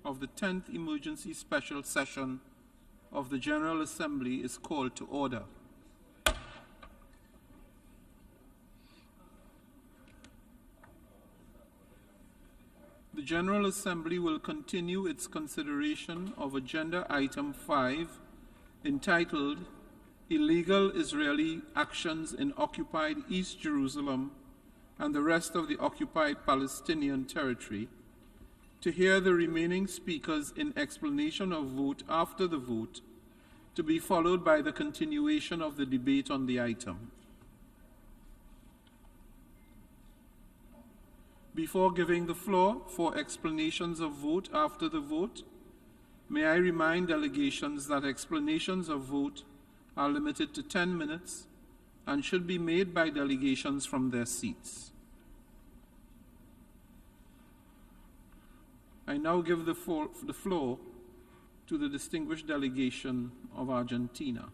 of the 10th Emergency Special Session of the General Assembly is called to order. The General Assembly will continue its consideration of Agenda Item 5, entitled Illegal Israeli Actions in Occupied East Jerusalem and the Rest of the Occupied Palestinian Territory, to hear the remaining speakers in explanation of vote after the vote, to be followed by the continuation of the debate on the item. Before giving the floor for explanations of vote after the vote, may I remind delegations that explanations of vote are limited to 10 minutes and should be made by delegations from their seats. I now give the floor to the distinguished delegation of Argentina.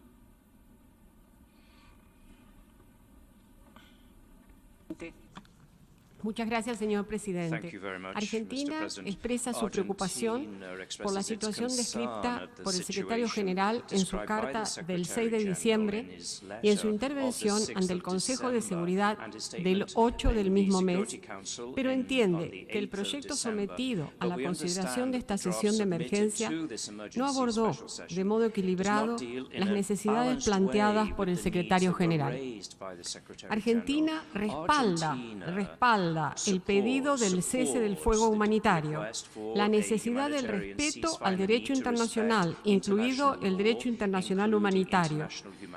Muchas gracias, señor presidente. Argentina expresa su preocupación por la situación descrita por el secretario general en su carta del 6 de diciembre y en su intervención ante el Consejo de Seguridad del 8 del mismo mes, pero entiende que el proyecto sometido a la consideración de esta sesión de emergencia no abordó de modo equilibrado las necesidades planteadas por el secretario general. Argentina respalda el pedido del cese del fuego humanitario, la necesidad del respeto al derecho internacional, incluido el derecho internacional humanitario,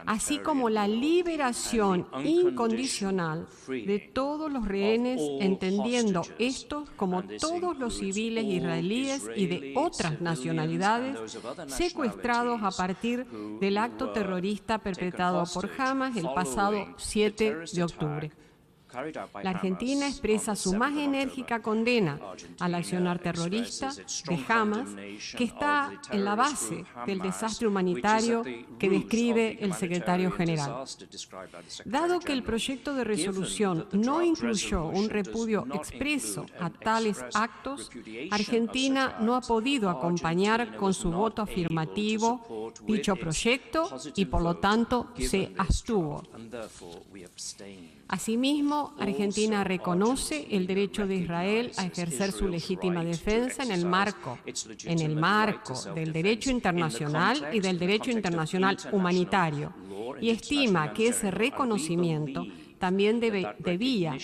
así como la liberación incondicional de todos los rehenes, entendiendo estos como todos los civiles israelíes y de otras nacionalidades secuestrados a partir del acto terrorista perpetrado por Hamas el pasado 7 de octubre. La Argentina expresa su más enérgica condena al accionar terrorista de Hamas, que está en la base del desastre humanitario que describe el secretario general. Dado que el proyecto de resolución no incluyó un repudio expreso a tales actos, Argentina no ha podido acompañar con su voto afirmativo dicho proyecto y, por lo tanto, se abstuvo. Asimismo, Argentina reconoce el derecho de Israel a ejercer su legítima defensa en el marco del derecho internacional y del derecho internacional humanitario, y estima que ese reconocimiento también debía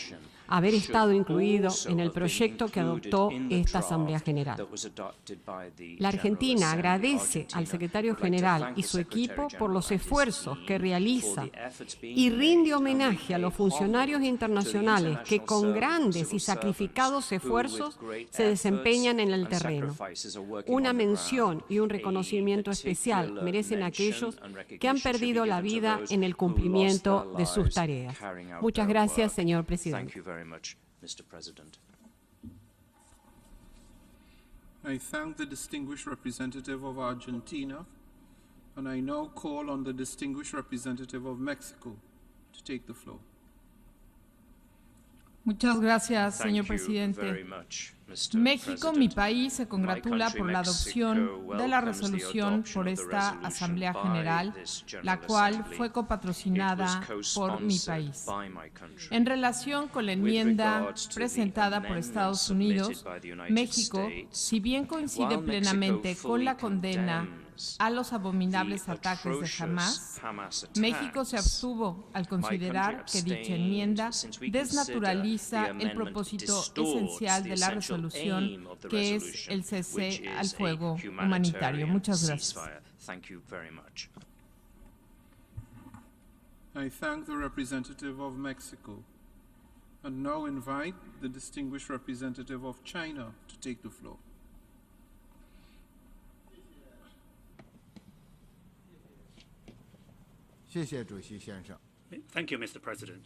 haber estado incluido en el proyecto que adoptó esta Asamblea General. La Argentina agradece al secretario general y su equipo por los esfuerzos que realiza y rinde homenaje a los funcionarios internacionales que con grandes y sacrificados esfuerzos se desempeñan en el terreno. Una mención y un reconocimiento especial merecen aquellos que han perdido la vida en el cumplimiento de sus tareas. Muchas gracias, señor presidente. Mr. President. I thank the distinguished representative of Argentina, and I now call on the distinguished representative of Mexico to take the floor. Muchas gracias, señor presidente. México, mi país, se congratula por la adopción de la resolución por esta Asamblea General, la cual fue copatrocinada por mi país. En relación con la enmienda presentada por Estados Unidos, México, si bien coincide plenamente con la condena a los abominables ataques de Hamas, México se abstuvo al considerar que dicha enmienda desnaturaliza el propósito esencial de la resolución, que es el cese al fuego humanitario. Muchas gracias. I thank the representative of Mexico and now invite the distinguished representative of China to take the floor. Thank you, Mr. President.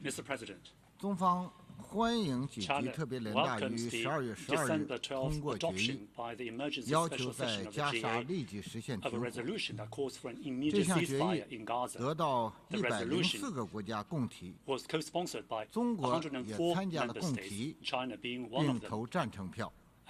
Mr. President, 中方欢迎紧急 China 特别人大于 welcomes 12月 the 12 日 December 通 12th 过决议， adoption by the emergency 要 special 求在 session of 加 the 沙 GA 立即实现 of 停 a 火。 resolution that calls for an 这 immediate 项决 ceasefire 议 in Gaza 得到 The resolution 104个国家共提， was co-sponsored by 中国也 104参加了 member 共 states, 提， China being one 并 of them. 投赞成票。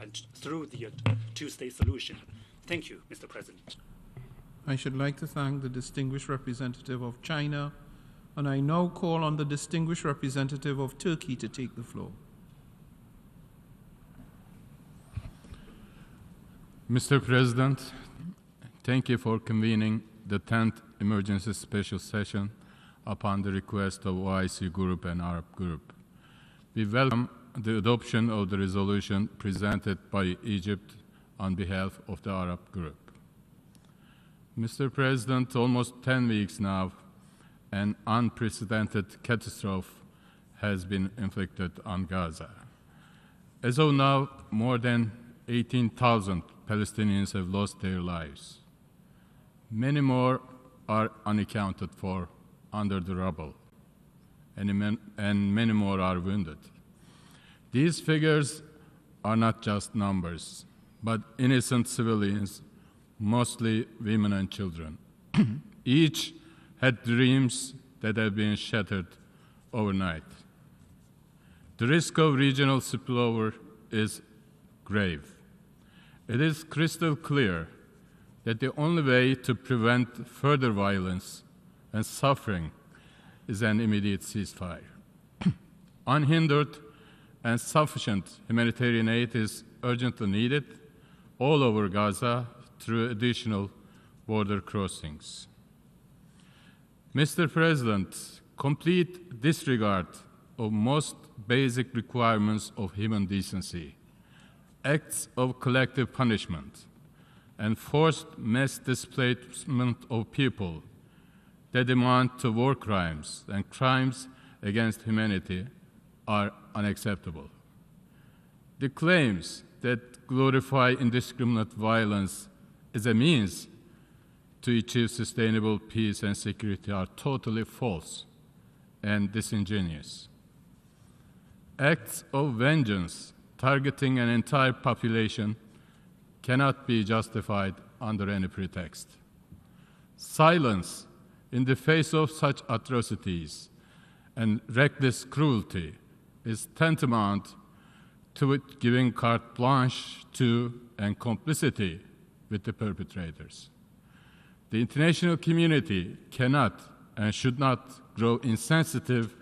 and through the two-state solution. Thank you, Mr. President. I should like to thank the distinguished representative of China, and I now call on the distinguished representative of Turkey to take the floor. Mr. President, thank you for convening the 10th Emergency Special Session upon the request of OIC Group and Arab Group. We welcome the adoption of the resolution presented by Egypt on behalf of the Arab Group. Mr. President, almost 10 weeks now, an unprecedented catastrophe has been inflicted on Gaza. As of now, more than 18,000 Palestinians have lost their lives. Many more are unaccounted for under the rubble, and many more are wounded. These figures are not just numbers, but innocent civilians, mostly women and children. Each had dreams that have been shattered overnight. The risk of regional spillover is grave. It is crystal clear that the only way to prevent further violence and suffering is an immediate ceasefire. Unhindered and sufficient humanitarian aid is urgently needed all over Gaza through additional border crossings. Mr. President, complete disregard of most basic requirements of human decency, acts of collective punishment, and forced mass displacement of people that amount to war crimes and crimes against humanity are unacceptable. The claims that glorify indiscriminate violence as a means to achieve sustainable peace and security are totally false and disingenuous. Acts of vengeance targeting an entire population cannot be justified under any pretext. Silence in the face of such atrocities and reckless cruelty is tantamount to it giving carte blanche to and complicity with the perpetrators. The international community cannot and should not grow insensitive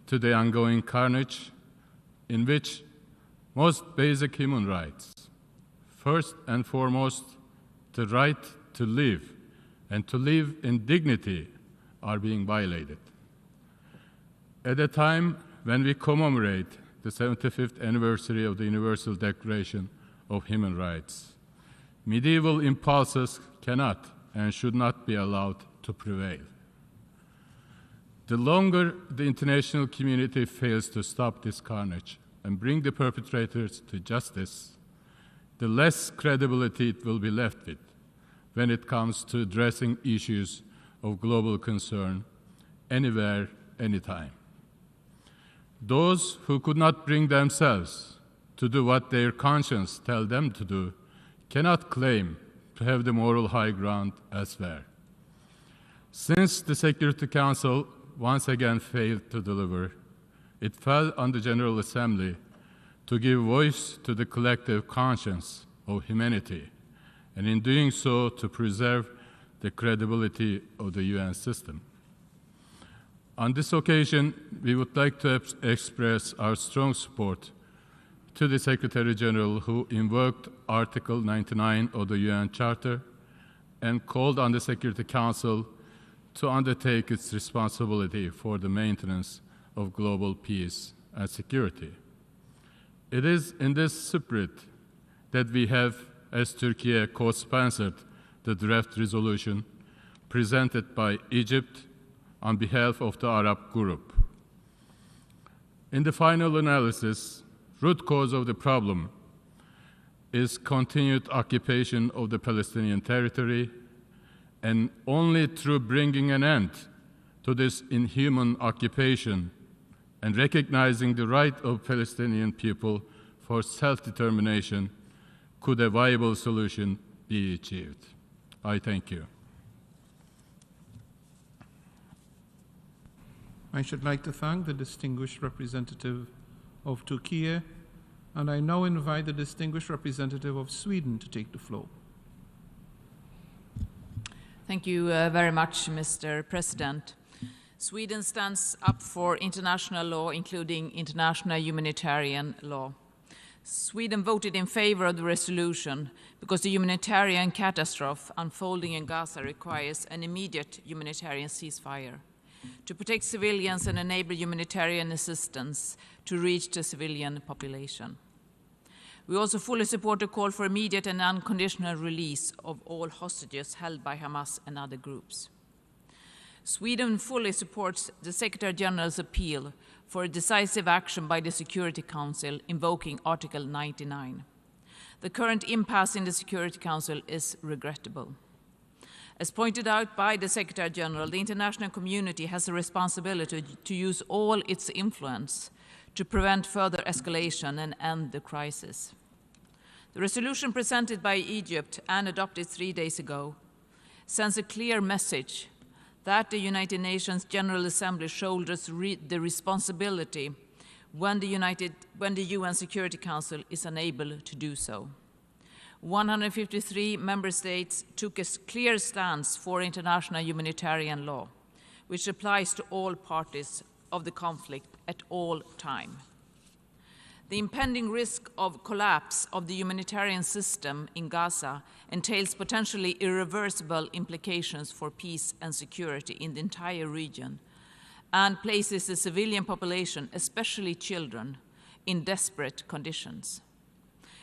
to the ongoing carnage in which most basic human rights, first and foremost, the right to live and to live in dignity, are being violated. At a time when we commemorate the 75th anniversary of the Universal Declaration of Human Rights, medieval impulses cannot and should not be allowed to prevail. The longer the international community fails to stop this carnage and bring the perpetrators to justice, the less credibility it will be left with when it comes to addressing issues of global concern anywhere, anytime. Those who could not bring themselves to do what their conscience tells them to do cannot claim to have the moral high ground elsewhere. Since the Security Council once again failed to deliver, it fell on the General Assembly to give voice to the collective conscience of humanity, and in doing so to preserve the credibility of the UN system. On this occasion, we would like to express our strong support to the Secretary General who invoked Article 99 of the UN Charter and called on the Security Council to undertake its responsibility for the maintenance of global peace and security. It is in this spirit that we have, as Turkey, co-sponsored the draft resolution presented by Egypt on behalf of the Arab Group. In the final analysis, root cause of the problem is continued occupation of the Palestinian Territory, and only through bringing an end to this inhuman occupation and recognizing the right of Palestinian people for self-determination could a viable solution be achieved. I thank you. I should like to thank the distinguished representative of Turkey, and I now invite the distinguished representative of Sweden to take the floor. Thank you very much, Mr. President. Sweden stands up for international law, including international humanitarian law. Sweden voted in favor of the resolution because the humanitarian catastrophe unfolding in Gaza requires an immediate humanitarian ceasefire to protect civilians and enable humanitarian assistance to reach the civilian population. We also fully support a call for immediate and unconditional release of all hostages held by Hamas and other groups. Sweden fully supports the Secretary General's appeal for a decisive action by the Security Council invoking Article 99. The current impasse in the Security Council is regrettable. As pointed out by the Secretary General, the international community has a responsibility to use all its influence to prevent further escalation and end the crisis. The resolution presented by Egypt and adopted 3 days ago sends a clear message that the United Nations General Assembly shoulders the responsibility when the UN Security Council is unable to do so. 153 member states took a clear stance for international humanitarian law, which applies to all parties of the conflict at all time. The impending risk of collapse of the humanitarian system in Gaza entails potentially irreversible implications for peace and security in the entire region and places the civilian population, especially children, in desperate conditions.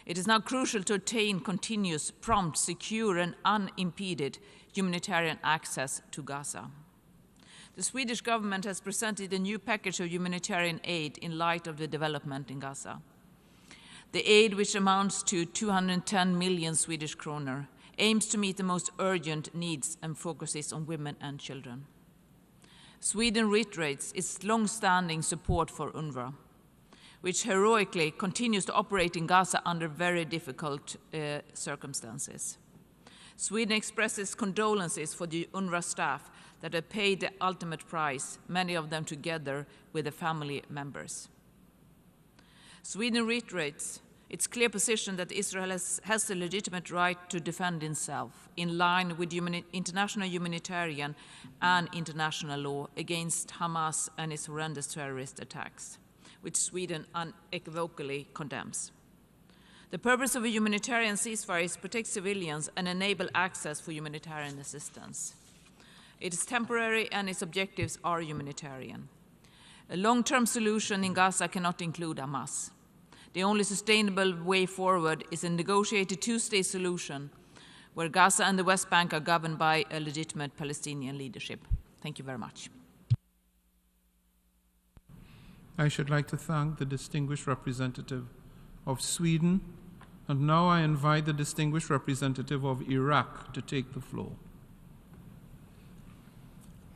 It is now crucial to attain continuous, prompt, secure, and unimpeded humanitarian access to Gaza. The Swedish government has presented a new package of humanitarian aid in light of the development in Gaza. The aid, which amounts to 210 million Swedish kronor, aims to meet the most urgent needs and focuses on women and children. Sweden reiterates its long-standing support for UNRWA, which heroically continues to operate in Gaza under very difficult circumstances. Sweden expresses condolences for the UNRWA staff that have paid the ultimate price, many of them together with the family members. Sweden reiterates its clear position that Israel has the legitimate right to defend itself in line with international humanitarian and international law against Hamas and its horrendous terrorist attacks, which Sweden unequivocally condemns. The purpose of a humanitarian ceasefire is to protect civilians and enable access for humanitarian assistance. It is temporary and its objectives are humanitarian. A long-term solution in Gaza cannot include Hamas. The only sustainable way forward is a negotiated two-state solution where Gaza and the West Bank are governed by a legitimate Palestinian leadership. Thank you very much. I should like to thank the distinguished representative of Sweden, and now I invite the distinguished representative of Iraq to take the floor.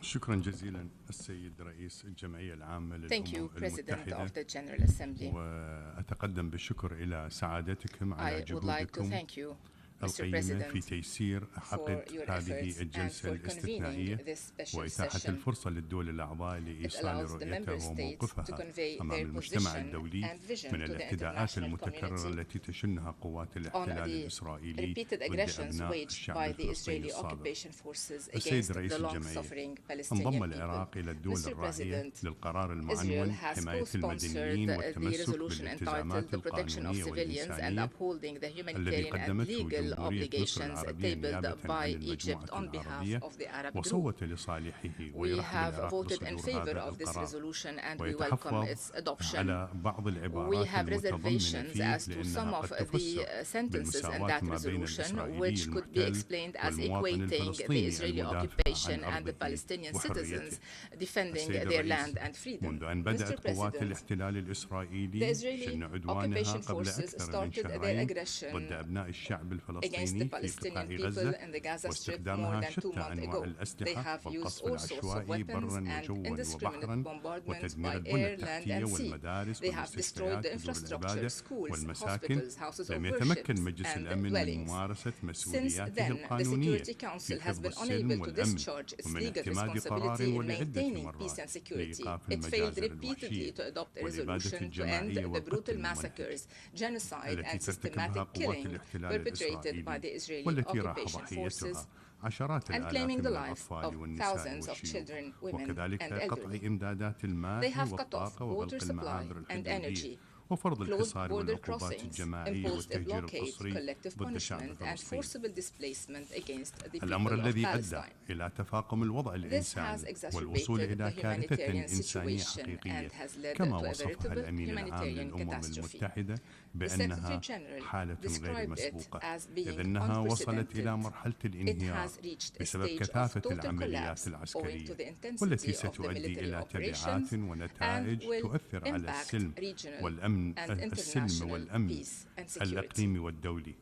شكرا جزيلا السيد رئيس الجمعية العامة Thank you, للأمم President المتحدة of the General Assembly. وأتقدم بالشكر إلى سعادتكم على I would like to جهودكم thank you, Mr. القيمة President, في تيسير for عقد your هذه efforts and الجلسة for convening الاستثنائية this special وإتاحة session. الفرصة للدول الأعضاء It لإيصال allows the member رؤيتها states to وموقفها convey أمام their المجتمع position الدولي and vision من to the الاعتداءات international المتكررة community التي تشنها قوات on الاحتلال the الإسرائيلي repeated ضد aggressions أبناء waged الشعب by the الفلسطيني Israeli الصادق. occupation forces السيد against رئيس the الجمعية، long-suffering انضم Palestinian العراق people. إلى الدول Mr. الراعية President, للقرار Israel المعنون has حماية co-sponsored المدنيين the والتمسك resolution entitled بالالتزامات The Protection of القانونية Civilians and والإنسانية Upholding the الذي Humanitarian and قدمته Legal جمهورية مصر Obligations العربية نيابة tabled by عن Egypt المجموعة on behalf العربية of the Arab group. وصوت لصالحه We ويرحب have العراق voted in بصدور favor هذا of this القرار resolution and we welcome ويتحفظ its adoption. على بعض We العبارات have المتضمنة reservations فيه as to some لأنها of قد the تفسر sentences in بالمساواة that ما بين resolution, الإسرائيلي which could be المحتل explained as والمواطن equating the الفلسطيني Israeli المدافع occupation عن and the أرضه Palestinian وحريته. citizens defending السيد their الرئيس، land and freedom. منذ أن Mr. بدأت قوات President, الاحتلال the الإسرائيلي Israeli شن عدوانها occupation قبل forces أكثر من started their شهرين aggression ضد أبناء الشعب against the الفلسطيني في Palestinian قطاع people غزة in the Gaza Strip more واستخدامها than 2 شتى months أنواع ago. They الأسلحة have used والقصف all sorts of العشوائي weapons برا and وجوا indiscriminate وبحرا bombardments وتدمير by البنى air, land التحتية and sea. والمدارس They have destroyed والمستشفيات the ودور infrastructure, العبادة schools, والمساكن. hospitals, houses of لم worship يتمكن مجلس and الأمن من dwellings. ممارسة Since مسؤولياته then, the القانونية Security Council في has حفظ been السلم unable to والأمن discharge its ومن legal اعتماد قرار responsibility in ولعدة maintaining peace مرات and security. لإيقاف It failed المجازر repeatedly الوحشية to adopt a والإبادة resolution to end الجماعية the brutal والقتل المنهج massacres, genocide التي and ترتكبها systematic قوات killing الاحتلال perpetrated by the الإسرائيلي Israeli والتي راح occupation forces ضحيتها عشرات and الآلاف claiming من the lives of الأطفال والنساء thousands of والشيوخ children, women وكذلك and قطع elderly. إمدادات They الماء have cut off والطاقة water وغلق supply المعابر and الحدودية energy, وفرض closed الحصار border والعقوبات crossings, الجماعية imposed a والتهجير blockade, القسري collective ضد الشعب punishment, and الفلسطيني. forcible displacement against the people الأمر of الذي أدى Palestine. إلى تفاقم الوضع This has الإنساني والوصول exacerbated إلى the كارثة humanitarian إنسانية situation حقيقية and has led كما to a وصفها veritable الأمين العام humanitarian للأمم catastrophe. المتحدة The بأنها Secretary General حالة غير described it مسبوقة، as being إذ أنها وصلت إلى unprecedented. مرحلة It الانهيار has reached a بسبب stage of كثافة total العمليات collapse owing to العسكرية the intensity والتي of the ستؤدي military إلى operations تبعات ونتائج and will تؤثر على impact السلم regional والأمن and السلم international والأمن peace and security. الإقليمي والدولي.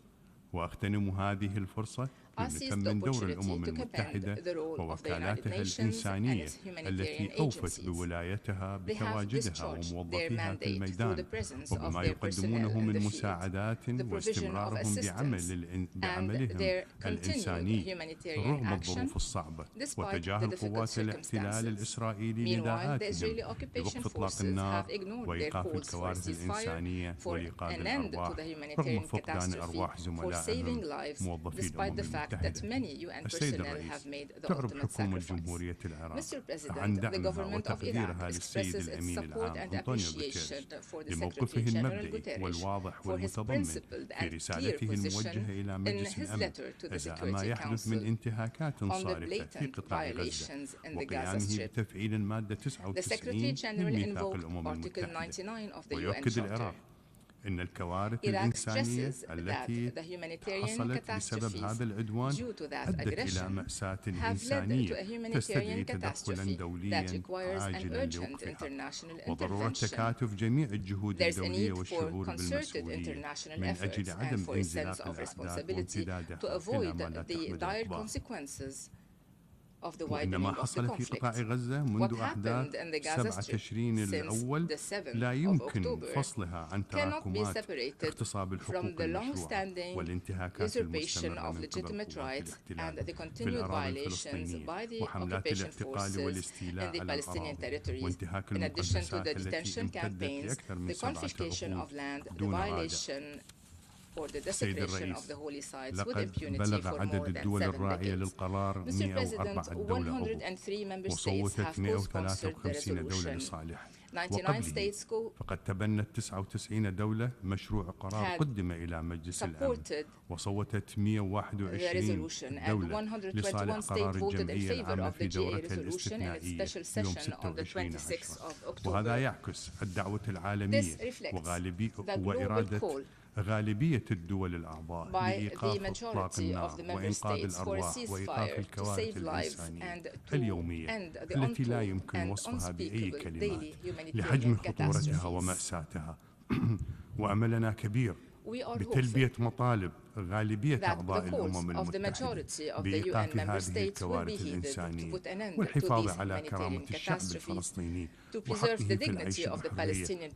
وأغتنم هذه الفرصة لنثمن دور الأمم المتحدة ووكالاتها الإنسانية التي أوفت بولايتها بتواجدها وموظفيها في الميدان وبما يقدمونه من مساعدات واستمرارهم بعملهم الإنساني رغم الظروف الصعبة وتجاهل قوات الاحتلال الإسرائيلي نداءاتهم بوقف إطلاق النار وإيقاف الكوارث الإنسانية وإيقاظ الأرواح رغم فقدان أرواح زملائهم موظفي الأمم المتحدة. السيد الرئيس، تعرب حكومة جمهورية العراق عن دعمها وتقديرها للسيد الأمين العام أنطونيو غوتيريش لموقفه المبدئي والواضح والمتضمن في رسالته الموجهة إلى مجلس الأمن إزاء ما يحدث من انتهاكات صارخة في قطاع غزة وقيامه بتفعيل المادة 99 من ميثاق الأمم المتحدة. ويؤكد العراق إن الكوارث الإنسانية التي حصلت بسبب هذا العدوان أدت إلى مأساة إنسانية تستدعي تدخلا دوليا عاجلا لوقفها وضرورة تكاتف جميع الجهود الدولية والشعور بالمسؤولية من أجل عدم انزلاق الأحداث وامتدادها إلى ما لا تحمل الأخبار. وإن ما حصل في قطاع غزة منذ أحداث 7 تشرين الأول لا يمكن فصلها عن تراكمات اغتصاب الحقوق المشروعة والانتهاكات المستمرة من قبل قوات الاحتلال في الأراضي الفلسطينية وحملات الاعتقال والاستيلاء على الأراضي وانتهاك المقدسات التي امتدت لأكثر من 7 عقود دون رادع. سيد الرئيس، لقد بلغ عدد الدول الراعية للقرار 104 دولة عضو وصوتت 153 دولة لصالحه وقبله فقد تبنت 99 دولة مشروع قرار قدم إلى مجلس الأمن وصوتت 121 دولة لصالح قرار الجمعية العامة في دورتها الاستثنائية يوم 26/10 وهذا يعكس الدعوة العالمية وإرادة غالبية الدول الأعضاء لإيقاف إطلاق النار وإنقاذ الأرواح وإيقاف الكوارث الإنسانية اليومية التي لا يمكن وصفها بأي كلمات لحجم خطورتها ومأساتها. وأملنا كبير بتلبية مطالب غالبية أعضاء الأمم المتحدة بإيقاف هذه الكوارث الإنسانية والحفاظ على كرامة الشعب الفلسطيني وحقه في العيش بحرية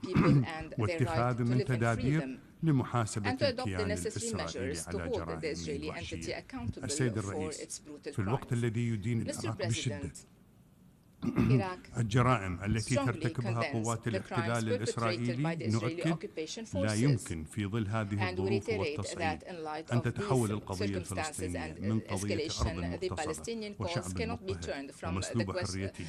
واتخاذ من تدابير لمحاسبة الكيان الإسرائيلي على جرائمه الوحشية. السيد الرئيس، في الوقت الذي يدين العراق بشدة الجرائم التي ترتكبها قوات الاحتلال الإسرائيلي نؤكد لا يمكن في ظل هذه الظروف والتصعيد أن تتحول القضية الفلسطينية من قضية أرض مغتصبة وشعب مضطهد ومسلوب حريته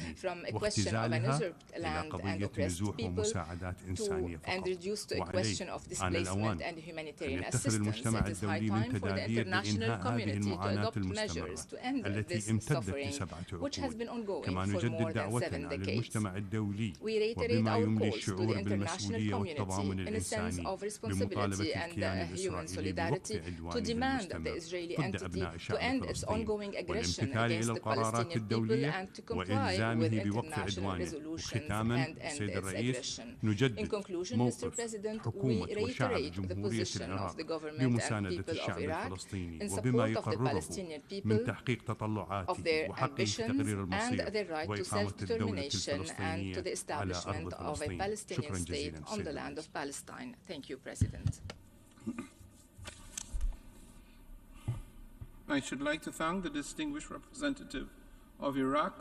واختزالها إلى قضية نزوح ومساعدات إنسانية فقط. وعليه آن الأوان أن يتخذ المجتمع الدولي من تدابير لإنهاء هذه المعاناة المستمرة التي امتدت ل7 عقود. كما نجدد دعوتنا للمجتمع الدولي وبما يملي الشعور بالمسؤولية والتضامن الإنساني بمطالبة الكيان الإسرائيلي بوقف عدوانه المستمر ضد أبناء شعب فلسطين والامتثال إلى القرارات الدولية وإلزامه بوقف عدوانه. وختاما سيد الرئيس، نجدد موقف حكومة وشعب جمهورية العراق بمساندة الشعب الفلسطيني وبما يقرره من تحقيق تطلعاته وحقه في تقرير المصير وإقامة الدولة الفلسطينية على أرض فلسطين. شكرا جزيلا سيد. Thank you, President. I should like to thank the distinguished representative of Iraq,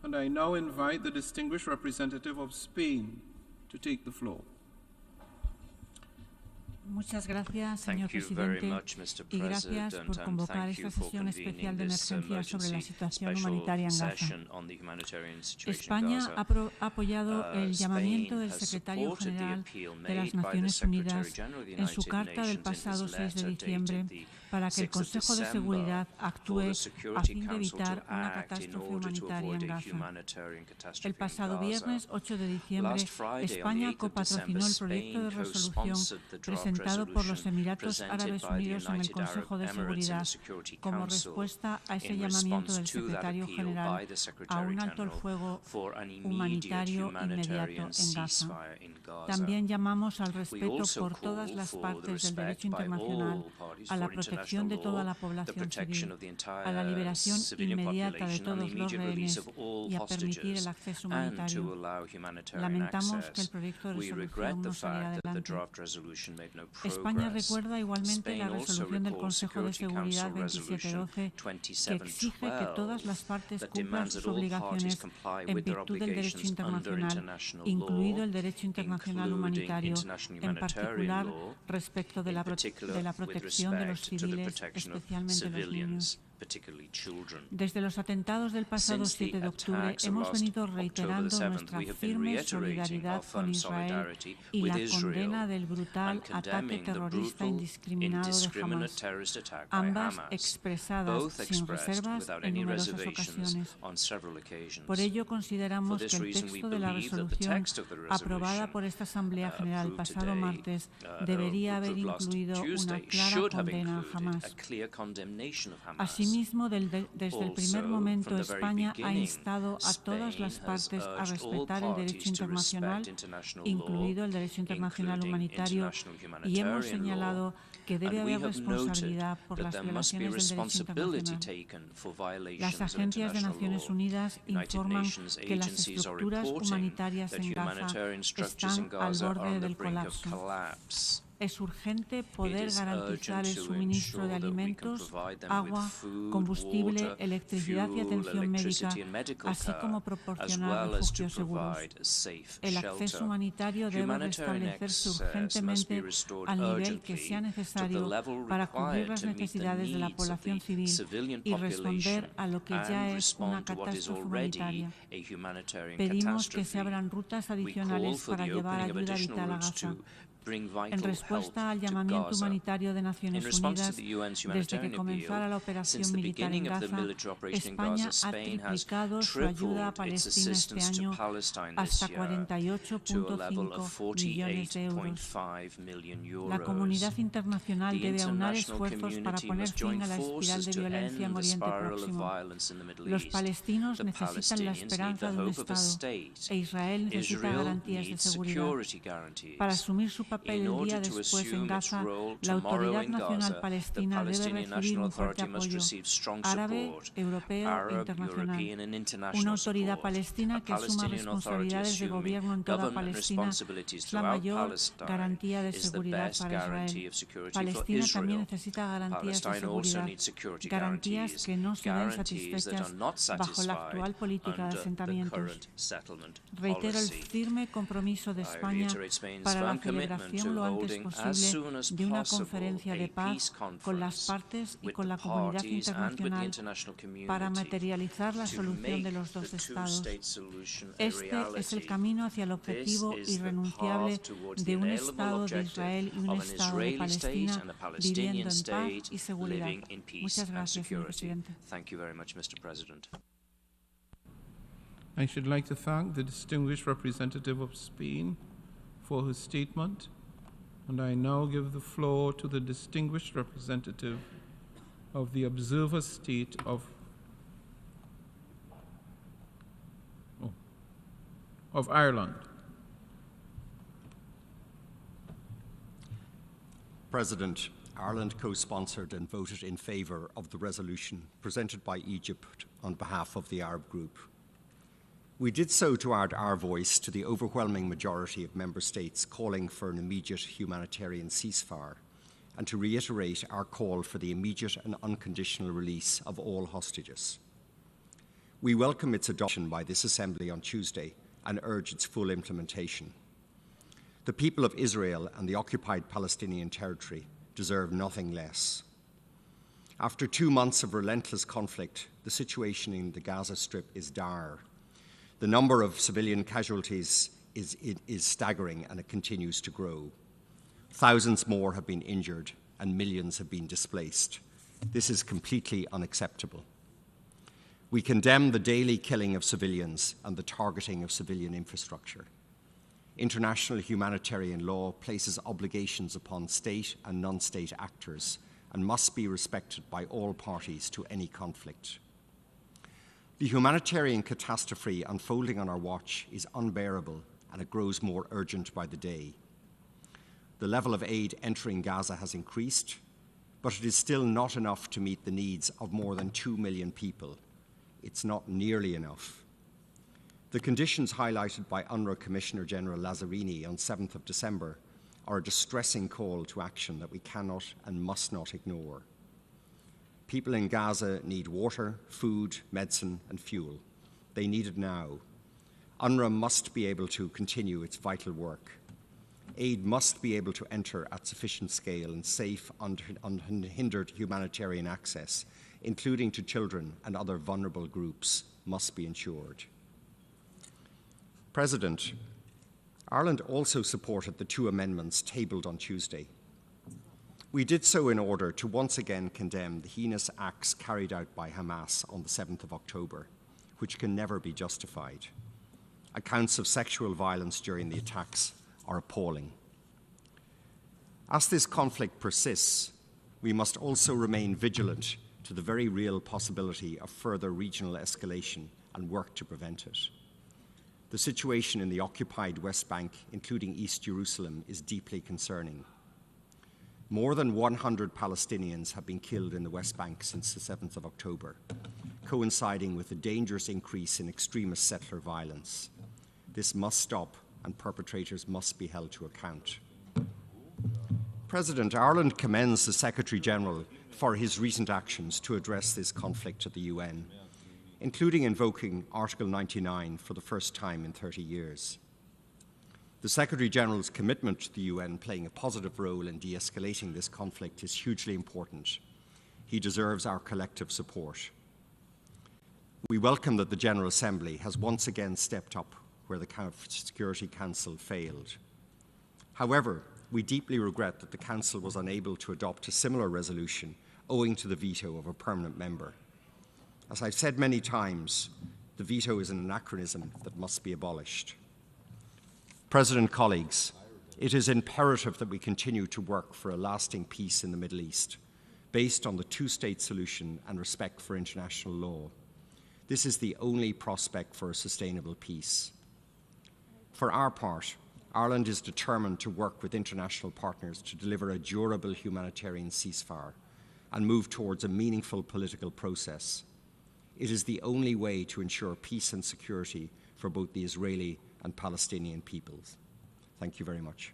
and I now invite the distinguished representative of Spain to take the floor. Muchas gracias, señor presidente, y gracias por convocar esta sesión especial de emergencia sobre la situación humanitaria en Gaza. España ha apoyado el llamamiento del secretario general de las Naciones Unidas en su carta del pasado 6 de diciembre para que el Consejo de Seguridad actúe a fin de evitar una catástrofe humanitaria en Gaza. El pasado viernes 8 de diciembre, España copatrocinó el proyecto de resolución presentado por los Emiratos Árabes Unidos en el Consejo de Seguridad como respuesta a ese llamamiento del secretario general a un alto el fuego humanitario inmediato en Gaza. También llamamos al respeto por todas las partes del derecho internacional, a la protección de toda la población civil, a la liberación inmediata de todos los rehenes y a permitir el acceso humanitario. Lamentamos que el proyecto de resolución no saliera adelante. España recuerda igualmente la resolución del Consejo de Seguridad 2712 que exige que todas las partes cumplan sus obligaciones en virtud del derecho internacional, incluido el derecho internacional humanitario, en particular respecto de la protección de los civiles, especialmente los niños. Desde los atentados del pasado 7 de octubre hemos venido reiterando nuestra firme solidaridad con Israel y la condena del brutal ataque terrorista indiscriminado de Hamás, ambas expresadas sin reservas en numerosas ocasiones. Por ello, consideramos que el texto de la resolución aprobada por esta Asamblea General el pasado martes debería haber incluido una clara condena a Hamás. Asimismo, desde el primer momento, España ha instado a todas las partes a respetar el derecho internacional, incluido el derecho internacional humanitario, y hemos señalado que debe haber responsabilidad por las violaciones del derecho internacional. Las agencias de Naciones Unidas informan que las estructuras humanitarias en Gaza están al borde del colapso. Es urgente poder garantizar el suministro de alimentos, agua, combustible, electricidad y atención médica, así como proporcionar refugios seguros. El acceso humanitario debe restablecerse urgentemente al nivel que sea necesario para cubrir las necesidades de la población civil y responder a lo que ya es una catástrofe humanitaria. Pedimos que se abran rutas adicionales para llevar ayuda vital a Gaza. En respuesta al llamamiento humanitario de Naciones Unidas, desde que comenzara la operación militar en Gaza, España ha triplicado su ayuda a Palestina este año hasta 48,5 millones de euros. La comunidad internacional debe aunar esfuerzos para poner fin a la espiral de violencia en Oriente Próximo. Los palestinos necesitan la esperanza de un Estado e Israel necesita garantías de seguridad. Para asumir su papel el día después en Gaza, la Autoridad Nacional Palestina debe recibir un fuerte apoyo árabe, europeo e internacional. Una autoridad palestina que asuma responsabilidades de gobierno en toda Palestina es la mayor garantía de seguridad para Israel. Palestina también necesita garantías de seguridad, garantías que no se den satisfechas bajo la actual política de asentamientos. Reitero el firme compromiso de España para la celebración lo antes posible de una conferencia de paz con las partes y con la comunidad internacional para materializar la solución de los dos estados. Este es el camino hacia el objetivo irrenunciable de un Estado de Israel y un Estado de Palestina viviendo en paz y seguridad. Muchas gracias, señor presidente. I should like to thank the distinguished representative of Spain for his statement, and I now give the floor to the distinguished representative of the observer state of Ireland. President, Ireland co-sponsored and voted in favour of the resolution presented by Egypt on behalf of the Arab group. We did so to add our voice to the overwhelming majority of member states calling for an immediate humanitarian ceasefire and to reiterate our call for the immediate and unconditional release of all hostages. We welcome its adoption by this Assembly on Tuesday and urge its full implementation. The people of Israel and the occupied Palestinian Territory deserve nothing less. After 2 months of relentless conflict, the situation in the Gaza Strip is dire. The number of civilian casualties is staggering, and it continues to grow. Thousands more have been injured and millions have been displaced. This is completely unacceptable. We condemn the daily killing of civilians and the targeting of civilian infrastructure. International humanitarian law places obligations upon state and non-state actors and must be respected by all parties to any conflict. The humanitarian catastrophe unfolding on our watch is unbearable, and it grows more urgent by the day. The level of aid entering Gaza has increased, but it is still not enough to meet the needs of more than 2 million people. It's not nearly enough. The conditions highlighted by UNRWA Commissioner General Lazzarini on 7th of December are a distressing call to action that we cannot and must not ignore. People in Gaza need water, food, medicine, and fuel. They need it now. UNRWA must be able to continue its vital work. Aid must be able to enter at sufficient scale, and safe, unhindered humanitarian access, including to children and other vulnerable groups, must be ensured. President, Ireland also supported the 2 amendments tabled on Tuesday. We did so in order to once again condemn the heinous acts carried out by Hamas on the 7th of October, which can never be justified. Accounts of sexual violence during the attacks are appalling. As this conflict persists, we must also remain vigilant to the very real possibility of further regional escalation and work to prevent it. The situation in the occupied West Bank, including East Jerusalem, is deeply concerning. More than 100 Palestinians have been killed in the West Bank since the 7th of October, coinciding with a dangerous increase in extremist settler violence. This must stop, and perpetrators must be held to account. President, Ireland commends the Secretary-General for his recent actions to address this conflict at the UN, including invoking Article 99 for the first time in 30 years. The Secretary-General's commitment to the UN playing a positive role in de-escalating this conflict is hugely important. He deserves our collective support. We welcome that the General Assembly has once again stepped up where the Security Council failed. However, we deeply regret that the Council was unable to adopt a similar resolution owing to the veto of a permanent member. As I've said many times, the veto is an anachronism that must be abolished. President, colleagues, it is imperative that we continue to work for a lasting peace in the Middle East, based on the two-state solution and respect for international law. This is the only prospect for a sustainable peace. For our part, Ireland is determined to work with international partners to deliver a durable humanitarian ceasefire and move towards a meaningful political process. It is the only way to ensure peace and security for both the Israeli and Palestinian peoples. Thank you very much.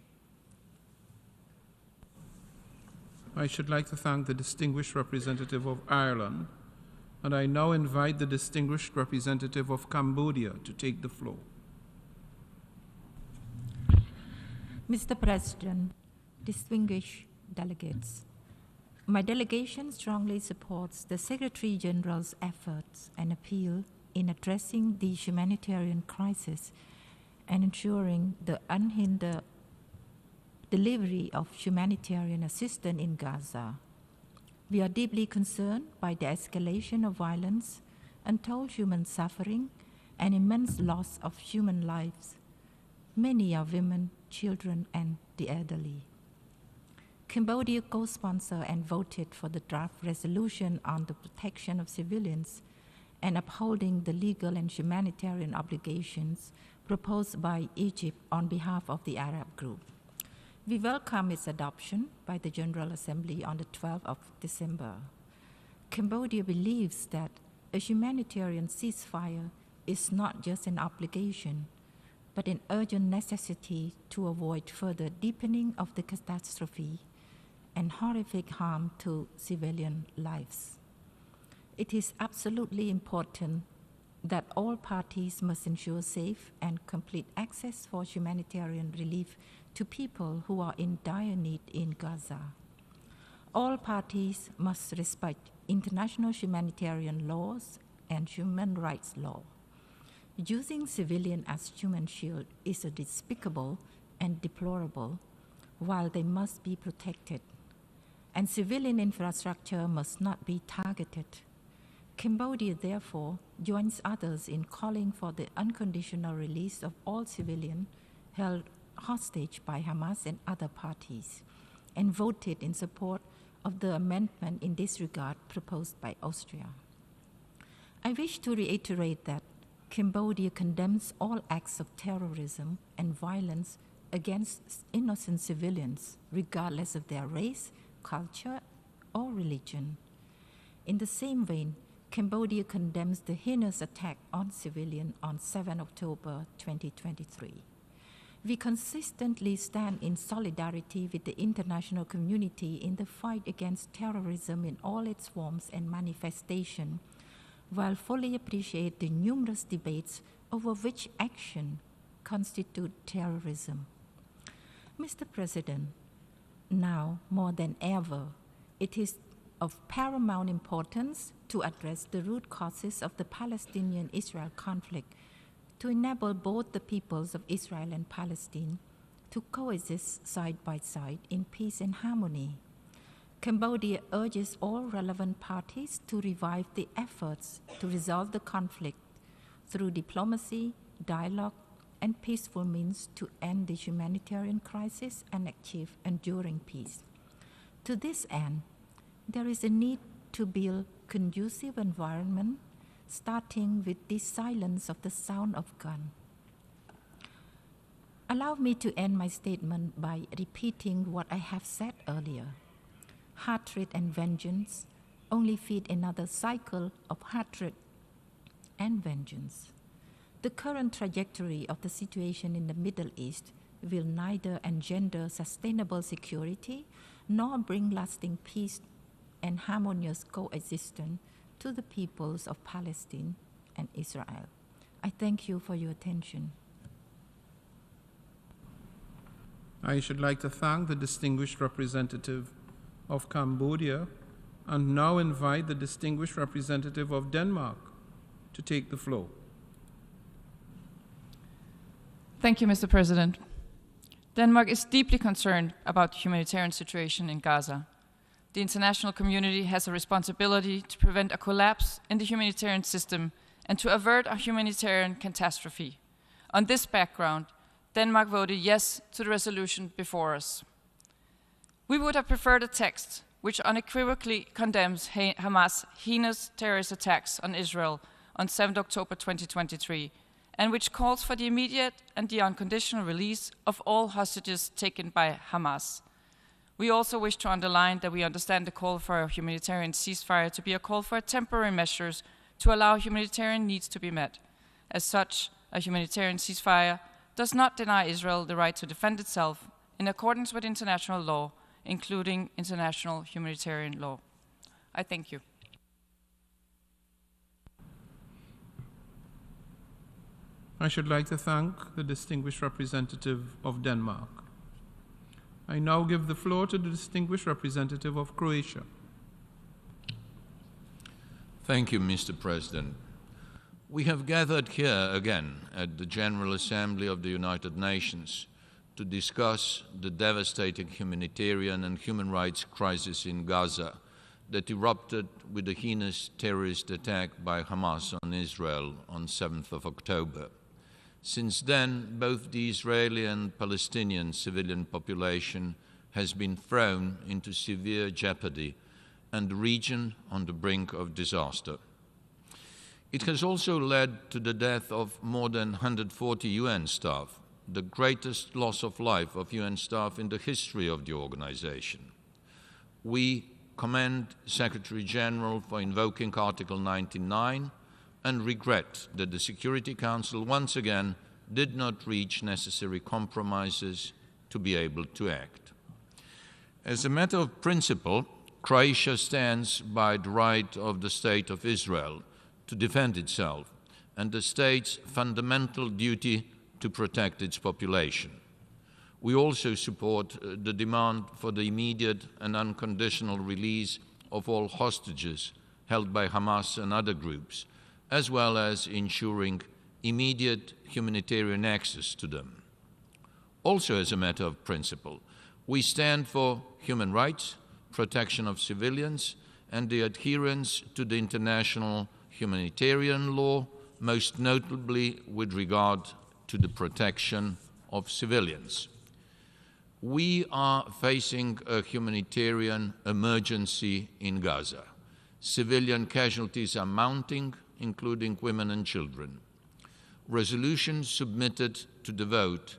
I should like to thank the distinguished representative of Ireland, and I now invite the distinguished representative of Cambodia to take the floor. Mr. President, distinguished delegates, my delegation strongly supports the Secretary General's efforts and appeal in addressing the humanitarian crisis and ensuring the unhindered delivery of humanitarian assistance in Gaza. We are deeply concerned by the escalation of violence, untold human suffering, and immense loss of human lives. Many are women, children, and the elderly. Cambodia co-sponsored and voted for the draft resolution on the protection of civilians and upholding the legal and humanitarian obligations proposed by Egypt on behalf of the Arab group. We welcome its adoption by the General Assembly on the 12th of December. Cambodia believes that a humanitarian ceasefire is not just an obligation, but an urgent necessity to avoid further deepening of the catastrophe and horrific harm to civilian lives. It is absolutely important that all parties must ensure safe and complete access for humanitarian relief to people who are in dire need in Gaza. All parties must respect international humanitarian laws and human rights law. Using civilians as human shield is despicable and deplorable, while they must be protected, and civilian infrastructure must not be targeted. Cambodia, therefore, joins others in calling for the unconditional release of all civilians held hostage by Hamas and other parties, and voted in support of the amendment in this regard proposed by Austria. I wish to reiterate that Cambodia condemns all acts of terrorism and violence against innocent civilians, regardless of their race, culture, or religion. In the same vein, Cambodia condemns the heinous attack on civilians on 7 October 2023. We consistently stand in solidarity with the international community in the fight against terrorism in all its forms and manifestations, while fully appreciate the numerous debates over which action constitute terrorism. Mr. President, now more than ever, it is of paramount importance to address the root causes of the Palestinian-Israel conflict to enable both the peoples of Israel and Palestine to coexist side by side in peace and harmony. Cambodia urges all relevant parties to revive the efforts to resolve the conflict through diplomacy, dialogue, and peaceful means to end the humanitarian crisis and achieve enduring peace. To this end, there is a need to build a conducive environment, starting with the silence of the sound of gun. Allow me to end my statement by repeating what I have said earlier. Hatred and vengeance only feed another cycle of hatred and vengeance. The current trajectory of the situation in the Middle East will neither engender sustainable security nor bring lasting peace and harmonious coexistence to the peoples of Palestine and Israel. I thank you for your attention. I should like to thank the distinguished representative of Cambodia and now invite the distinguished representative of Denmark to take the floor. Thank you, Mr. President. Denmark is deeply concerned about the humanitarian situation in Gaza. The international community has a responsibility to prevent a collapse in the humanitarian system and to avert a humanitarian catastrophe. On this background, Denmark voted yes to the resolution before us. We would have preferred a text which unequivocally condemns Hamas' heinous terrorist attacks on Israel on 7 October 2023, and which calls for the immediate and the unconditional release of all hostages taken by Hamas. We also wish to underline that we understand the call for a humanitarian ceasefire to be a call for temporary measures to allow humanitarian needs to be met. As such, a humanitarian ceasefire does not deny Israel the right to defend itself in accordance with international law, including international humanitarian law. I thank you. I should like to thank the distinguished representative of Denmark. I now give the floor to the distinguished representative of Croatia. Thank you, Mr. President. We have gathered here again at the General Assembly of the United Nations to discuss the devastating humanitarian and human rights crisis in Gaza that erupted with the heinous terrorist attack by Hamas on Israel on 7th of October. Since then, both the Israeli and Palestinian civilian population has been thrown into severe jeopardy and the region on the brink of disaster. It has also led to the death of more than 140 UN staff, the greatest loss of life of UN staff in the history of the organization. We commend Secretary General for invoking Article 99 and regret that the Security Council once again did not reach necessary compromises to be able to act. As a matter of principle, Croatia stands by the right of the State of Israel to defend itself and the state's fundamental duty to protect its population. We also support the demand for the immediate and unconditional release of all hostages held by Hamas and other groups, as well as ensuring immediate humanitarian access to them. Also, as a matter of principle, we stand for human rights, protection of civilians, and the adherence to the international humanitarian law, most notably with regard to the protection of civilians. We are facing a humanitarian emergency in Gaza. Civilian casualties are mounting, including women and children. Resolution submitted to the vote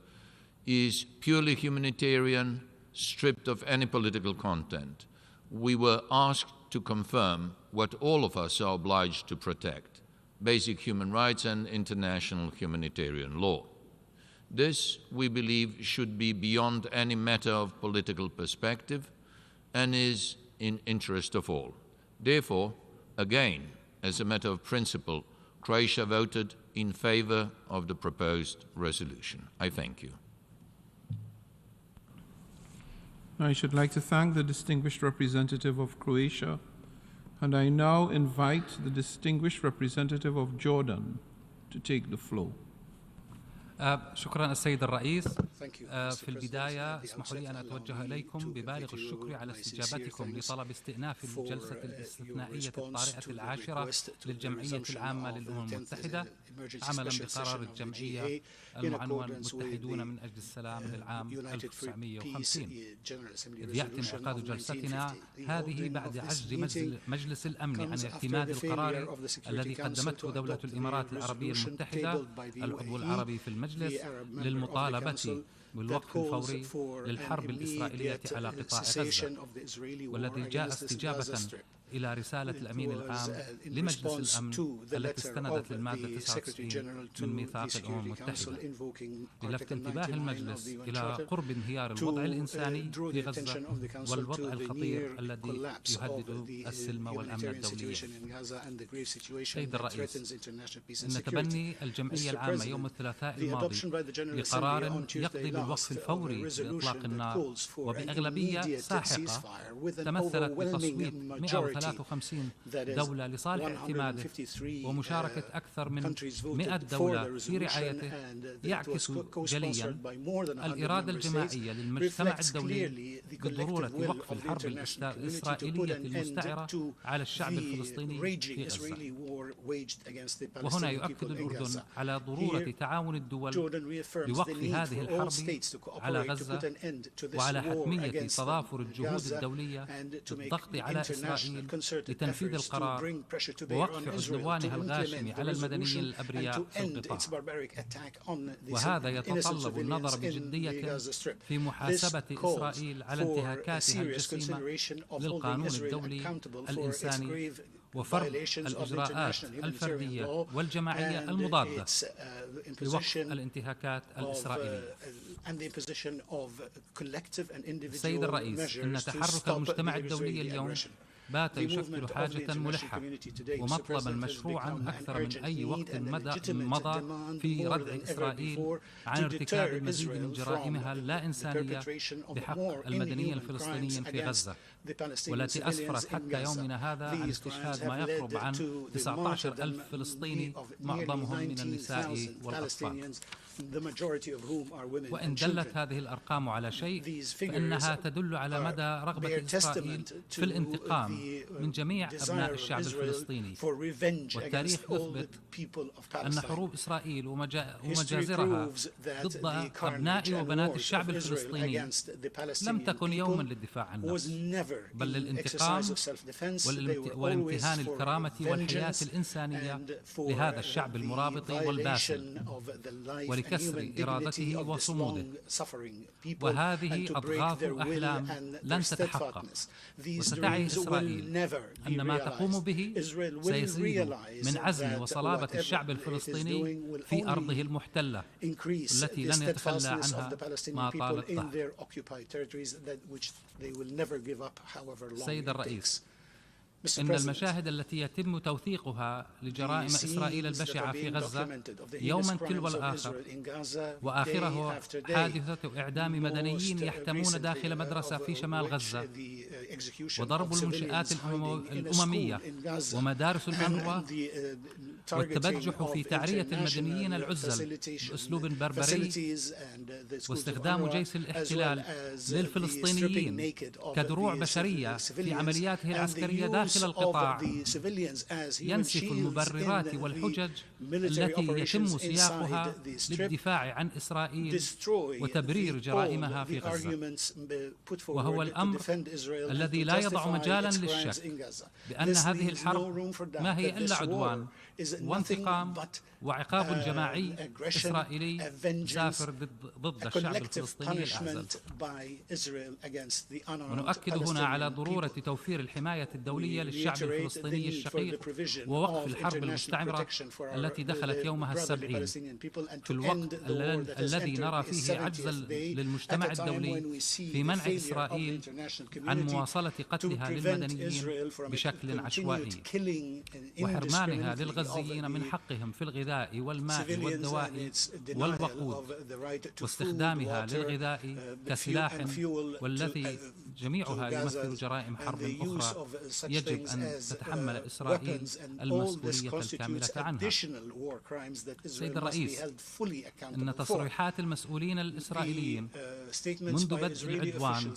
is purely humanitarian, stripped of any political content. We were asked to confirm what all of us are obliged to protect: basic human rights and international humanitarian law. This, we believe, should be beyond any matter of political perspective and is in interest of all. Therefore, again, as a matter of principle, Croatia voted in favor of the proposed resolution. I thank you. I should like to thank the distinguished representative of Croatia, and I now invite the distinguished representative of Jordan to take the floor. شكرا السيد الرئيس. في البداية اسمحوا لي أن أتوجه إليكم ببالغ الشكر على استجابتكم لطلب استئناف الجلسة الاستثنائية الطارئة العاشرة للجمعية العامة للأمم المتحدة عملا بقرار الجمعية المعنون متحدون من أجل السلام للعام 1950. إذ يأتي انعقاد جلستنا هذه بعد عجز مجلس الأمن عن اعتماد القرار الذي قدمته دولة الإمارات العربية المتحدة العضو العربي في المجلس للمطالبة بالوقف الفوري للحرب الإسرائيلية على قطاع غزة، والذي جاء استجابة إلى رسالة الأمين العام لمجلس الأمن التي استندت للمادة 99 من ميثاق الأمم المتحدة للفت انتباه المجلس إلى قرب انهيار الوضع الإنساني في غزة والوضع الخطير الذي يهدد السلم والأمن الدولي. سيد الرئيس، إن تبني الجمعية العامة يوم الثلاثاء الماضي لقرار يقضي بالوقف الفوري لإطلاق النار وبأغلبية ساحقة تمثلت بتصويت 153 دولة لصالح اعتماده ومشاركة أكثر من 100 دولة في رعايته يعكس جليا الإرادة الجماعية للمجتمع الدولي بضرورة وقف الحرب الإسرائيلية المستعرة على الشعب الفلسطيني في غزة. وهنا يؤكد الأردن على ضرورة تعاون الدول بوقف هذه الحرب على غزة وعلى حتمية تضافر الجهود الدولية بالضغط على إسرائيل لتنفيذ القرار ووقف عدوانها الغاشم على المدنيين الأبرياء في القطاع. وهذا يتطلب النظر بجدية في محاسبة إسرائيل على انتهاكاتها الجسيمة للقانون الدولي الإنساني وفرض الإجراءات الفردية والجماعية المضادة لوقف الانتهاكات الإسرائيلية. سيد الرئيس، إن تحرك المجتمع الدولي اليوم بات يشكل حاجة ملحة ومطلبا مشروعا أكثر من أي وقت مضى في ردع إسرائيل عن ارتكاب المزيد من جرائمها اللا إنسانية بحق المدنيين الفلسطينيين في غزة، والتي أسفرت حتى يومنا هذا عن استشهاد ما يقرب عن 19,000 فلسطيني معظمهم من النساء والأطفال. وإن دلت هذه الأرقام على شيء فإنها تدل على مدى رغبة إسرائيل في الانتقام من جميع أبناء الشعب الفلسطيني. والتاريخ يثبت أن حروب إسرائيل ومجازرها ضد أبناء وبنات الشعب الفلسطيني لم تكن يوما للدفاع عن النفس، بل للانتقام والامتهان الكرامة والحياة الإنسانية لهذا الشعب المرابط والباسل ولكسر إرادته وصموده. وهذه أضغاث أحلام لن تتحقق، وستعي إسرائيل أن ما تقوم به سيزيد من عزم وصلابة الشعب الفلسطيني في أرضه المحتلة التي لن يتخلى عنها ما طال الدهر. سيد الرئيس، إن المشاهد التي يتم توثيقها لجرائم إسرائيل البشعة في غزة يوما تلو الآخر، وآخره حادثة إعدام مدنيين يحتمون داخل مدرسة في شمال غزة، وضرب المنشآت الأممية ومدارس الأنروا، والتبجح في تعرية المدنيين العزل بأسلوب بربري، واستخدام جيش الاحتلال للفلسطينيين كدروع بشرية في عملياته العسكرية داخل القطاع، ينسف المبررات والحجج التي يتم سياقها للدفاع عن إسرائيل وتبرير جرائمها في غزة. وهو الأمر الذي لا يضع مجالا للشك بأن هذه الحرب ما هي إلا عدوان وانتقام وعقاب جماعي إسرائيلي سافر ضد الشعب الفلسطيني الأعزل. ونؤكد هنا على ضرورة توفير الحماية الدولية للشعب الفلسطيني الشقيق ووقف الحرب المستعمرة التي دخلت يومها 70 في الوقت الذي نرى فيه عجزا للمجتمع الدولي في منع إسرائيل عن مواصلة قتلها للمدنيين بشكل عشوائي، وحرمانها للغزيين من حقهم في الغذاء والماء والدواء والوقود، واستخدامها للغذاء كسلاح، والذي جميعها يمثل جرائم حرب أخرى يجب أن تتحمل إسرائيل المسؤولية الكاملة عنها. سيد الرئيس، إن تصريحات المسؤولين الإسرائيليين منذ بدء العدوان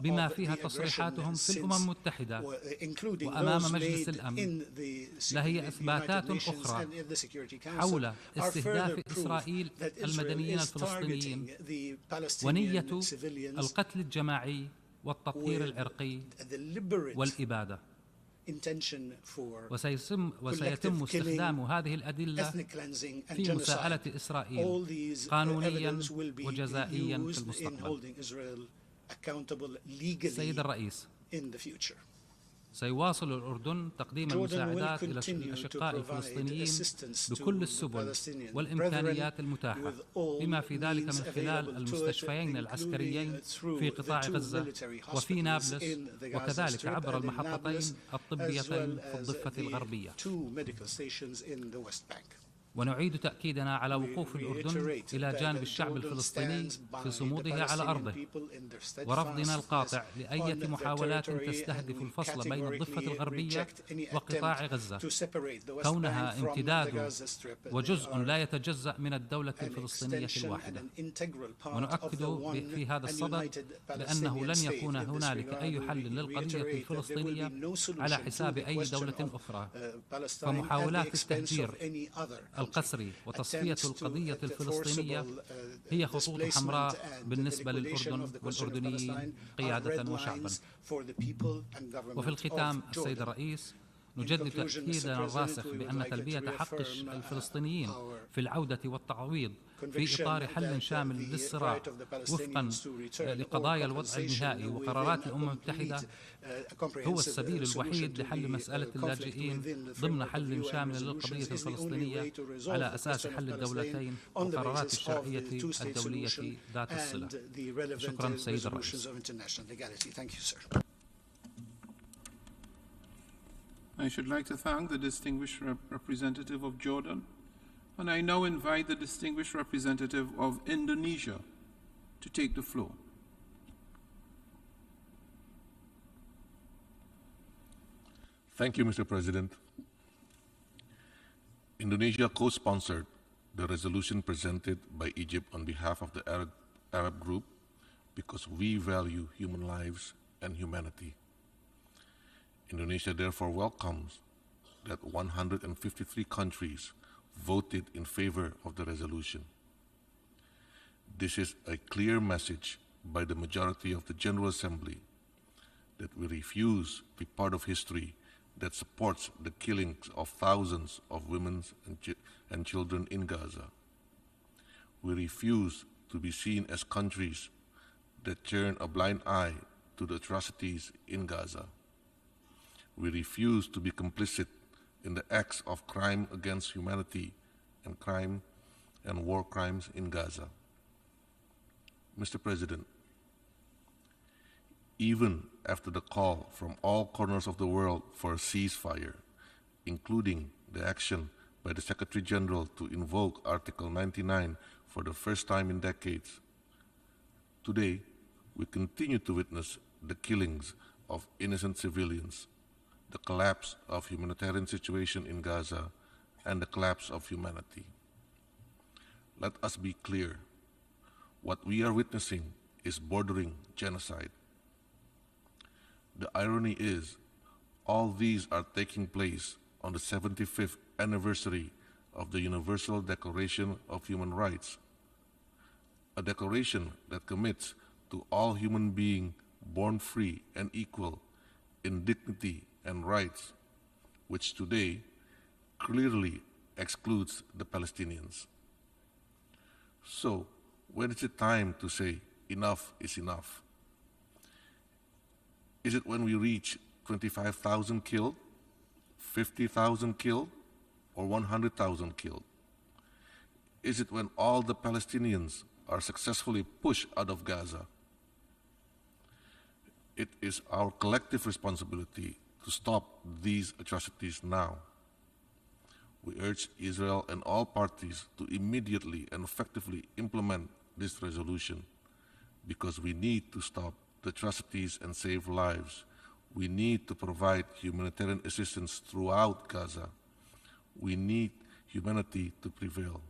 بما فيها تصريحاتهم في الأمم المتحدة وأمام مجلس الأمن لهي إثباتات أخرى حول استهداف إسرائيل المدنيين الفلسطينيين ونية القتل الجماعي والتطهير العرقي والإبادة. وسيتم استخدام هذه الأدلة في مساءلة إسرائيل قانونيا وجزائيا في المستقبل. سيد الرئيس، سيواصل الأردن تقديم المساعدات إلى الأشقاء الفلسطينيين بكل السبل والإمكانيات المتاحة، بما في ذلك من خلال المستشفيين العسكريين في قطاع غزة وفي نابلس، وكذلك عبر المحطتين الطبيتين في الضفة الغربية. ونعيد تأكيدنا على وقوف الأردن إلى جانب الشعب الفلسطيني في صموده على أرضه، ورفضنا القاطع لأي محاولات تستهدف الفصل بين الضفة الغربية وقطاع غزة، كونها امتداد وجزء لا يتجزأ من الدولة الفلسطينية الواحدة. ونؤكد في هذا الصدد بأنه لن يكون هنالك أي حل للقضية الفلسطينية على حساب أي دولة أخرى، فمحاولات التهجير القسري وتصفية القضية الفلسطينية هي خطوط حمراء بالنسبة للأردن والأردنيين قيادة وشعبا. وفي الختام السيد الرئيس، نجدد تأكيدنا الراسخ بأن تلبية حق الفلسطينيين في العودة والتعويض في إطار حل شامل للصراع وفقا لقضايا الوضع النهائي وقرارات الأمم المتحدة هو السبيل الوحيد لحل مسألة اللاجئين ضمن حل شامل للقضية الفلسطينية على أساس حل الدولتين وقرارات الشرعية الدولية ذات الصلة. شكرا سيد الرئيس. I should like to thank the distinguished representative of Jordan, and I now invite the distinguished representative of Indonesia to take the floor. Thank you, Mr. President. Indonesia co-sponsored the resolution presented by Egypt on behalf of the Arab group because we value human lives and humanity. Indonesia therefore welcomes that 153 countries voted in favor of the resolution. This is a clear message by the majority of the General Assembly that we refuse to be part of history that supports the killings of thousands of women and children in Gaza. We refuse to be seen as countries that turn a blind eye to the atrocities in Gaza. We refuse to be complicit in the acts of crime against humanity and war crimes in Gaza. Mr. President, even after the call from all corners of the world for a ceasefire, including the action by the Secretary General to invoke Article 99 for the first time in decades. Today, we continue to witness the killings of innocent civilians, the collapse of humanitarian situation in Gaza, and the collapse of humanity. Let us be clear. What we are witnessing is bordering genocide. The irony is, all these are taking place on the 75th anniversary of the Universal Declaration of Human Rights, a declaration that commits to all human beings born free and equal in dignity and rights, which today clearly excludes the Palestinians. So, when is it time to say enough is enough? Is it when we reach 25,000 killed, 50,000 killed, or 100,000 killed? Is it when all the Palestinians are successfully pushed out of Gaza? It is our collective responsibility to stop these atrocities now. We urge Israel and all parties to immediately and effectively implement this resolution, because we need to stop the atrocities and save lives. We need to provide humanitarian assistance throughout Gaza. We need humanity to prevail.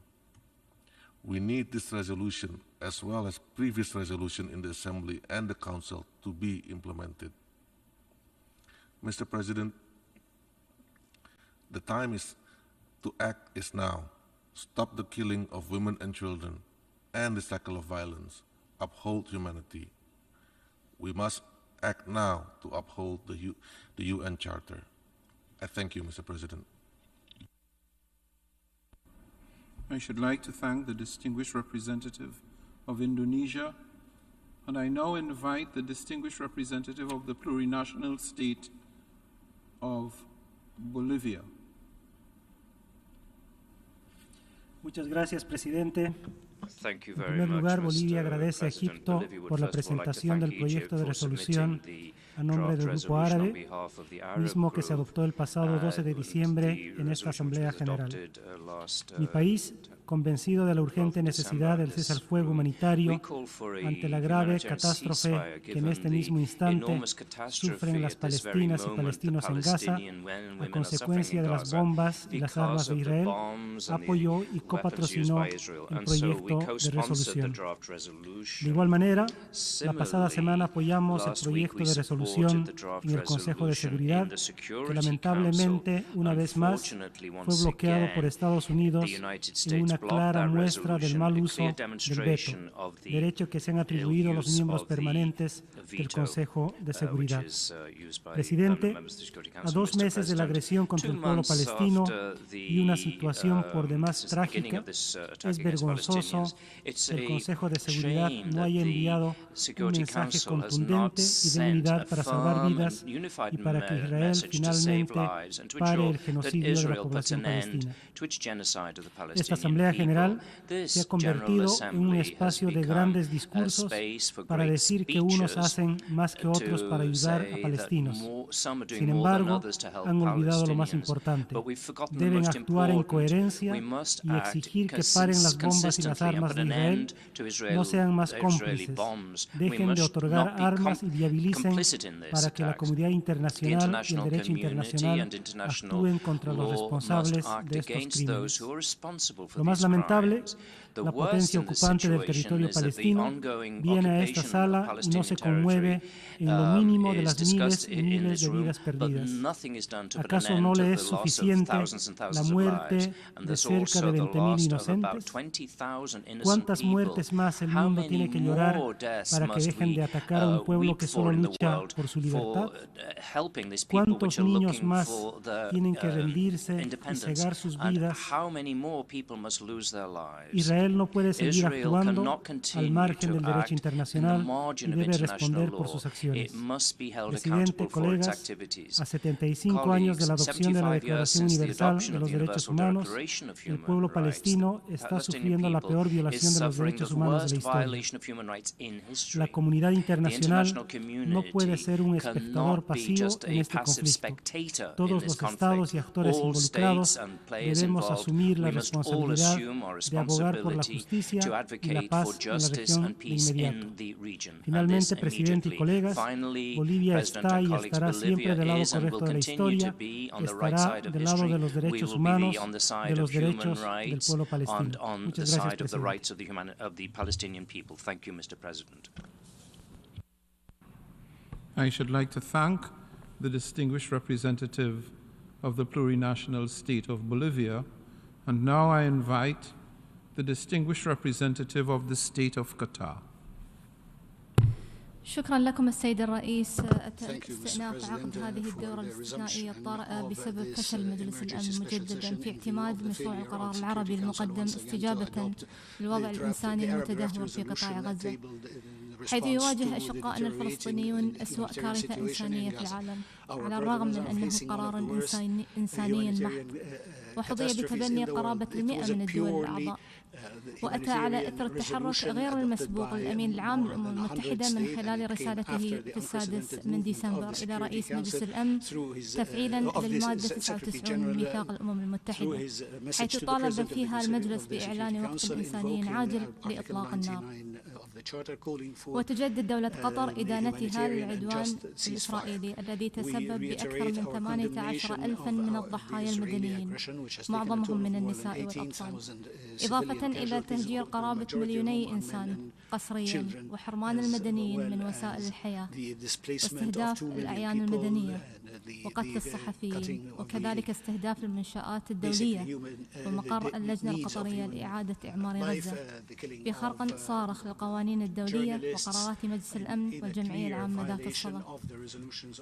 We need this resolution, as well as previous resolution in the Assembly and the Council, to be implemented. Mr. President, the time to act is now. Stop the killing of women and children and the cycle of violence. Uphold humanity. We must act now to uphold the UN Charter. I thank you, Mr. President. I should like to thank the distinguished representative of Indonesia, and I now invite the distinguished representative of the plurinational state of Bolivia. Muchas gracias, presidente. En primer lugar, Bolivia agradece a Egipto por la presentación del proyecto de resolución a nombre del Grupo Árabe, mismo que se adoptó el pasado 12 de diciembre en esta Asamblea General. Mi país, convencido de la urgente necesidad del cese al fuego humanitario ante la grave catástrofe que en este mismo instante sufren las palestinas y palestinos en Gaza a consecuencia de las bombas y las armas de Israel, apoyó y copatrocinó el proyecto de resolución. De igual manera, la pasada semana apoyamos el proyecto de resolución en el Consejo de Seguridad, que lamentablemente, una vez más, fue bloqueado por Estados Unidos en una clara muestra del mal uso del veto, derecho que se han atribuido los miembros permanentes del Consejo de Seguridad. Presidente, a 2 meses de la agresión contra el pueblo palestino y una situación por demás trágica, es vergonzoso que el Consejo de Seguridad no haya enviado un mensaje contundente y de unidad para salvar vidas y para que Israel finalmente pare el genocidio de la población palestina. Esta Asamblea General se ha convertido en un espacio de grandes discursos para decir que unos hacen más que otros para ayudar a palestinos. Sin embargo, han olvidado lo más importante. Deben actuar en coherencia y exigir que paren las bombas y las armas de Israel, no sean más cómplices, dejen de otorgar armas y viabilicen para que la comunidad internacional y el derecho internacional actúen contra los responsables de estos crímenes. Lo más lamentable, la potencia ocupante del territorio palestino viene a esta sala y no se conmueve en lo mínimo de las miles y miles de vidas perdidas. ¿Acaso no le es suficiente la muerte de cerca de 20.000 inocentes? ¿Cuántas muertes más el mundo tiene que llorar para que dejen de atacar a un pueblo que solo lucha por su libertad? ¿Cuántos niños más tienen que rendirse y cegar sus vidas? Israel no puede seguir actuando al margen del derecho internacional y debe responder por sus acciones. Presidente, colegas, a 75 años de la adopción de la Declaración Universal de los Derechos Humanos, el pueblo palestino está sufriendo la peor violación de los derechos humanos de la historia. La comunidad internacional no puede ser un espectador pasivo en este conflicto. Todos los estados y actores involucrados debemos asumir la responsabilidad de abogar por la justicia y la paz en la región de inmediato. Finalmente, presidente y colegas, Bolivia está y estará siempre del lado correcto de la historia, estará del lado de los derechos humanos, de los derechos del pueblo palestino. Muchas gracias, presidente. I should like to thank the distinguished representative of the plurinational state of Bolivia, and now I invite the distinguished representative of the state of Qatar. شكرا لكم السيد الرئيس. استئناف عقد هذه الدورة الاستثنائية الطارئة بسبب فشل مجلس الأمن مجددا في اعتماد مشروع القرار العربي المقدم استجابة للوضع الإنساني المتدهور في قطاع غزة، حيث يواجه أشقائنا الفلسطينيون أسوأ كارثة إنسانية في العالم، على الرغم من أنه قرار إنساني محض وحظي بتبني قرابة 100 من الدول الأعضاء، وأتى على إثر التحرك غير المسبوق للأمين العام للأمم المتحدة من خلال رسالته في 6 ديسمبر إلى رئيس مجلس الأمن تفعيلا للمادة 99 من ميثاق الأمم المتحدة، حيث طالب فيها المجلس بإعلان وقف إنساني عاجل لإطلاق النار. وتجدد دولة قطر إدانتها للعدوان الإسرائيلي الذي تسبب بأكثر من 18,000 من الضحايا المدنيين، معظمهم من النساء والأطفال، إضافة إلى تهجير قرابة 2 مليون إنسان قسريا، وحرمان المدنيين من وسائل الحياة، واستهداف الأعيان المدنية، وقتل الصحفيين، وكذلك استهداف المنشآت الدولية ومقر اللجنة القطرية لإعادة إعمار غزة، بخرق صارخ للقوانين الدولية وقرارات مجلس الأمن والجمعية العامة ذات الصلة.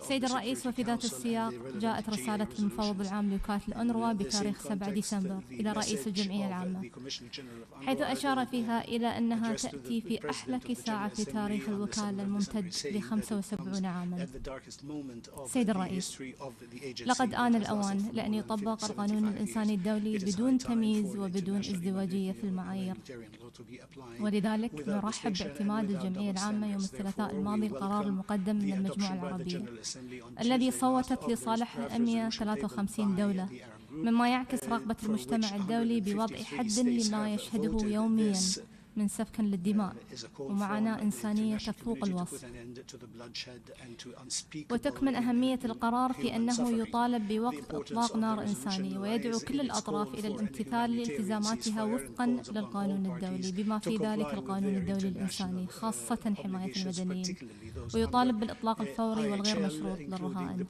سيد الرئيس، وفي ذات السياق جاءت رسالة المفوض العام لوكالة الأونروا بتاريخ 7 ديسمبر إلى رئيس الجمعية العامة، حيث أشار فيها إلى أنها تأتي في أحلك ساعة في تاريخ الوكالة الممتد ل75 عاما. سيد الرئيس، لقد آن الأوان لأن يطبق القانون الإنساني الدولي بدون تمييز وبدون ازدواجية في المعايير، ولذلك نرحب باعتماد الجمعية العامة يوم الثلاثاء الماضي القرار المقدم من المجموعة العربية الذي صوتت لصالحه 153 دولة، مما يعكس رغبة المجتمع الدولي بوضع حد لما يشهده يوميا من سفك للدماء ومعاناة إنسانية تفوق الوصف. وتكمن أهمية القرار في أنه يطالب بوقف إطلاق نار إنساني، ويدعو كل الأطراف إلى الامتثال لالتزاماتها وفقا للقانون الدولي بما في ذلك القانون الدولي الإنساني، خاصة حماية المدنيين، ويطالب بالإطلاق الفوري والغير مشروط للرهائن،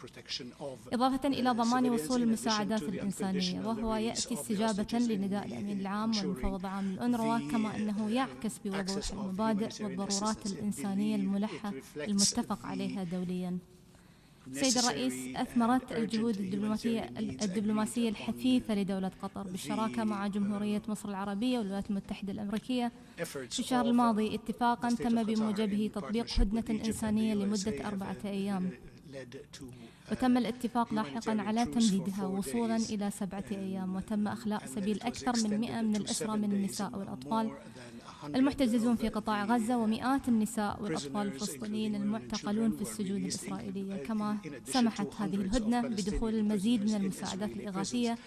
إضافة إلى ضمان وصول المساعدات الإنسانية، وهو يأتي استجابة لنداء الأمين العام والمفوض العام للأونروا، كما أنه يعكس بوضوح المبادئ والضرورات الإنسانية الملحة المتفق عليها دوليا. سيد الرئيس، أثمرت الجهود الدبلوماسية الحثيثة لدولة قطر بالشراكة مع جمهورية مصر العربية والولايات المتحدة الأمريكية في الشهر الماضي اتفاقا تم بموجبه تطبيق هدنة إنسانية لمدة 4 أيام، وتم الاتفاق لاحقا على تمديدها وصولا إلى 7 أيام، وتم إخلاء سبيل أكثر من 100 من الأسرى من النساء والأطفال المحتجزون في قطاع غزة، ومئات النساء والأطفال الفلسطينيين المعتقلون في السجون الإسرائيلية. كما سمحت هذه الهدنة بدخول المزيد من المساعدات الإغاثية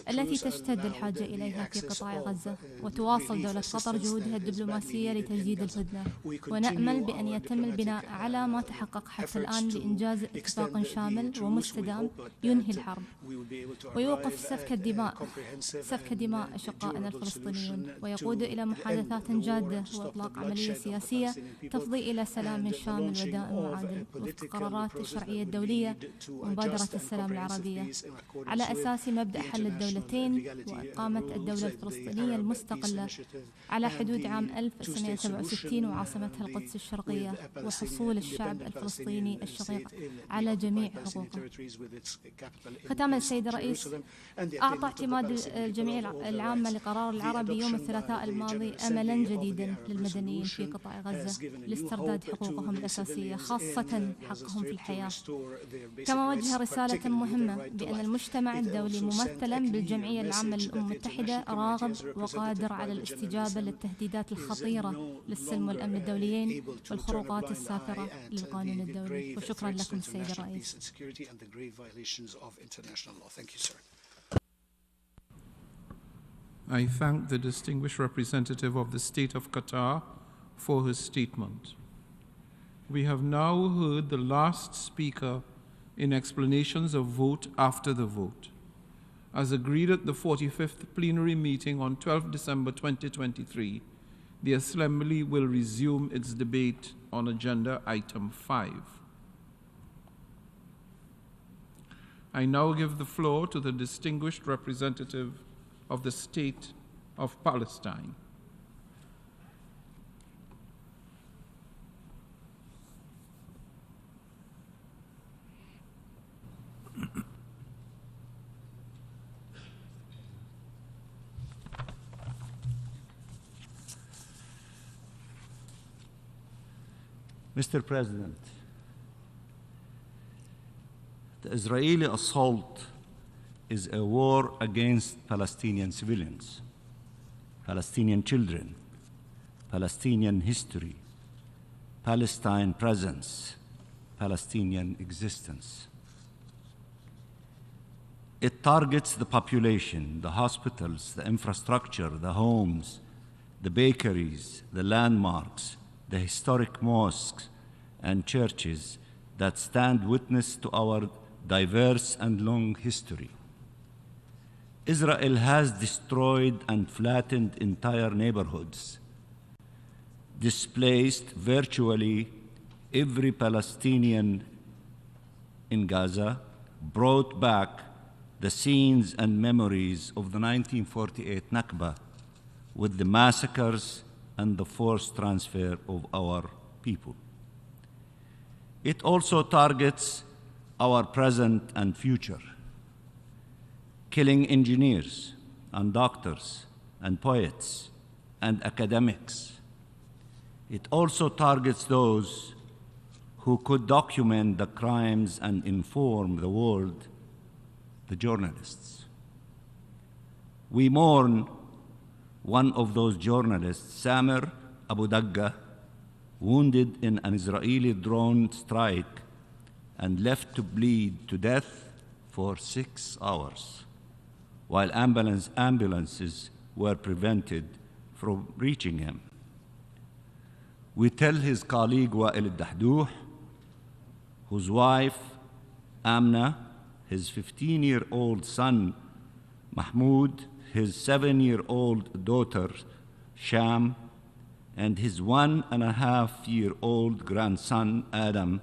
التي تشتد الحاجة إليها في قطاع غزة. وتواصل دولة قطر جهودها الدبلوماسية لتجديد الهدنة، ونأمل بأن يتم البناء على ما تحقق حتى الآن لإنجاز اتفاق شامل ومستدام ينهي الحرب ويوقف سفك دماء أشقائنا الفلسطينيون، ويقود إلى محادثات جادة وإطلاق عملية سياسية تفضي إلى سلام شامل ودائم وعادل وفق قرارات الشرعية الدولية ومبادرة السلام العربية، على أساس مبدأ حل الدولتين وإقامة الدولة الفلسطينية المستقلة على حدود عام 1967 وعاصمتها القدس الشرقية، وحصول الشعب الفلسطيني الشقيق على جميع حقوقه. ختاما السيد الرئيس، أعطى اعتماد الجمعية العامة لقرار العربي يوم الثلاثاء الماضي أملا جديدا للمدنيين في قطاع غزة لاسترداد حقوقهم الأساسية، خاصة حقهم في الحياة. كما وجه رسالة مهمة بأن المجتمع الدولي ممثلا بالجمعية العامة للأمم المتحدة راغب وقادر على الاستجابة للتهديدات الخطيرة للسلم والأمن الدوليين والخروقات السافرة للقانون الدولي. وشكرا لكم السيد الرئيس. I thank the distinguished representative of the State of Qatar for his statement. We have now heard the last speaker in explanations of vote after the vote. As agreed at the 45th plenary meeting on 12 December 2023, the Assembly will resume its debate on Agenda Item 5. I now give the floor to the distinguished representative of the State of Palestine. Mr. President, the Israeli assault is a war against Palestinian civilians, Palestinian children, Palestinian history, Palestine presence, Palestinian existence. It targets the population, the hospitals, the infrastructure, the homes, the bakeries, the landmarks, the historic mosques and churches that stand witness to our diverse and long history. Israel has destroyed and flattened entire neighborhoods, displaced virtually every Palestinian in Gaza, brought back the scenes and memories of the 1948 Nakba with the massacres and the forced transfer of our people. It also targets our present and future, killing engineers and doctors and poets and academics. It also targets those who could document the crimes and inform the world, the journalists. We mourn one of those journalists, Samer Abu Dagga, wounded in an Israeli drone strike and left to bleed to death for 6 hours, while ambulances were prevented from reaching him. We tell his colleague Wa'il al-Dahdouh, whose wife, Amna, his 15-year-old son, Mahmoud, his 7-year-old daughter, Sham, and his 1.5-year-old grandson, Adam,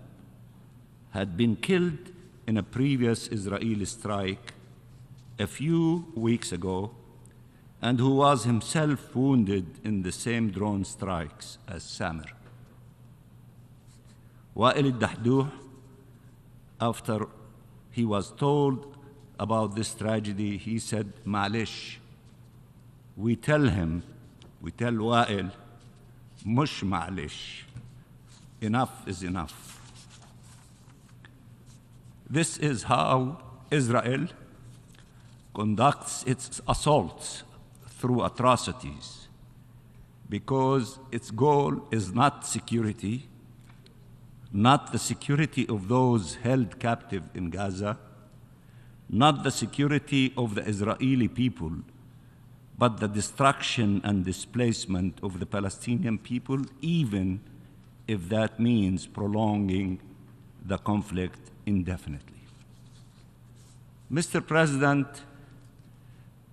had been killed in a previous Israeli strike a few weeks ago, and who was himself wounded in the same drone strikes as Samer. Wa'il al-Dahdouh, after he was told about this tragedy, he said, Ma'alish. We tell Wa'il, mush ma'alish. Enough is enough. This is how Israel conducts its assaults through atrocities, because its goal is not security, not the security of those held captive in Gaza, not the security of the Israeli people, but the destruction and displacement of the Palestinian people, even if that means prolonging the conflict indefinitely. Mr. President,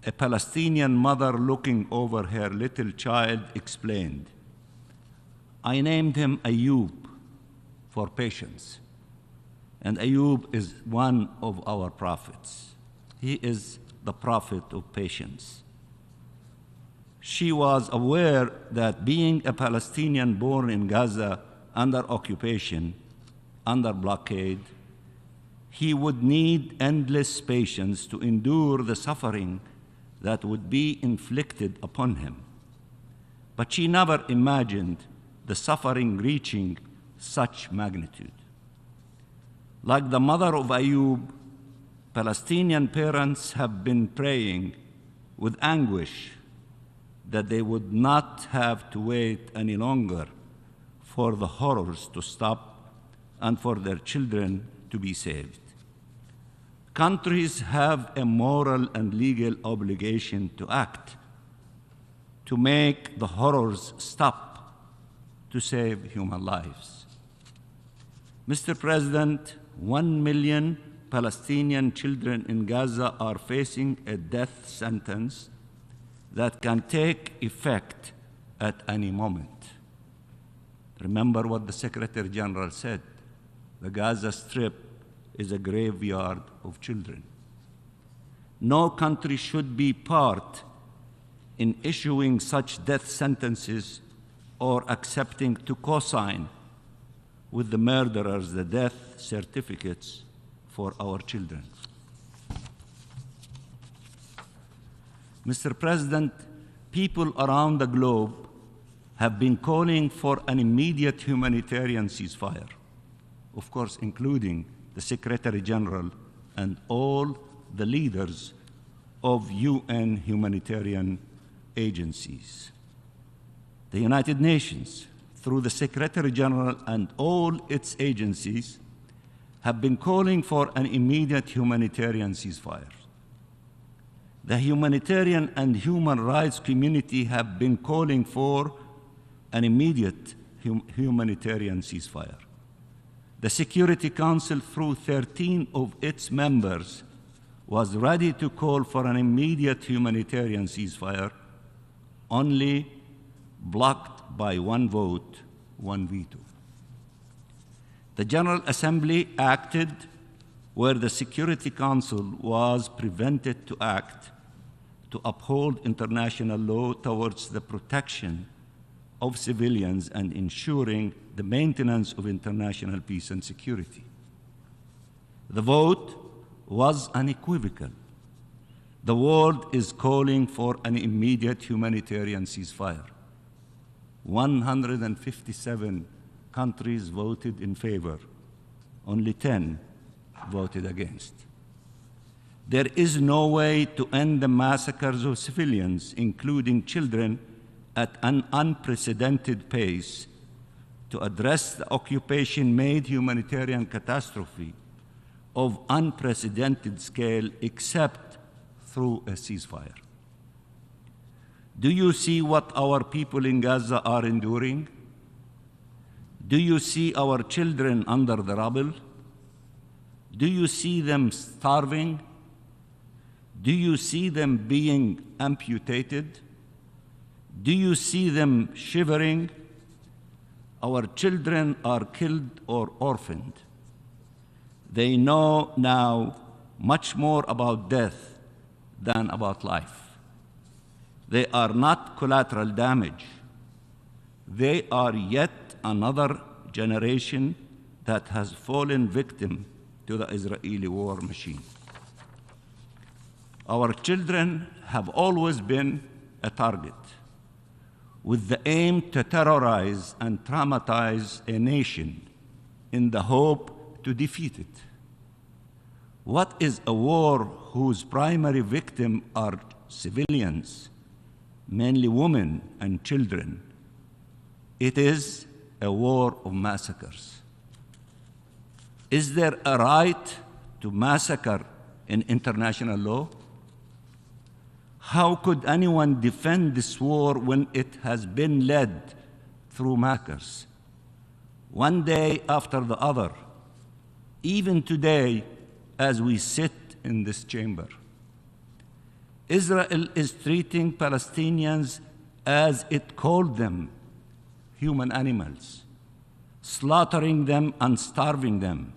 a Palestinian mother looking over her little child explained, I named him Ayub for patience. And Ayub is one of our prophets. He is the prophet of patience. She was aware that being a Palestinian born in Gaza under occupation, under blockade, he would need endless patience to endure the suffering that would be inflicted upon him. But she never imagined the suffering reaching such magnitude. Like the mother of Ayub, Palestinian parents have been praying with anguish that they would not have to wait any longer for the horrors to stop and for their children to be saved. Countries have a moral and legal obligation to act, to make the horrors stop, to save human lives. Mr. President, 1 million Palestinian children in Gaza are facing a death sentence that can take effect at any moment. Remember what the Secretary General said: the Gaza Strip is a graveyard of children. No country should be part in issuing such death sentences or accepting to co-sign with the murderers the death certificates for our children. Mr. President, people around the globe have been calling for an immediate humanitarian ceasefire, of course, including the Secretary General and all the leaders of UN humanitarian agencies. The United Nations, through the Secretary General and all its agencies, have been calling for an immediate humanitarian ceasefire. The humanitarian and human rights community have been calling for an immediate humanitarian ceasefire. The Security Council, through 13 of its members, was ready to call for an immediate humanitarian ceasefire, only blocked by one vote, one veto. The General Assembly acted where the Security Council was prevented to act, to uphold international law towards the protection of civilians and ensuring the maintenance of international peace and security. The vote was unequivocal. The world is calling for an immediate humanitarian ceasefire. 157 countries voted in favor. Only 10 voted against. There is no way to end the massacres of civilians, including children, at an unprecedented pace, to address the occupation-made humanitarian catastrophe of unprecedented scale, except through a ceasefire. Do you see what our people in Gaza are enduring? Do you see our children under the rubble? Do you see them starving? Do you see them being amputated? Do you see them shivering? Our children are killed or orphaned. They know now much more about death than about life. They are not collateral damage. They are yet another generation that has fallen victim to the Israeli war machine. Our children have always been a target, with the aim to terrorize and traumatize a nation in the hope to defeat it. What is a war whose primary victim are civilians, mainly women and children? It is a war of massacres. Is there a right to massacre in international law? How could anyone defend this war when it has been led through massacres, one day after the other, even today as we sit in this chamber? Israel is treating Palestinians as it called them, human animals, slaughtering them and starving them.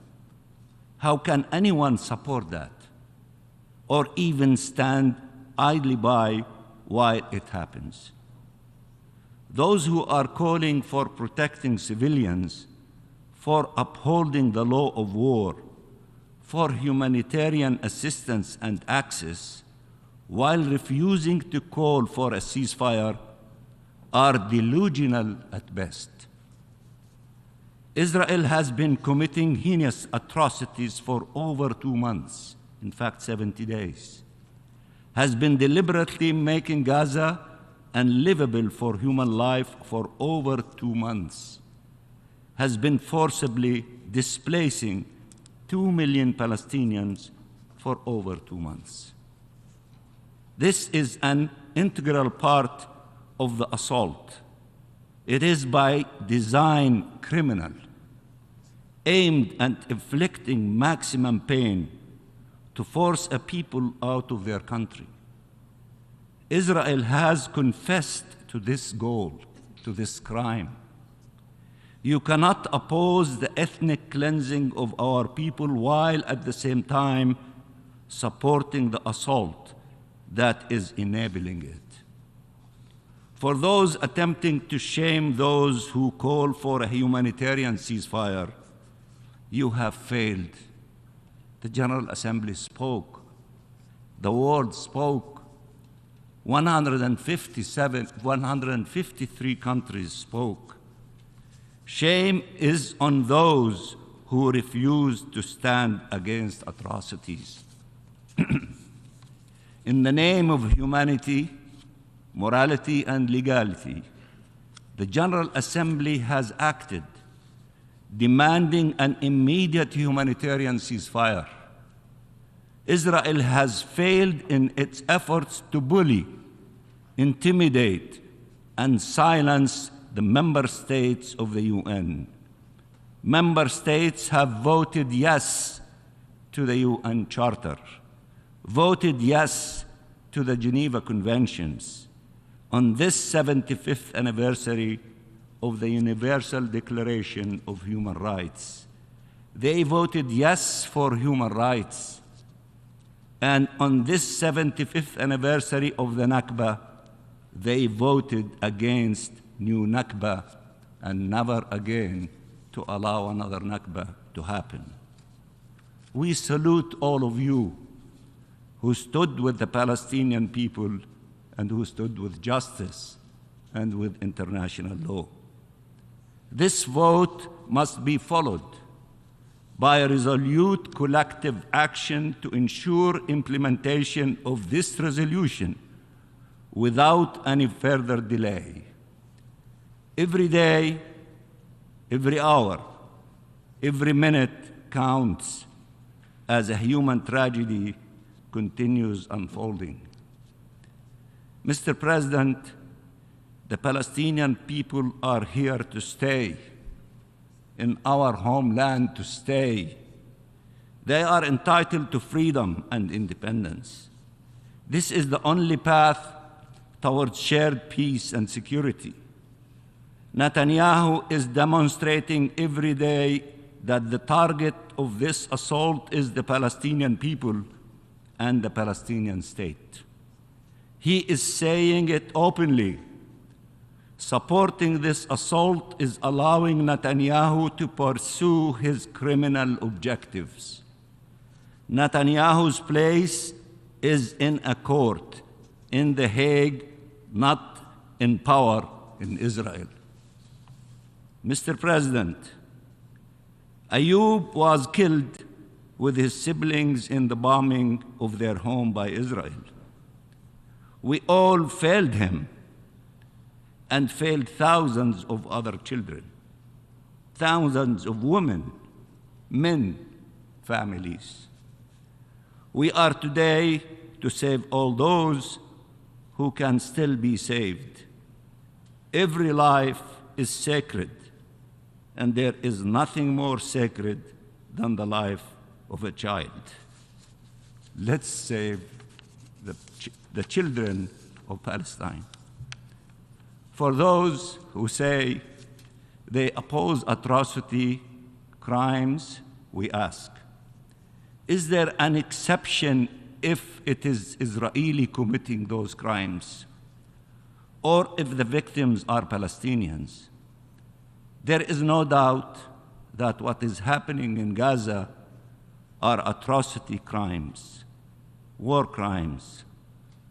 How can anyone support that or even stand idly by while it happens? Those who are calling for protecting civilians, for upholding the law of war, for humanitarian assistance and access while refusing to call for a ceasefire are delusional at best. Israel has been committing heinous atrocities for over 2 months, in fact 70 days, has been deliberately making Gaza unlivable for human life for over 2 months, has been forcibly displacing 2 million Palestinians for over 2 months. This is an integral part of the assault. It is by design criminal, aimed at inflicting maximum pain to force a people out of their country. Israel has confessed to this goal, to this crime. You cannot oppose the ethnic cleansing of our people while at the same time supporting the assault that is enabling it. For those attempting to shame those who call for a humanitarian ceasefire, you have failed. The General Assembly spoke. The world spoke. 153 countries spoke. Shame is on those who refuse to stand against atrocities. In the name of humanity, morality, and legality, the General Assembly has acted, demanding an immediate humanitarian ceasefire. Israel has failed in its efforts to bully, intimidate, and silence the member states of the UN. Member states have voted yes to the UN Charter, voted yes to the Geneva Conventions. On this 75th anniversary of the Universal Declaration of Human Rights, they voted yes for human rights. And on this 75th anniversary of the Nakba, they voted against new Nakba and never again to allow another Nakba to happen. We salute all of you who stood with the Palestinian people and who stood with justice and with international law. This vote must be followed by a resolute collective action to ensure implementation of this resolution without any further delay. Every day, every hour, every minute counts as a human tragedy continues unfolding. Mr. President, the Palestinian people are here to stay, in our homeland to stay. They are entitled to freedom and independence. This is the only path towards shared peace and security. Netanyahu is demonstrating every day that the target of this assault is the Palestinian people and the Palestinian state. He is saying it openly. Supporting this assault is allowing Netanyahu to pursue his criminal objectives. Netanyahu's place is in a court in The Hague, not in power in Israel. Mr. President, Ayub was killed with his siblings in the bombing of their home by Israel. We all failed him and failed thousands of other children, thousands of women, men, families. We are today to save all those who can still be saved. Every life is sacred, and there is nothing more sacred than the life of a child. Let's save the children of Palestine. For those who say they oppose atrocity, crimes, we ask, is there an exception if it is Israeli committing those crimes, or if the victims are Palestinians? There is no doubt that what is happening in Gaza are atrocity crimes, war crimes,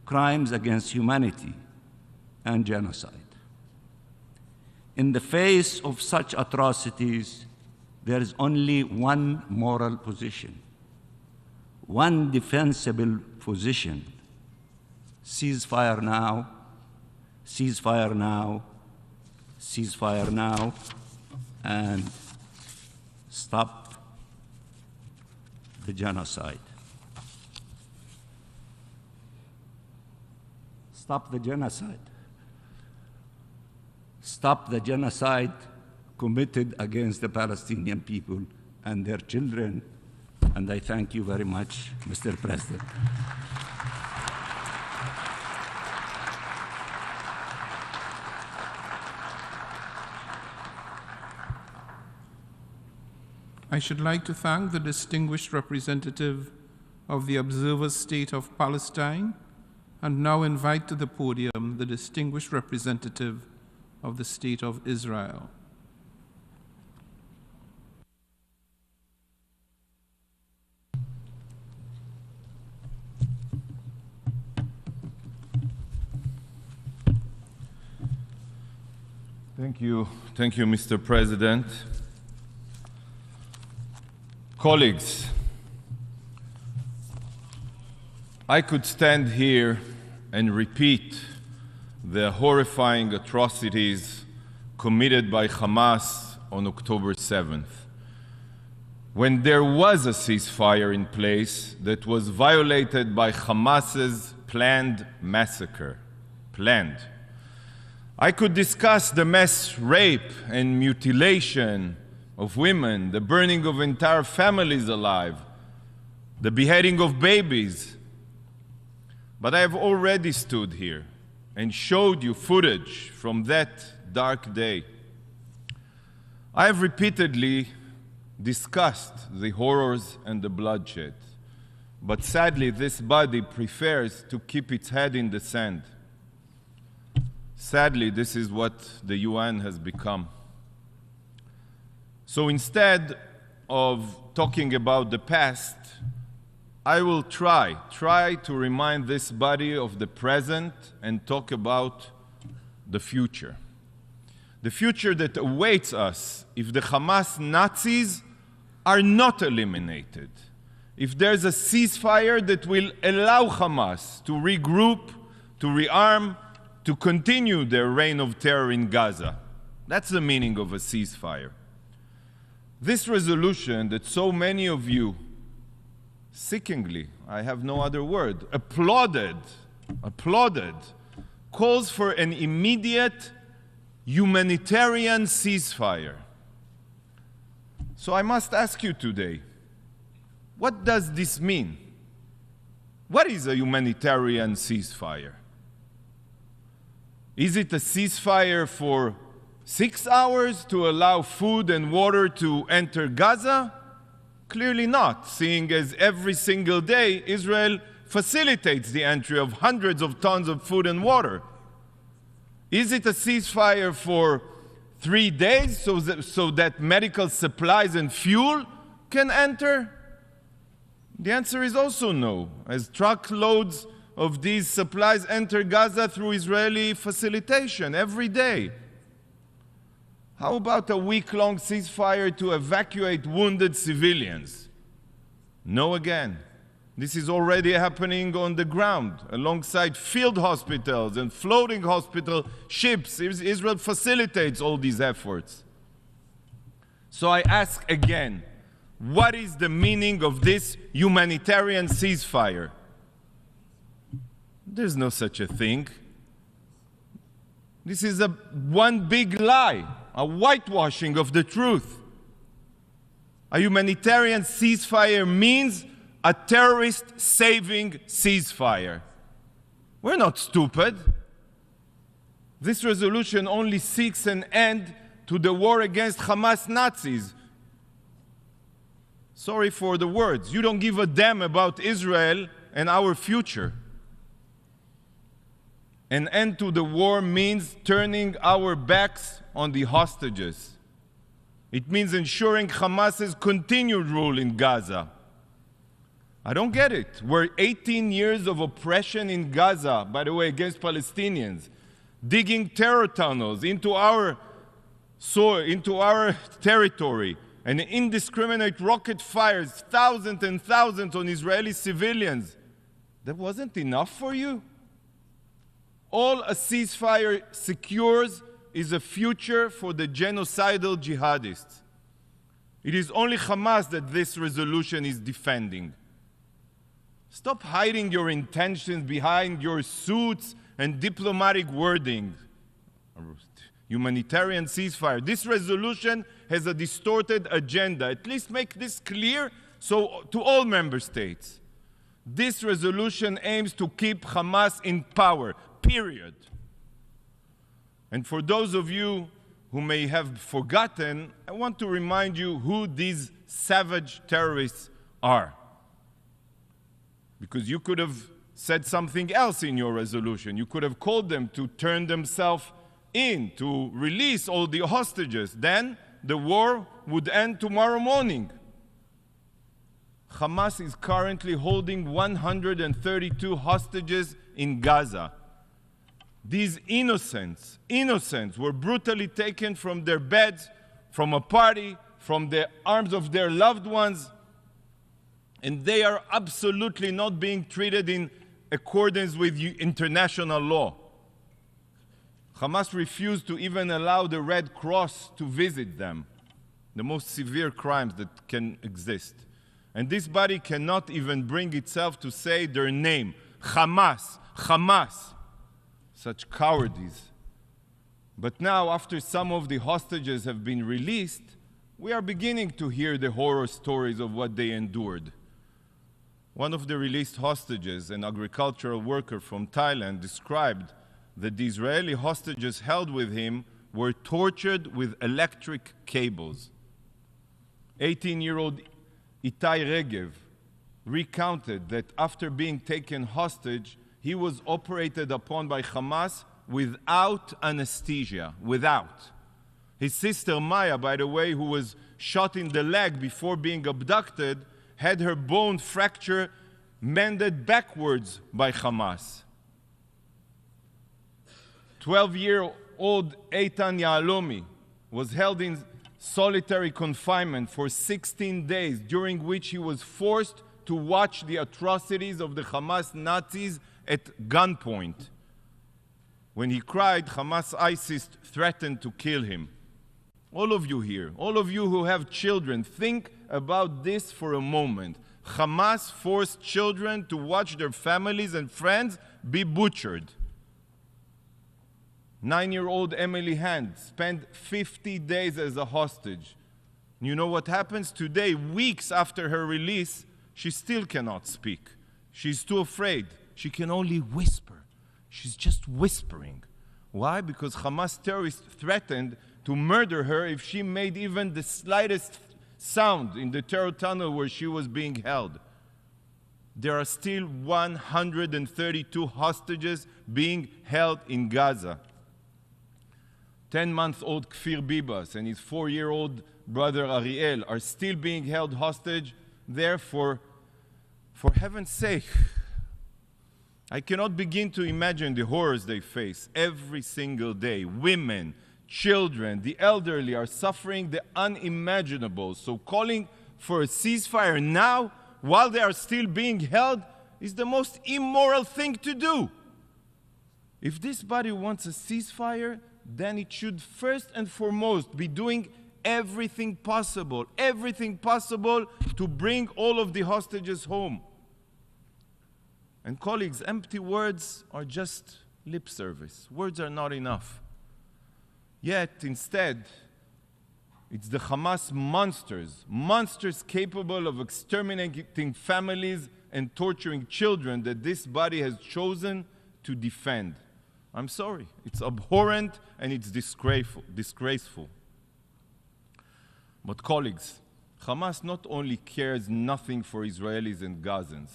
crimes against humanity, and genocide. In the face of such atrocities, there is only one moral position, one defensible position: ceasefire now, ceasefire now, ceasefire now, and stop the genocide. Stop the genocide. Stop the genocide committed against the Palestinian people and their children. And I thank you very much, Mr. President. I should like to thank the distinguished representative of the Observer State of Palestine, and now invite to the podium the distinguished representative of the State of Israel. Thank you, Mr. President. Colleagues, I could stand here and repeat the horrifying atrocities committed by Hamas on October 7th, when there was a ceasefire in place that was violated by Hamas's planned massacre. Planned. I could discuss the mass rape and mutilation of women, the burning of entire families alive, the beheading of babies. But I have already stood here and showed you footage from that dark day. I have repeatedly discussed the horrors and the bloodshed, but sadly this body prefers to keep its head in the sand. Sadly, this is what the UN has become. So instead of talking about the past, I will try to remind this body of the present and talk about the future. The future that awaits us if the Hamas Nazis are not eliminated. If there's a ceasefire that will allow Hamas to regroup, to rearm, to continue their reign of terror in Gaza. That's the meaning of a ceasefire. This resolution that so many of you sickeningly, I have no other word, applauded, calls for an immediate humanitarian ceasefire. So I must ask you today, what does this mean? What is a humanitarian ceasefire? Is it a ceasefire for 6 hours to allow food and water to enter Gaza? Clearly not, seeing as every single day Israel facilitates the entry of hundreds of tons of food and water. Is it a ceasefire for 3 days so that medical supplies and fuel can enter? The answer is also no, as truckloads of these supplies enter Gaza through Israeli facilitation every day. How about a week-long ceasefire to evacuate wounded civilians? No again. This is already happening on the ground, alongside field hospitals and floating hospital ships. Israel facilitates all these efforts. So I ask again, what is the meaning of this humanitarian ceasefire? There's no such a thing. This is one big lie, a whitewashing of the truth. A humanitarian ceasefire means a terrorist-saving ceasefire. We're not stupid. This resolution only seeks an end to the war against Hamas Nazis. Sorry for the words. You don't give a damn about Israel and our future. An end to the war means turning our backs on the hostages. It means ensuring Hamas's continued rule in Gaza. I don't get it. We're 18 years of oppression in Gaza, by the way, against Palestinians, digging terror tunnels into our soil, into our territory, and indiscriminate rocket fires, thousands and thousands on Israeli civilians. That wasn't enough for you? All a ceasefire secures is a future for the genocidal jihadists. It is only Hamas that this resolution is defending. Stop hiding your intentions behind your suits and diplomatic wording. Humanitarian ceasefire. This resolution has a distorted agenda. At least make this clear to all member states. This resolution aims to keep Hamas in power, period. And for those of you who may have forgotten, I want to remind you who these savage terrorists are. Because you could have said something else in your resolution. You could have called them to turn themselves in, to release all the hostages. Then the war would end tomorrow morning. Hamas is currently holding 132 hostages in Gaza. These innocents were brutally taken from their beds, from a party, from the arms of their loved ones, and they are absolutely not being treated in accordance with international law. Hamas refused to even allow the Red Cross to visit them, the most severe crimes that can exist. And this body cannot even bring itself to say their name, Hamas, Hamas. Such cowardice. But now, after some of the hostages have been released, we are beginning to hear the horror stories of what they endured. One of the released hostages, an agricultural worker from Thailand, described that the Israeli hostages held with him were tortured with electric cables. 18-year-old Itai Regev recounted that after being taken hostage, he was operated upon by Hamas without anesthesia, without. His sister Maya, by the way, who was shot in the leg before being abducted, had her bone fracture mended backwards by Hamas. 12-year-old Eitan Yahalomi was held in solitary confinement for 16 days, during which he was forced to watch the atrocities of the Hamas Nazis at gunpoint. When he cried, Hamas ISIS threatened to kill him. All of you here, all of you who have children, think about this for a moment. Hamas forced children to watch their families and friends be butchered. 9-year-old Emily Hand spent 50 days as a hostage. You know what happens? Today, weeks after her release, she still cannot speak. She's too afraid. She can only whisper. She's just whispering. Why? Because Hamas terrorists threatened to murder her if she made even the slightest sound in the terror tunnel where she was being held. There are still 132 hostages being held in Gaza. 10-month-old Kfir Bibas and his 4-year-old brother Ariel are still being held hostage there for heaven's sake. I cannot begin to imagine the horrors they face every single day. Women, children, the elderly are suffering the unimaginable. So calling for a ceasefire now, while they are still being held, is the most immoral thing to do. If this body wants a ceasefire, then it should first and foremost be doing everything possible to bring all of the hostages home. And colleagues, empty words are just lip service. Words are not enough. Yet, instead, it's the Hamas monsters capable of exterminating families and torturing children that this body has chosen to defend. I'm sorry, it's abhorrent and it's disgraceful. But colleagues, Hamas not only cares nothing for Israelis and Gazans,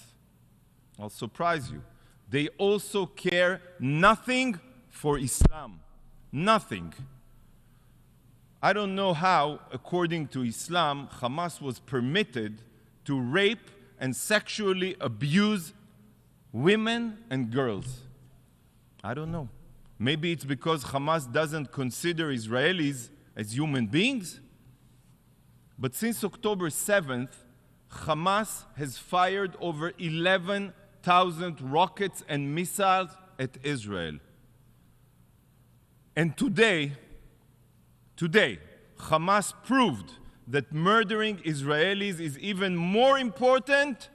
I'll surprise you, they also care nothing for Islam. Nothing. I don't know how, according to Islam, Hamas was permitted to rape and sexually abuse women and girls? I don't know. Maybe it's because Hamas doesn't consider Israelis as human beings? But since October 7th, Hamas has fired over 11,000 rockets and missiles at Israel. And today, Hamas proved that murdering Israelis is even more important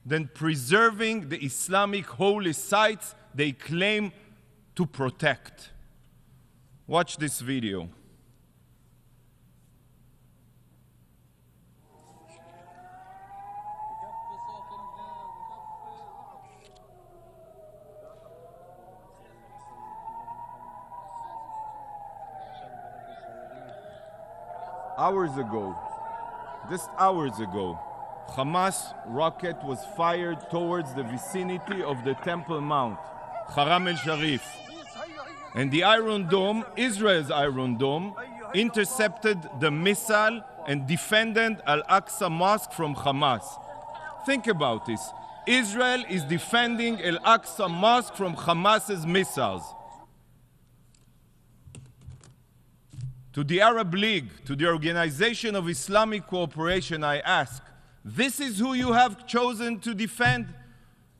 than preserving the Islamic holy sites they claim to protect. Watch this video. Just hours ago, Hamas rocket was fired towards the vicinity of the Temple Mount, Haram el-Sharif. And the Iron Dome, Israel's Iron Dome, intercepted the missile and defended Al-Aqsa Mosque from Hamas. Think about this. Israel is defending Al-Aqsa Mosque from Hamas's missiles. To the Arab League, to the Organization of Islamic Cooperation, I ask, this is who you have chosen to defend?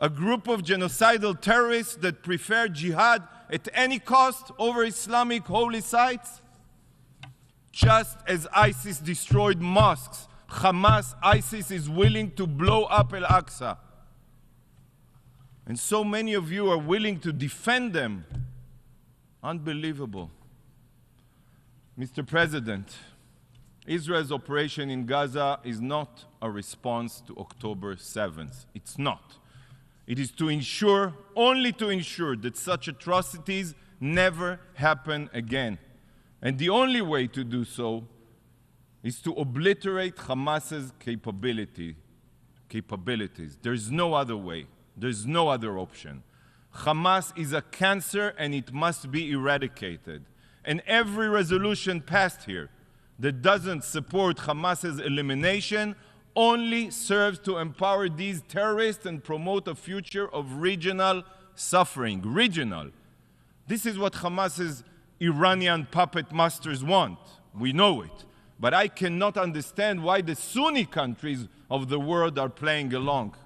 A group of genocidal terrorists that prefer jihad at any cost over Islamic holy sites? Just as ISIS destroyed mosques, ISIS is willing to blow up Al-Aqsa. And so many of you are willing to defend them. Unbelievable. Mr. President, Israel's operation in Gaza is not a response to October 7th. It's not. It is to ensure, only to ensure, that such atrocities never happen again. And the only way to do so is to obliterate Hamas's capabilities. There's no other way. There's no other option. Hamas is a cancer and it must be eradicated. And every resolution passed here that doesn't support Hamas's elimination only serves to empower these terrorists and promote a future of regional suffering. Regional. This is what Hamas's Iranian puppet masters want. We know it. But I cannot understand why the Sunni countries of the world are playing along.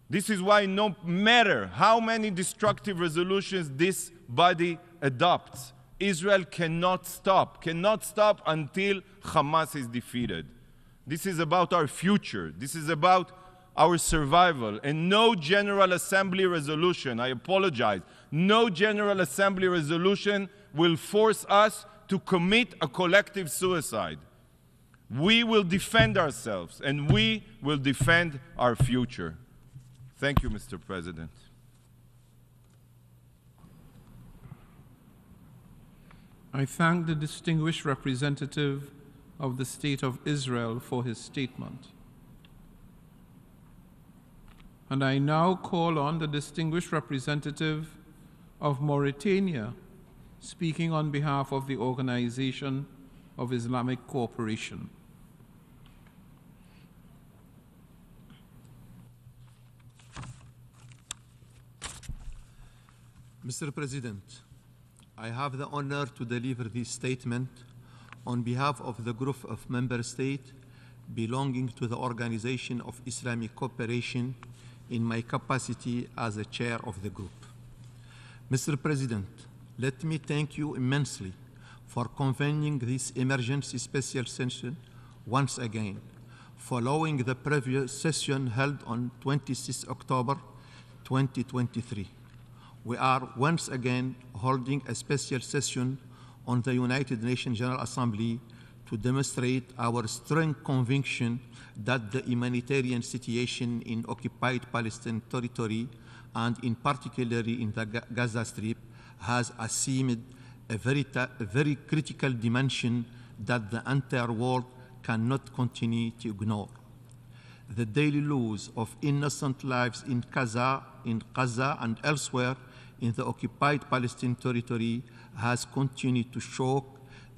This is why no matter how many destructive resolutions this body adopts, Israel cannot stop until Hamas is defeated. This is about our future. This is about our survival. And no General Assembly resolution, I apologize, no General Assembly resolution will force us to commit a collective suicide. We will defend ourselves and we will defend our future. Thank you, Mr. President. I thank the distinguished representative of the State of Israel for his statement. And I now call on the distinguished representative of Mauritania, speaking on behalf of the Organization of Islamic Cooperation. Mr. President, I have the honor to deliver this statement on behalf of the group of member states belonging to the Organization of Islamic Cooperation in my capacity as the chair of the group. Mr. President, let me thank you immensely for convening this emergency special session once again, following the previous session held on 26 October 2023. We are once again holding a special session on the United Nations General Assembly to demonstrate our strong conviction that the humanitarian situation in occupied Palestinian territory, and in particular in the Gaza Strip, has assumed a very critical dimension that the entire world cannot continue to ignore. The daily loss of innocent lives in Gaza and elsewhere in the occupied Palestinian territory has continued to shock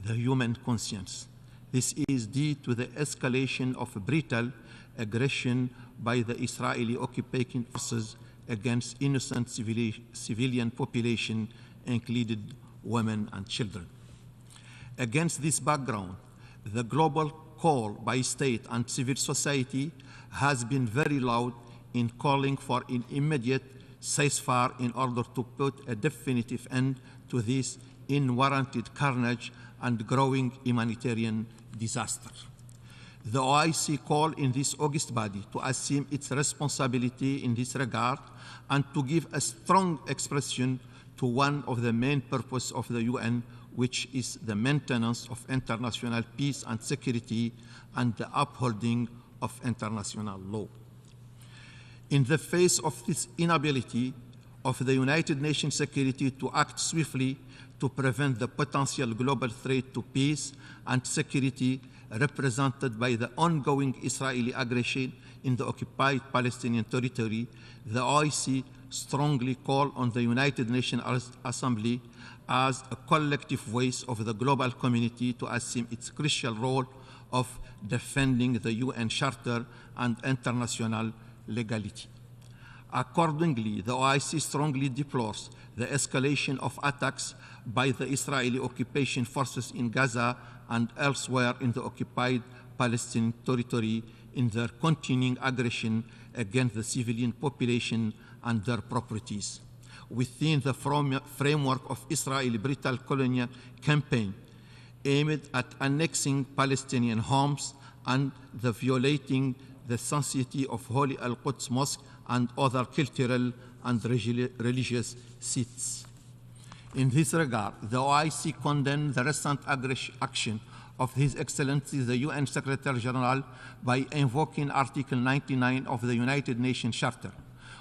the human conscience. This is due to the escalation of brutal aggression by the Israeli occupation forces against innocent civilian population, including women and children. Against this background, the global call by state and civil society has been very loud in calling for an immediate ceasefire in order to put a definitive end to this unwarranted carnage and growing humanitarian disaster. The OIC called in this August body to assume its responsibility in this regard and to give a strong expression to one of the main purposes of the UN, which is the maintenance of international peace and security and the upholding of international law. In the face of this inability of the United Nations security to act swiftly to prevent the potential global threat to peace and security represented by the ongoing Israeli aggression in the occupied Palestinian territory, the OIC strongly call on the United Nations Assembly as a collective voice of the global community to assume its crucial role of defending the UN Charter and international legality. Accordingly, the OIC strongly deplores the escalation of attacks by the Israeli occupation forces in Gaza and elsewhere in the occupied Palestinian territory in their continuing aggression against the civilian population and their properties. Within the framework of Israeli brutal colonial campaign aimed at annexing Palestinian homes and the violating the sanctity of Holy Al-Quds Mosque and other cultural and religious sites. In this regard, the OIC condemned the recent action of His Excellency the UN Secretary General by invoking Article 99 of the United Nations Charter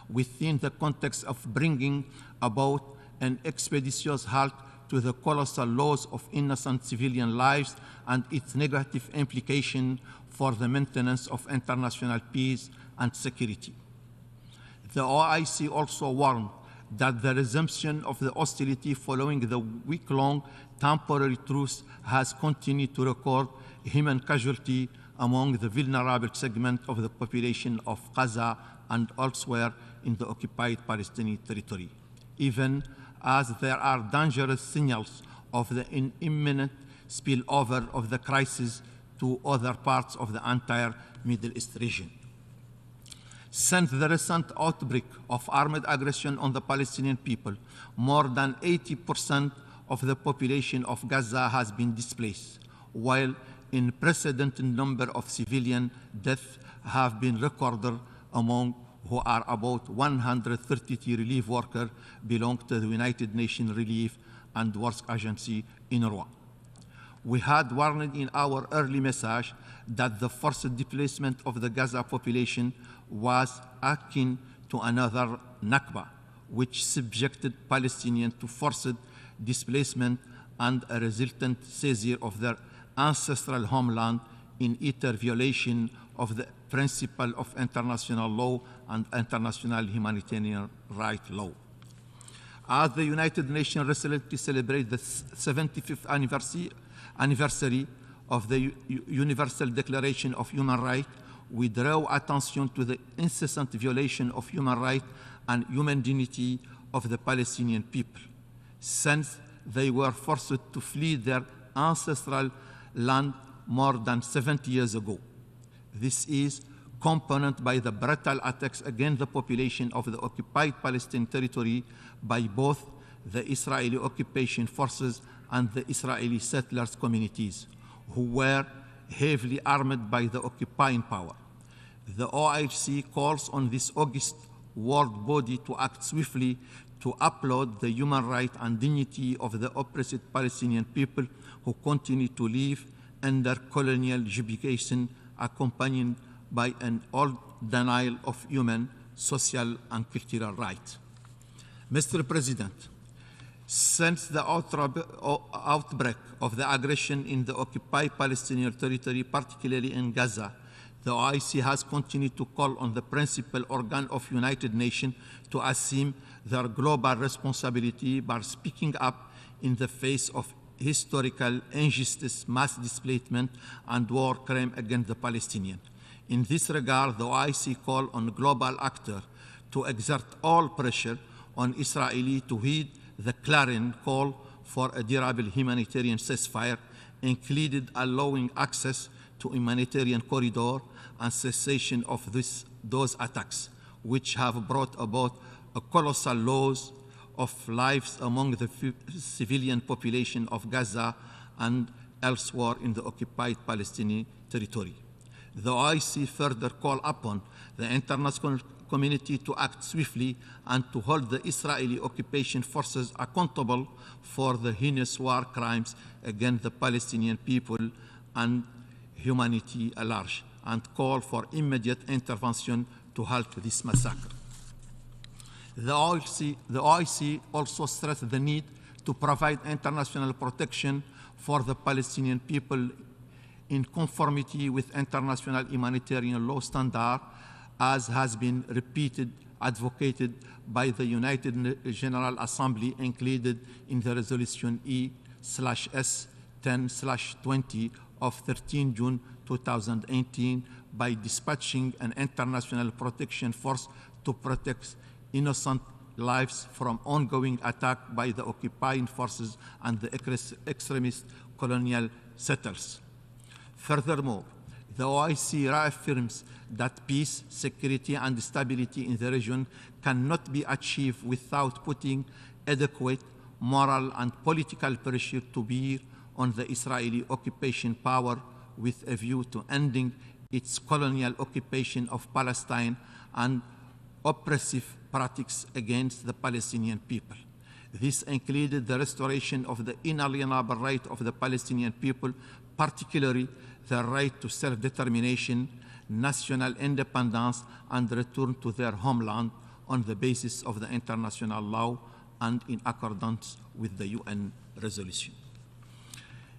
within the context of bringing about an expeditious halt to the colossal loss of innocent civilian lives and its negative implication for the maintenance of international peace and security. The OIC also warned that the resumption of the hostility following the week-long temporary truce has continued to record human casualty among the vulnerable segment of the population of Gaza and elsewhere in the occupied Palestinian territory, even as there are dangerous signals of the imminent spillover of the crisis to other parts of the entire Middle East region. Since the recent outbreak of armed aggression on the Palestinian people, more than 80% of the population of Gaza has been displaced, while an unprecedented number of civilian deaths have been recorded, among who are about 130 relief workers belong to the United Nations Relief and Works Agency in UNRWA. We had warned in our early message that the forced displacement of the Gaza population was akin to another Nakba, which subjected Palestinians to forced displacement and a resultant seizure of their ancestral homeland in utter violation of the principle of international law and international humanitarian rights law. As the United Nations recently celebrated the 75th anniversary of the Universal Declaration of Human Rights, we draw attention to the incessant violation of human rights and human dignity of the Palestinian people, since they were forced to flee their ancestral land more than 70 years ago. This is accompanied by the brutal attacks against the population of the occupied Palestinian territory by both the Israeli occupation forces and the Israeli settlers communities, who were heavily armed by the occupying power. The OIC calls on this august world body to act swiftly to uphold the human rights and dignity of the oppressed Palestinian people who continue to live under colonial justification, accompanied by an old denial of human, social, and cultural rights. Mr. President, since the outbreak of the aggression in the occupied Palestinian territory, particularly in Gaza, the OIC has continued to call on the principal organ of United Nations to assume their global responsibility by speaking up in the face of historical injustice, mass displacement, and war crime against the Palestinians. In this regard, the OIC call on global actors to exert all pressure on Israel to heed the clarion call for a durable humanitarian ceasefire, including allowing access to humanitarian corridor and cessation of those attacks, which have brought about a colossal loss of lives among the civilian population of Gaza and elsewhere in the occupied Palestinian territory. The OIC further call upon the international community to act swiftly and to hold the Israeli occupation forces accountable for the heinous war crimes against the Palestinian people and humanity at large, and call for immediate intervention to halt this massacre. The OIC also stressed the need to provide international protection for the Palestinian people in conformity with international humanitarian law standard, as has been advocated by the United General Assembly included in the resolution E/S-10/20 of 13 June 2018 by dispatching an international protection force to protect innocent lives from ongoing attack by the occupying forces and the extremist colonial settlers. Furthermore, the OIC reaffirms that peace, security, and stability in the region cannot be achieved without putting adequate moral and political pressure to bear on the Israeli occupation power with a view to ending its colonial occupation of Palestine and oppressive practices against the Palestinian people. This included the restoration of the inalienable right of the Palestinian people, particularly the right to self-determination, national independence, and return to their homeland on the basis of the international law and in accordance with the UN resolution.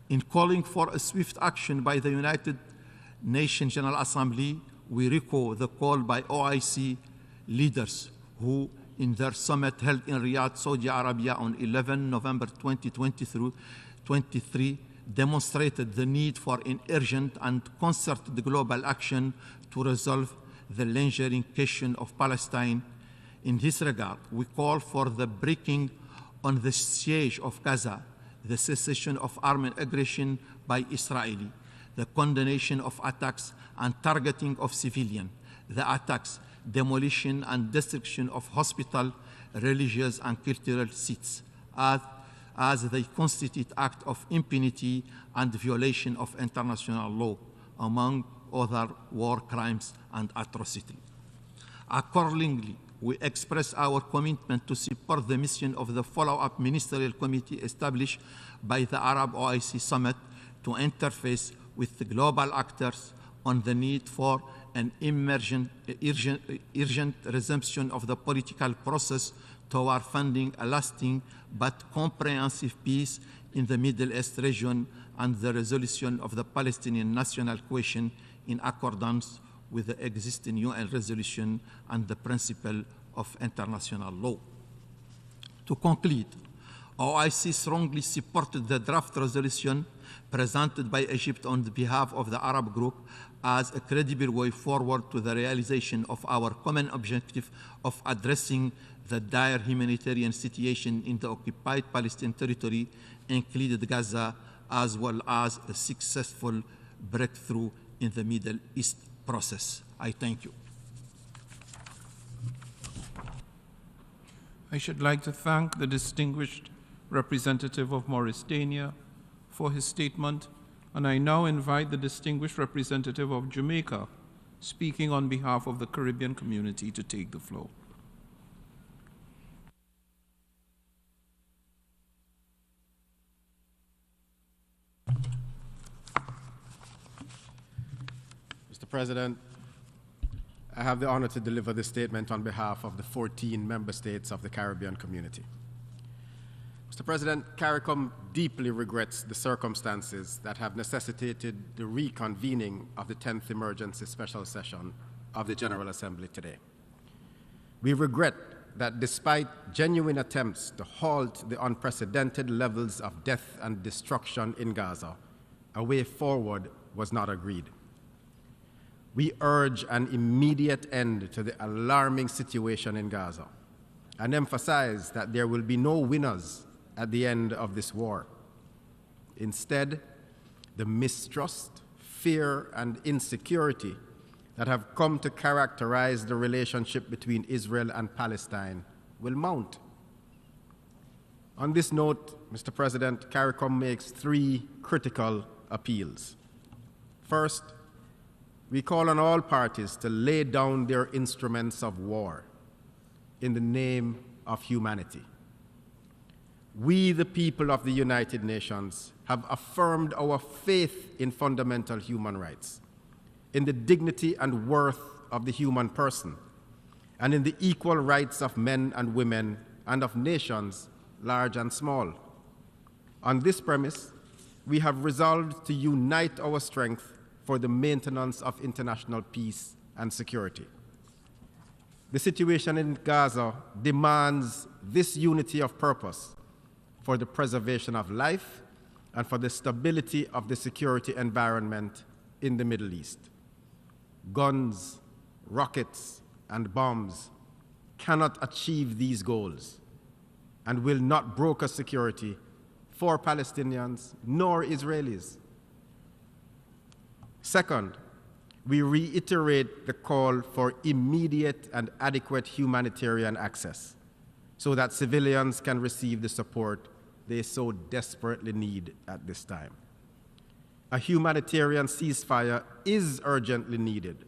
In calling for a swift action by the United Nations General Assembly, we recall the call by OIC leaders who, in their summit held in Riyadh, Saudi Arabia on 11 November 2023, demonstrated the need for an urgent and concerted global action to resolve the lingering question of Palestine. In this regard, we call for the breaking on the siege of Gaza, the cessation of armed aggression by Israel, the condemnation of attacks and targeting of civilians, the attacks, demolition and destruction of hospitals, religious and cultural sites, as they constitute acts of impunity and violation of international law, among other war crimes and atrocities. Accordingly, we express our commitment to support the mission of the follow-up ministerial committee established by the Arab OIC Summit to interface with the global actors on the need for an urgent resumption of the political process toward funding a lasting but comprehensive peace in the Middle East region and the resolution of the Palestinian national question in accordance with the existing UN resolution and the principle of international law. To conclude, OIC strongly supported the draft resolution presented by Egypt on behalf of the Arab group as a credible way forward to the realization of our common objective of addressing the dire humanitarian situation in the occupied Palestinian territory, including Gaza, as well as a successful breakthrough in the Middle East process. I thank you. I should like to thank the distinguished representative of Mauritania for his statement, and I now invite the distinguished representative of Jamaica, speaking on behalf of the Caribbean community, to take the floor. Mr. President, I have the honor to deliver this statement on behalf of the 14 member states of the Caribbean community. Mr. President, CARICOM deeply regrets the circumstances that have necessitated the reconvening of the 10th Emergency Special Session of the General Assembly today. We regret that despite genuine attempts to halt the unprecedented levels of death and destruction in Gaza, a way forward was not agreed. we urge an immediate end to the alarming situation in Gaza and emphasize that there will be no winners at the end of this war. Instead, the mistrust, fear, and insecurity that have come to characterize the relationship between Israel and Palestine will mount. On this note, Mr. President, CARICOM makes 3 critical appeals. First, we call on all parties to lay down their instruments of war in the name of humanity. We, the people of the United Nations, have affirmed our faith in fundamental human rights, in the dignity and worth of the human person, and in the equal rights of men and women and of nations, large and small. On this premise, we have resolved to unite our strength for the maintenance of international peace and security. The situation in Gaza demands this unity of purpose for the preservation of life and for the stability of the security environment in the Middle East. Guns, rockets, and bombs cannot achieve these goals and will not broker security for Palestinians nor Israelis. Second, we reiterate the call for immediate and adequate humanitarian access so that civilians can receive the support they so desperately need at this time. A humanitarian ceasefire is urgently needed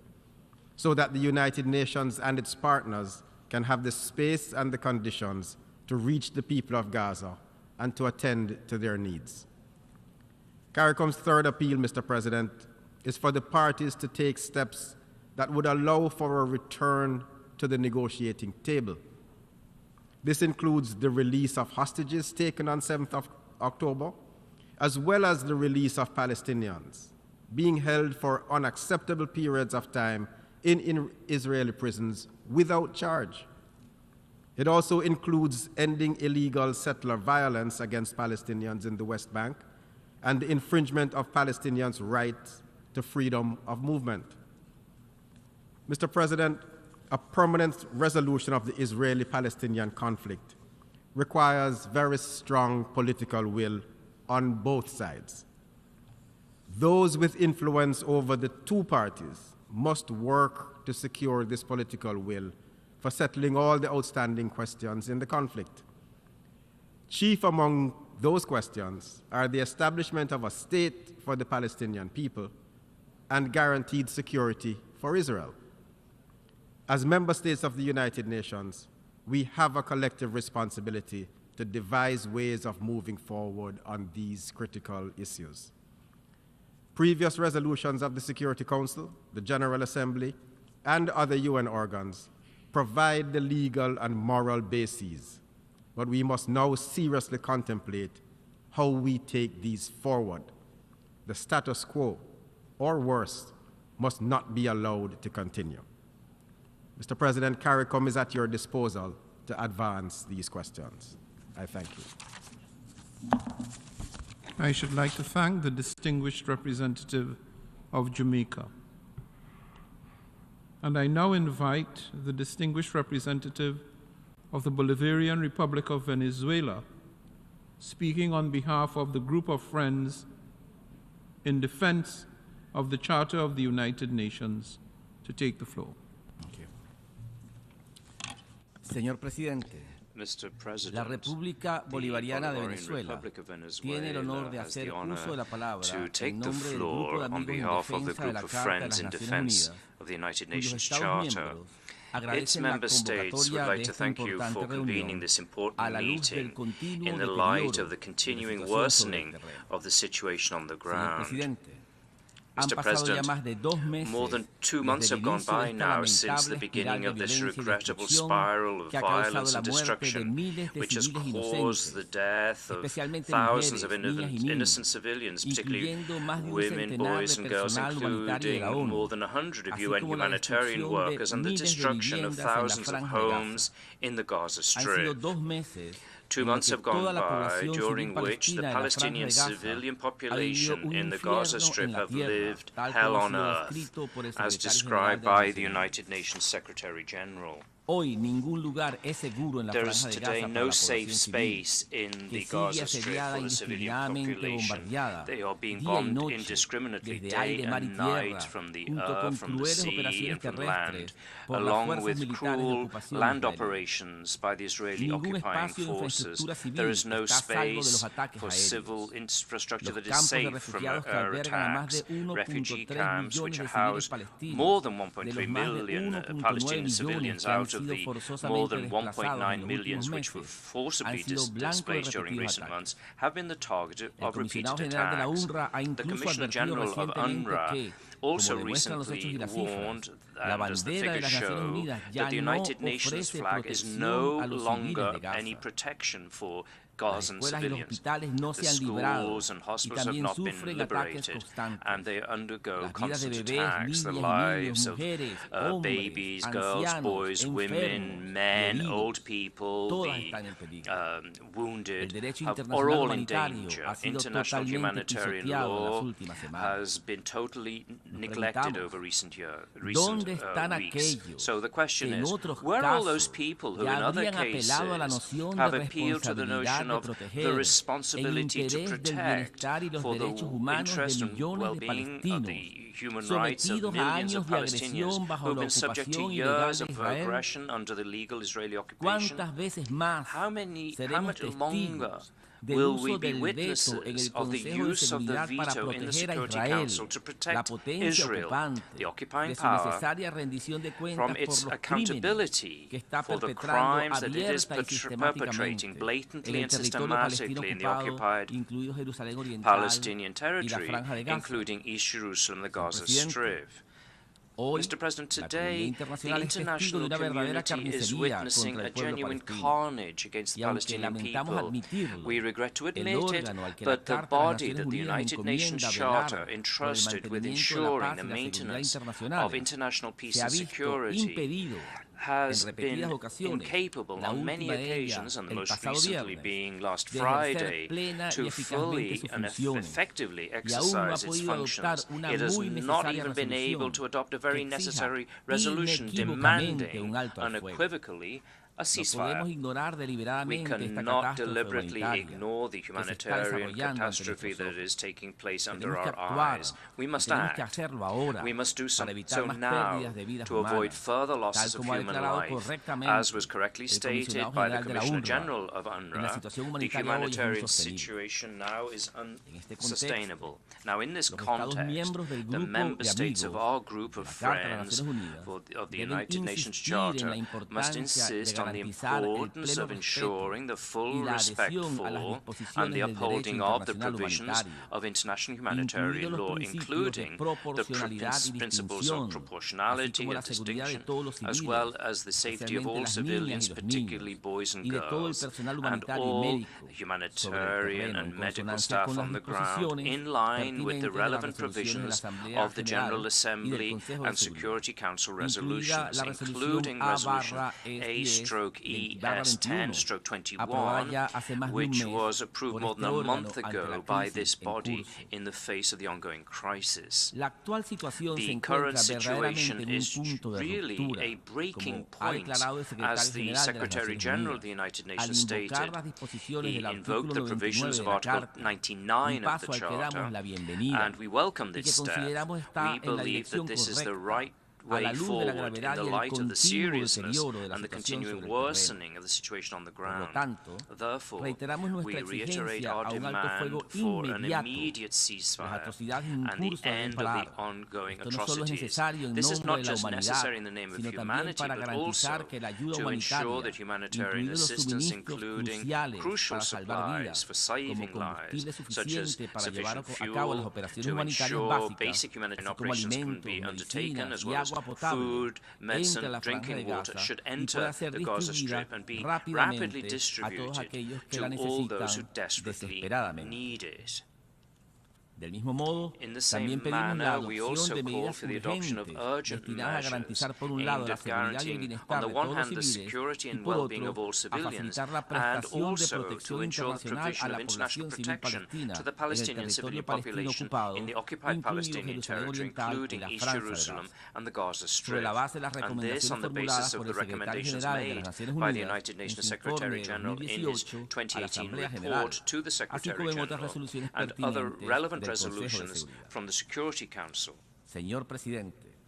so that the United Nations and its partners can have the space and the conditions to reach the people of Gaza and to attend to their needs. CARICOM's third appeal, Mr. President, is for the parties to take steps that would allow for a return to the negotiating table. This includes the release of hostages taken on 7th of October, as well as the release of Palestinians being held for unacceptable periods of time in Israeli prisons without charge. It also includes ending illegal settler violence against Palestinians in the West Bank and the infringement of Palestinians' right to freedom of movement. Mr. President, a permanent resolution of the Israeli-Palestinian conflict requires very strong political will on both sides. Those with influence over the two parties must work to secure this political will for settling all the outstanding questions in the conflict. Chief among those questions are the establishment of a state for the Palestinian people and guaranteed security for Israel. As member states of the United Nations, we have a collective responsibility to devise ways of moving forward on these critical issues. Previous resolutions of the Security Council, the General Assembly, and other UN organs provide the legal and moral bases, but we must now seriously contemplate how we take these forward. The status quo, or worse, must not be allowed to continue. Mr. President, CARICOM is at your disposal to advance these questions. I thank you. I should like to thank the distinguished representative of Jamaica. And I now invite the distinguished representative of the Bolivarian Republic of Venezuela, speaking on behalf of the group of friends in defense of the Charter of the United Nations, to take the floor. Señor Presidente, la República Bolivariana de Venezuela tiene el honor de hacer uso de la palabra en nombre del Grupo de Amigos en Defensa de la Carta de las Naciones Unidas, cuyos Estados miembros Its member states would like to thank you for convening this important meeting in the light of the continuing worsening of the situation on the ground. Mr. President, more than 2 months have gone by now since the beginning of this regrettable spiral of violence and destruction, which has caused the death of thousands of innocent civilians, particularly women, boys and girls, including more than 100 of UN humanitarian workers, and the destruction of thousands of homes in the Gaza Strip. 2 months have gone by during which the Palestinian civilian population in the Gaza Strip have lived hell on earth, as described by the United Nations Secretary General. There is today no safe space in the Gaza Strip for the civilian population. They are being bombed indiscriminately day and night from the air, from the sea, and from land, along with cruel land operations by the Israeli occupying forces. There is no space for civil infrastructure that is safe from air attacks. Refugee camps, which house more than 1.3 million Palestinian civilians out of the more than 1.9 million which were forcibly displaced during recent months, have been the target of repeated attacks. The Commissioner General of UNRWA also recently warned, and as the figures show, that the United Nations flag is no longer any protection for Gazan civilians. The schools and hospitals have not been liberated, and they undergo constant attacks. The lives of babies, girls, boys, women, men, old people, the wounded, are all in danger. International humanitarian law has been totally neglected over recent weeks. So the question is, where are all those people who in other cases have appealed to the notion of the responsibility to protect for the interest and well-being of the human rights of millions of Palestinians who have been subject to years of aggression under the legal Israeli occupation? How much longer will we be witnesses of the use of the veto in the Security Council to protect Israel, the occupying power, from its accountability for the crimes that it is perpetrating blatantly and systematically in the occupied Palestinian Territory, including East Jerusalem, the Gaza Strip? Mr. President, today the international community is witnessing a genuine carnage against the Palestinian people. We regret to admit it, but the body that the United Nations Charter entrusted with ensuring the maintenance of international peace and security has been incapable on many occasions, and the most recently being last Friday, to fully and effectively exercise its functions. It has not even been able to adopt a very necessary resolution demanding unequivocally a ceasefire. We cannot deliberately ignore the humanitarian catastrophe that is taking place under our eyes. We must act. We must do so now to avoid further losses of human life. As was correctly stated by the Commissioner General of UNRWA, the humanitarian situation now is unsustainable. Now, in this context, the member states of our group of friends of the United Nations Charter must insist on the importance of ensuring the full respect for and the upholding of the provisions of international humanitarian law, including the principles of proportionality and distinction, as well as the safety of all civilians, particularly boys and girls, and all humanitarian and medical staff on the ground, in line with the relevant provisions of the General Assembly and Security Council resolutions, including Resolution A/ES10/21, which was approved more than a month ago by this body in the face of the ongoing crisis. The current situation is really a breaking point, as the Secretary General of the United Nations stated. He invoked the provisions of Article 99 of the Charter, and we welcome this step. We believe that this is the right way forward in the light of the seriousness and the continuing worsening of the situation on the ground. Therefore, we reiterate our demand for an immediate ceasefire and the end of the ongoing atrocities. This is not just necessary in the name of humanity, but also to ensure that humanitarian assistance, including crucial supplies for saving lives, such as sufficient fuel, to ensure basic humanitarian operations can be undertaken, as well as food, medicine, drinking water, should enter the Gaza Strip and be rapidly distributed to all those who desperately need it. Del mismo modo, también pedimos la adopción de medidas urgentes destinadas a garantizar, por un lado, la seguridad y el bienestar de todos los civiles y, por otro, a facilitar la prestación de protección internacional a la población civil palestina en el territorio palestino ocupado, incluido Jerusalén Oriental y la Franja de Gaza. Sobre la base de las recomendaciones formuladas por el secretario general de las Naciones Unidas en su informe de 2018 a la Asamblea General, así como en otras resoluciones pertinentes resolutions from the Security Council. Señor presidente,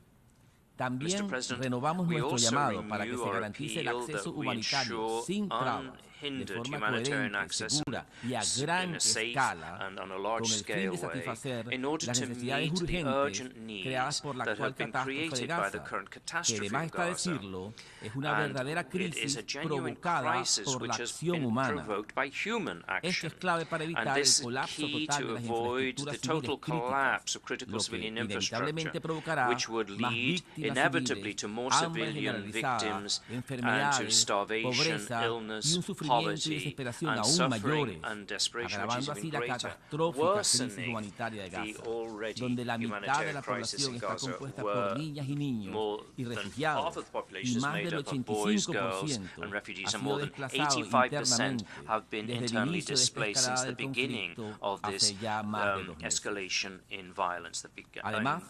también renovamos nuestro llamado para que se garantice el acceso humanitario sin trabas, de forma coherente, segura y a gran escala, con el fin de satisfacer las necesidades urgentes creadas por la actual catástrofe de Gaza, que, además está decirlo, es una verdadera crisis provocada por la acción humana. Esto es clave para evitar el colapso total de las infraestructuras civiles críticas, lo que inevitablemente provocará más víctimas civiles, hambre generalizada, enfermedades, pobreza y un sufrimiento y desesperación aún mayores, agravando así la catastrófica crisis humanitaria de Gaza, donde la mitad de la población está compuesta por niñas y niños y refugiados, y más del 85% ha sido desplazado internamente desde el inicio de esta escalada del conflicto hace ya más de 2 meses. Además,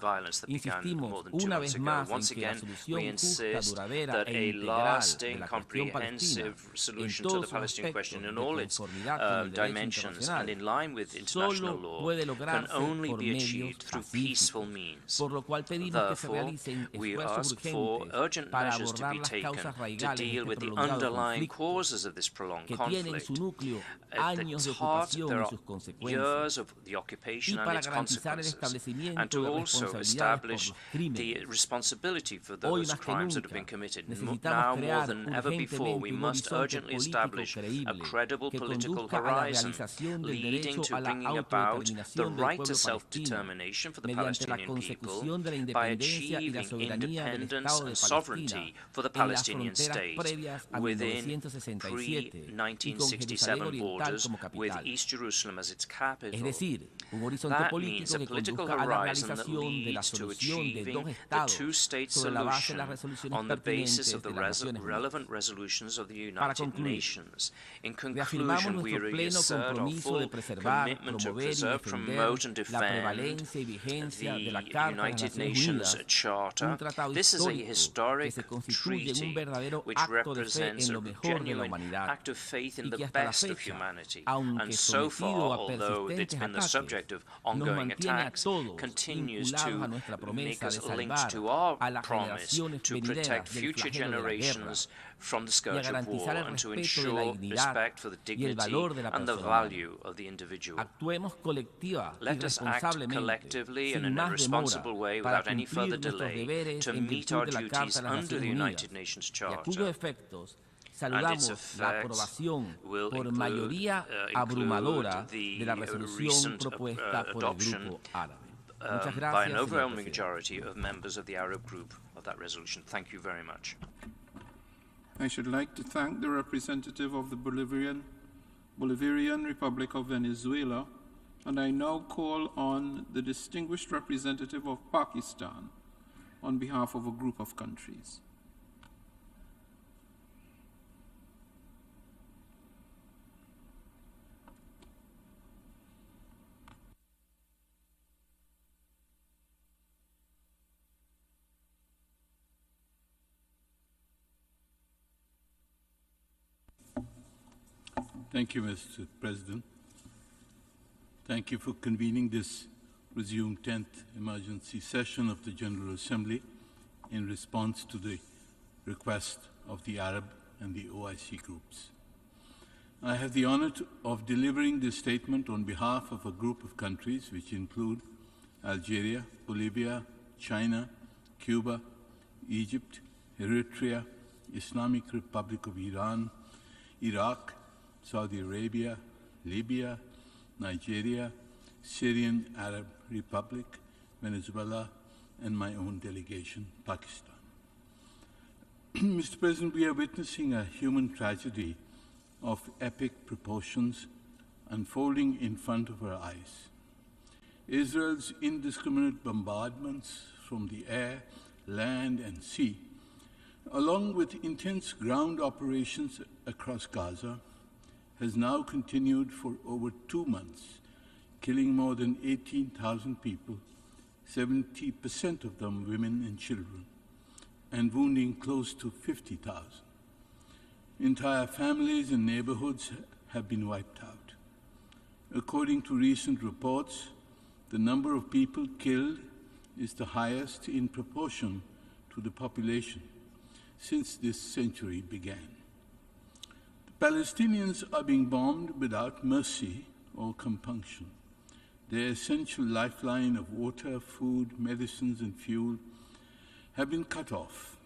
insistimos una vez más en que la solución justa, duradera e integral de la cuestión palestina en todos sus aspectos de conformidad con el derecho internacional solo puede lograrse por medios pacíficos, por lo cual pedimos que se realicen esfuerzos urgentes para abordar las causas raigales de este prolongado conflicto, que tiene en su núcleo años de ocupación y sus consecuencias, y para garantizar el establecimiento de responsabilidades por los crímenes. Hoy más que nunca necesitamos crear urgentemente un horizonte político creíble que conduzca a la realización del derecho a la autodeterminación del pueblo palestino mediante la consecución de la independencia y la soberanía del Estado de Palestina en las fronteras previas a 1967 y con Jerusalén Oriental como capital. Es decir, un horizonte político que conduzca a la realización de la solución de 2 estados sobre la base de las resoluciones pertinentes de las Naciones Unidas. Para concluir, reafirmamos nuestro pleno compromiso de preservar, promover y defender la prevalencia y vigencia de la Carta de las Naciones Unidas, un tratado histórico que se constituye en un verdadero acto de fe en lo mejor de la humanidad y que hasta la fecha, aunque sometido a persistentes ataques, nos mantiene a todos vinculados a nuestra promesa de salvar a las generaciones venideras del flagelo de la guerra y a garantizar el respeto de la dignidad y el valor de la persona. Actuemos colectiva y responsablemente, sin más demora, para cumplir nuestros deberes en virtud de la Carta de las Naciones Unidas, y a cuyos efectos saludamos la aprobación por mayoría abrumadora de la resolución propuesta por el Grupo Árabe. Muchas gracias, by an overwhelming majority of members of the Arab group of that resolution. Thank you very much. I should like to thank the representative of the Bolivarian Republic of Venezuela, and I now call on the distinguished representative of Pakistan on behalf of a group of countries. Thank you, Mr. President. Thank you for convening this resumed 10th emergency session of the General Assembly in response to the request of the Arab and the OIC groups. I have the honor of delivering this statement on behalf of a group of countries which include Algeria, Bolivia, China, Cuba, Egypt, Eritrea, Islamic Republic of Iran, Iraq, Saudi Arabia, Libya, Nigeria, Syrian Arab Republic, Venezuela, and my own delegation, Pakistan. Mr. President, we are witnessing a human tragedy of epic proportions unfolding in front of our eyes. Israel's indiscriminate bombardments from the air, land, and sea, along with intense ground operations across Gaza, has now continued for over 2 months, killing more than 18,000 people, 70% of them women and children, and wounding close to 50,000. Entire families and neighborhoods have been wiped out. According to recent reports, the number of people killed is the highest in proportion to the population since this century began. The Palestinians are being bombed without mercy or compunction. Their essential lifeline of water, food, medicines, and fuel have been cut off.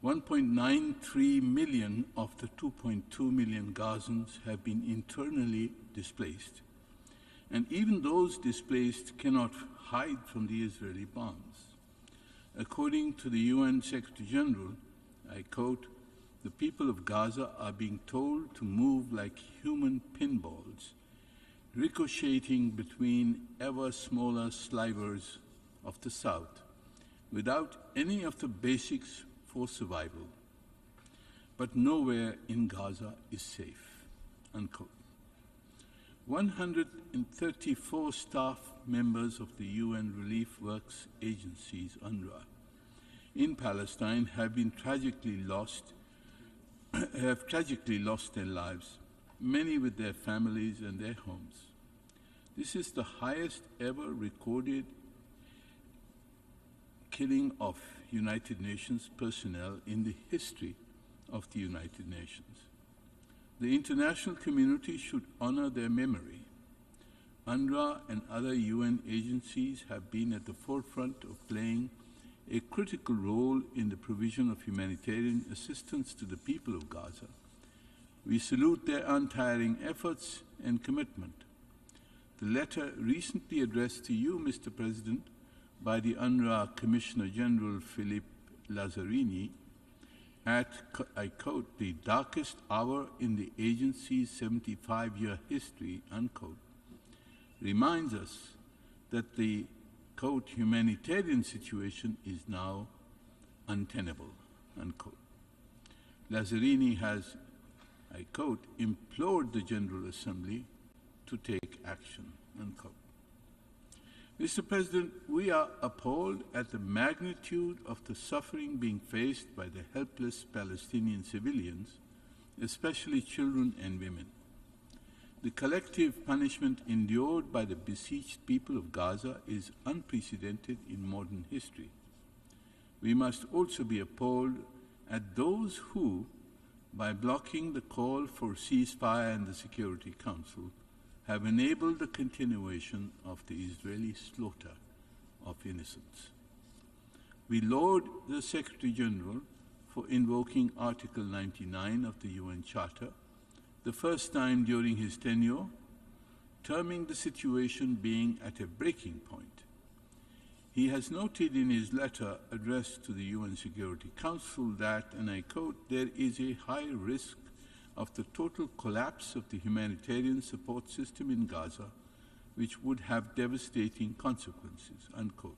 1.93 million of the 2.2 million Gazans have been internally displaced. And even those displaced cannot hide from the Israeli bombs. According to the UN Secretary General, I quote, "The people of Gaza are being told to move like human pinballs, ricocheting between ever smaller slivers of the South, without any of the basics for survival. But nowhere in Gaza is safe," unquote. 134 staff members of the UN Relief Works Agencies, UNRWA, in Palestine have tragically lost their lives, many with their families and their homes. This is the highest ever recorded killing of United Nations personnel in the history of the United Nations. The international community should honor their memory. UNRWA and other UN agencies have been at the forefront of playing a critical role in the provision of humanitarian assistance to the people of Gaza. We salute their untiring efforts and commitment. The letter recently addressed to you, Mr. President, by the UNRWA Commissioner General Philippe Lazzarini at, I quote, "the darkest hour in the agency's 75-year history," unquote, reminds us that the, quote, "humanitarian situation is now untenable," unquote. Lazzarini has, I quote, "implored the General Assembly to take action," unquote. Mr. President, we are appalled at the magnitude of the suffering being faced by the helpless Palestinian civilians, especially children and women. The collective punishment endured by the besieged people of Gaza is unprecedented in modern history. We must also be appalled at those who, by blocking the call for ceasefire in the Security Council, have enabled the continuation of the Israeli slaughter of innocents. We laud the Secretary General for invoking Article 99 of the UN Charter, the first time during his tenure, terming the situation being at a breaking point. He has noted in his letter addressed to the UN Security Council that, and I quote, "there is a high risk of the total collapse of the humanitarian support system in Gaza, which would have devastating consequences," unquote.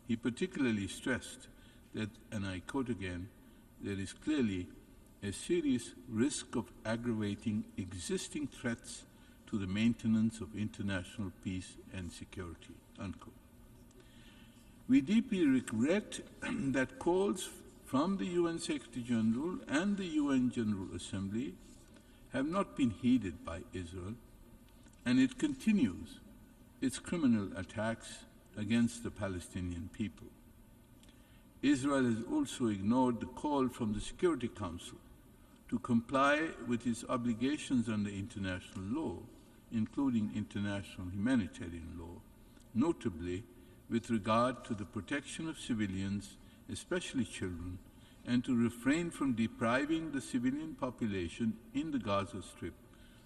He particularly stressed that, and I quote again, "there is clearly a serious risk of aggravating existing threats to the maintenance of international peace and security," unquote. We deeply regret that calls from the UN Secretary General and the UN General Assembly have not been heeded by Israel, and it continues its criminal attacks against the Palestinian people. Israel has also ignored the call from the Security Council to comply with its obligations under international law, including international humanitarian law, notably with regard to the protection of civilians, especially children, and to refrain from depriving the civilian population in the Gaza Strip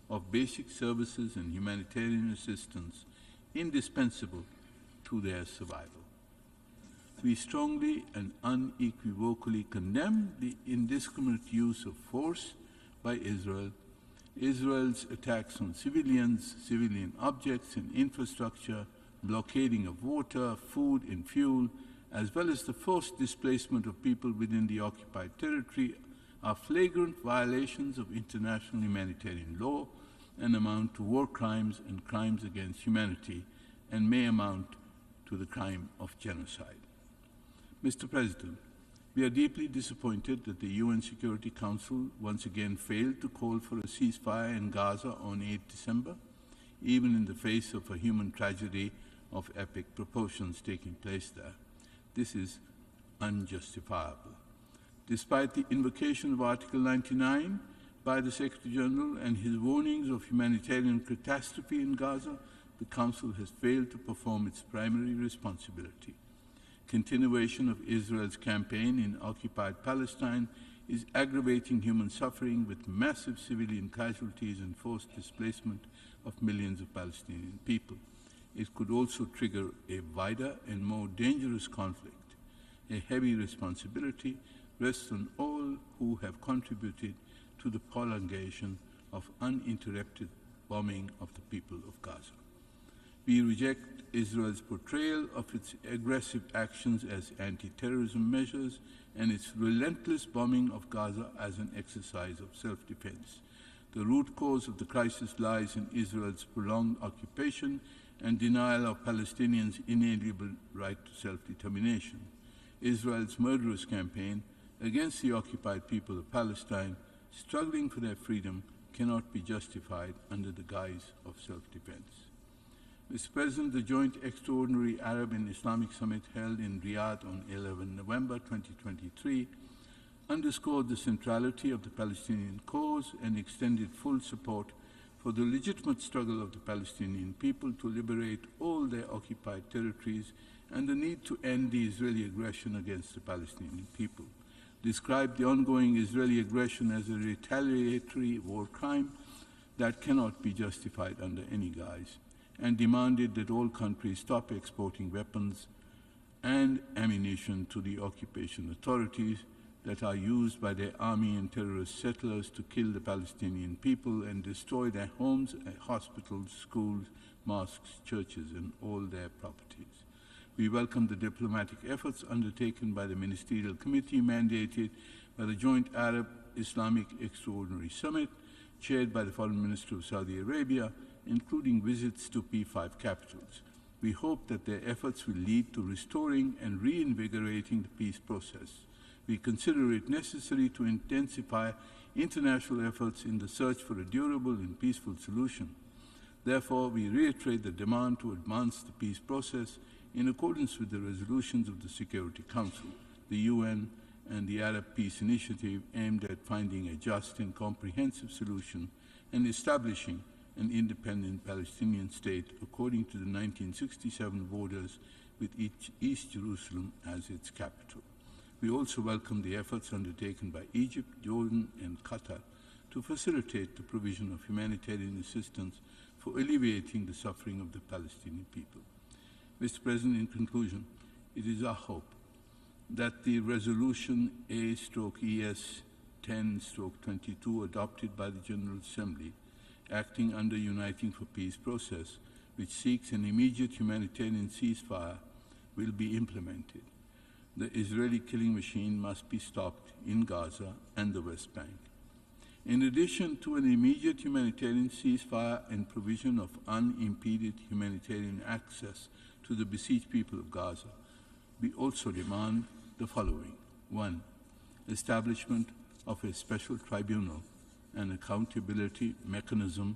of basic services and humanitarian assistance indispensable to their survival. We strongly and unequivocally condemn the indiscriminate use of force by Israel, Israel's attacks on civilians, civilian objects and infrastructure, blockading of water, food, and fuel, as well as the forced displacement of people within the occupied territory are flagrant violations of international humanitarian law and amount to war crimes and crimes against humanity and may amount to the crime of genocide. Mr. President, we are deeply disappointed that the UN Security Council once again failed to call for a ceasefire in Gaza on 8 December, even in the face of a human tragedy of epic proportions taking place there. This is unjustifiable. Despite the invocation of Article 99 by the Secretary General and his warnings of humanitarian catastrophe in Gaza, the Council has failed to perform its primary responsibility. Continuation of Israel's campaign in occupied Palestine is aggravating human suffering with massive civilian casualties and forced displacement of millions of Palestinian people. It could also trigger a wider and more dangerous conflict. A heavy responsibility rests on all who have contributed to the prolongation of uninterrupted bombing of the people of Gaza. We reject Israel's portrayal of its aggressive actions as anti-terrorism measures and its relentless bombing of Gaza as an exercise of self-defense. The root cause of the crisis lies in Israel's prolonged occupation and denial of Palestinians' inalienable right to self-determination. Israel's murderous campaign against the occupied people of Palestine struggling for their freedom cannot be justified under the guise of self-defense. Mr. President, the joint extraordinary Arab and Islamic summit held in Riyadh on 11 November 2023 underscored the centrality of the Palestinian cause and extended full support for the legitimate struggle of the Palestinian people to liberate all their occupied territories and the need to end the Israeli aggression against the Palestinian people. Described the ongoing Israeli aggression as a retaliatory war crime that cannot be justified under any guise, and demanded that all countries stop exporting weapons and ammunition to the occupation authorities that are used by their army and terrorist settlers to kill the Palestinian people and destroy their homes, hospitals, schools, mosques, churches, and all their properties. We welcome the diplomatic efforts undertaken by the Ministerial Committee mandated by the Joint Arab-Islamic Extraordinary Summit, chaired by the Foreign Minister of Saudi Arabia, including visits to P5 capitals. We hope that their efforts will lead to restoring and reinvigorating the peace process. We consider it necessary to intensify international efforts in the search for a durable and peaceful solution. Therefore, we reiterate the demand to advance the peace process in accordance with the resolutions of the Security Council, the UN, and the Arab Peace Initiative aimed at finding a just and comprehensive solution and establishing an independent Palestinian state according to the 1967 borders with East Jerusalem as its capital. We also welcome the efforts undertaken by Egypt, Jordan, and Qatar to facilitate the provision of humanitarian assistance for alleviating the suffering of the Palestinian people. Mr. President, in conclusion, it is our hope that the resolution A/ES 10/22 adopted by the General Assembly, acting under Uniting for Peace process, which seeks an immediate humanitarian ceasefire, will be implemented. The Israeli killing machine must be stopped in Gaza and the West Bank. In addition to an immediate humanitarian ceasefire and provision of unimpeded humanitarian access to the besieged people of Gaza, we also demand the following. 1. Establishment of a special tribunal and accountability mechanism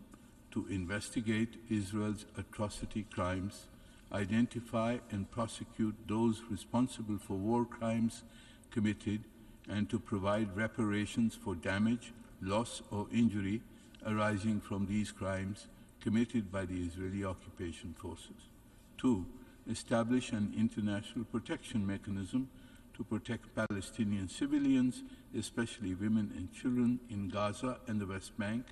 to investigate Israel's atrocity crimes, identify and prosecute those responsible for war crimes committed, and to provide reparations for damage, loss, or injury arising from these crimes committed by the Israeli occupation forces. 2. Establish an international protection mechanism to protect Palestinian civilians, especially women and children in Gaza and the West Bank,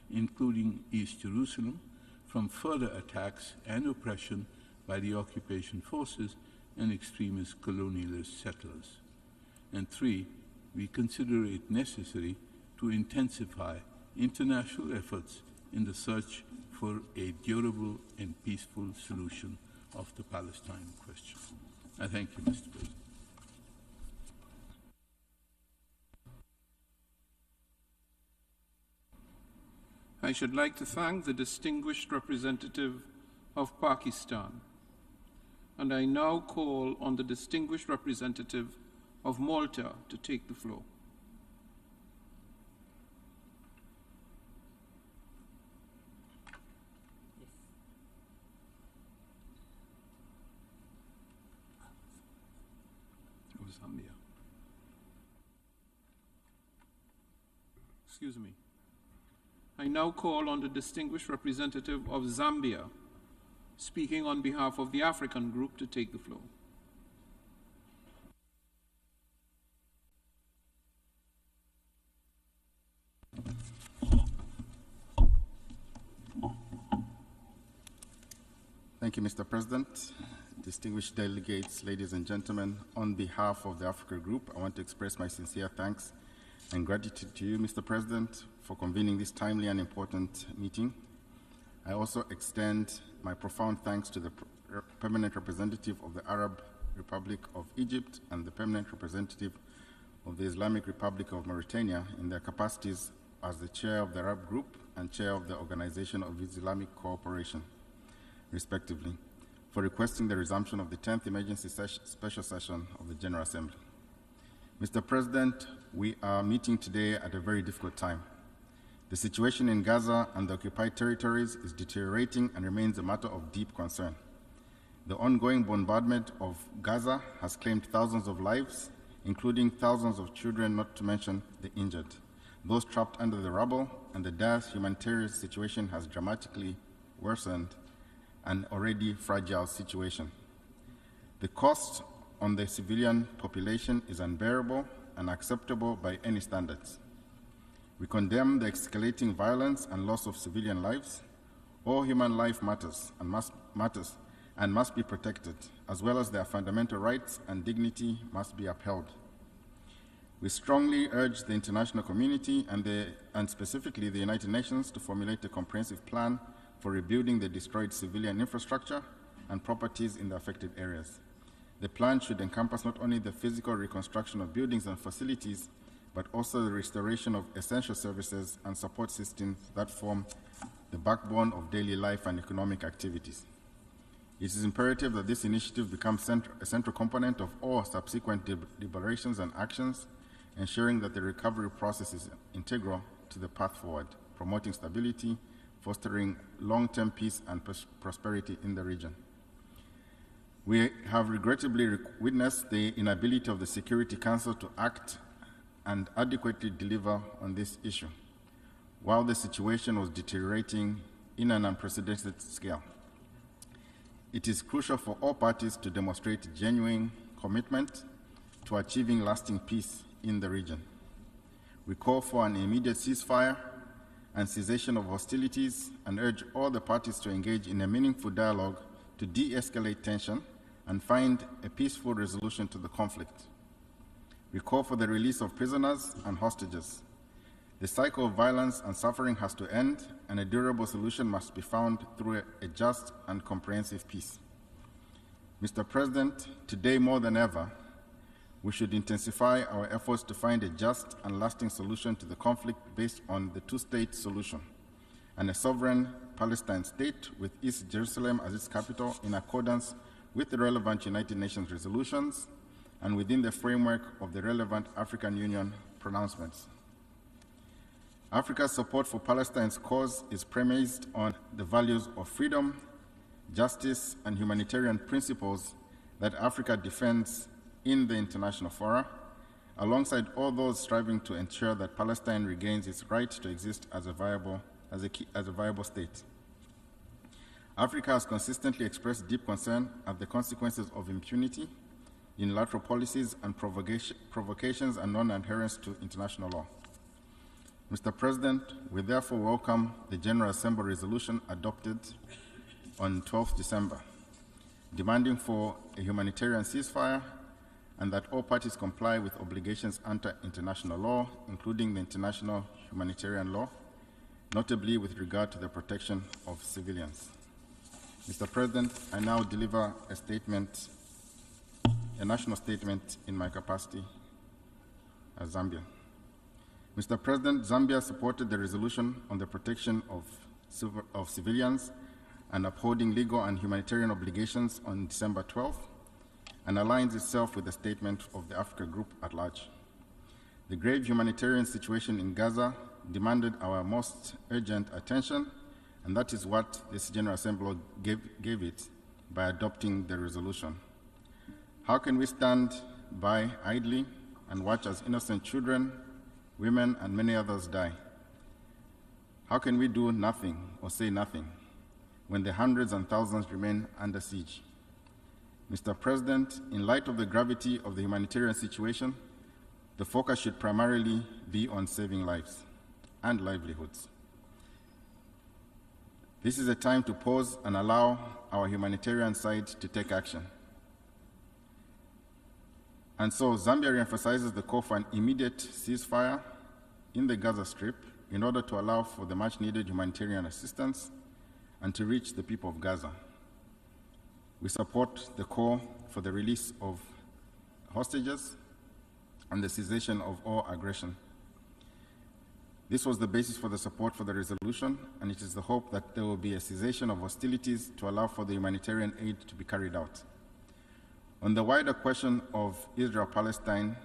including East Jerusalem, from further attacks and oppression by the occupation forces and extremist colonialist settlers. And 3, we consider it necessary to intensify international efforts in the search for a durable and peaceful solution of the Palestine question. I thank you, Mr. President. I should like to thank the distinguished representative of Pakistan, and I now call on the distinguished representative of Malta to take the floor. Zambia. Excuse me. I now call on the distinguished representative of Zambia, speaking on behalf of the African group, to take the floor. Thank you, Mr. President. Distinguished delegates, ladies and gentlemen, on behalf of the Africa Group, I want to express my sincere thanks and gratitude to you, Mr. President, for convening this timely and important meeting. I also extend my profound thanks to the permanent representative of the Arab Republic of Egypt and the permanent representative of the Islamic Republic of Mauritania in their capacities as the chair of the Arab Group and chair of the Organization of Islamic Cooperation, respectively, for requesting the resumption of the 10th Emergency Special Session of the General Assembly. Mr. President, we are meeting today at a very difficult time. The situation in Gaza and the occupied territories is deteriorating and remains a matter of deep concern. The ongoing bombardment of Gaza has claimed thousands of lives, including thousands of children, not to mention the injured, those trapped under the rubble, and the dire humanitarian situation has dramatically worsened an already fragile situation. The cost on the civilian population is unbearable and unacceptable by any standards. We condemn the escalating violence and loss of civilian lives. All human life matters and must be protected, as well as their fundamental rights and dignity must be upheld. We strongly urge the international community and specifically the United Nations to formulate a comprehensive plan for rebuilding the destroyed civilian infrastructure and properties in the affected areas. The plan should encompass not only the physical reconstruction of buildings and facilities, but also the restoration of essential services and support systems that form the backbone of daily life and economic activities. It is imperative that this initiative becomes a central component of all subsequent deliberations and actions, ensuring that the recovery process is integral to the path forward, promoting stability, fostering long-term peace and prosperity in the region. We have regrettably witnessed the inability of the Security Council to act and adequately deliver on this issue, while the situation was deteriorating in an unprecedented scale. It is crucial for all parties to demonstrate genuine commitment to achieving lasting peace in the region. We call for an immediate ceasefire and cessation of hostilities and urge all the parties to engage in a meaningful dialogue to de-escalate tension and find a peaceful resolution to the conflict. We call for the release of prisoners and hostages. The cycle of violence and suffering has to end, and a durable solution must be found through a just and comprehensive peace. Mr. President, today more than ever, we should intensify our efforts to find a just and lasting solution to the conflict based on the two-state solution and a sovereign Palestine state with East Jerusalem as its capital in accordance with the relevant United Nations resolutions and within the framework of the relevant African Union pronouncements. Africa's support for Palestine's cause is premised on the values of freedom, justice, and humanitarian principles that Africa defends in the international fora, alongside all those striving to ensure that Palestine regains its right to exist as a viable state. Africa has consistently expressed deep concern at the consequences of impunity, unilateral policies, and provocations and non-adherence to international law. Mr. President, we therefore welcome the General Assembly resolution adopted on 12th December, demanding for a humanitarian ceasefire and that all parties comply with obligations under international law, including the international humanitarian law, notably with regard to the protection of civilians. Mr. President, I now deliver a statement, a national statement in my capacity as Zambia. Mr. President, Zambia supported the resolution on the protection of civilians and upholding legal and humanitarian obligations on December 12th, and aligns itself with the statement of the Africa Group at large. The grave humanitarian situation in Gaza demanded our most urgent attention, and that is what this General Assembly gave it by adopting the resolution. How can we stand by idly and watch as innocent children, women, and many others die? How can we do nothing or say nothing when the hundreds and thousands remain under siege? Mr. President, in light of the gravity of the humanitarian situation, the focus should primarily be on saving lives and livelihoods. This is a time to pause and allow our humanitarian side to take action. And so Zambia reemphasizes the call for an immediate ceasefire in the Gaza Strip in order to allow for the much-needed humanitarian assistance and to reach the people of Gaza. We support the call for the release of hostages and the cessation of all aggression. This was the basis for the support for the resolution, and it is the hope that there will be a cessation of hostilities to allow for the humanitarian aid to be carried out. On the wider question of Israel-Palestine,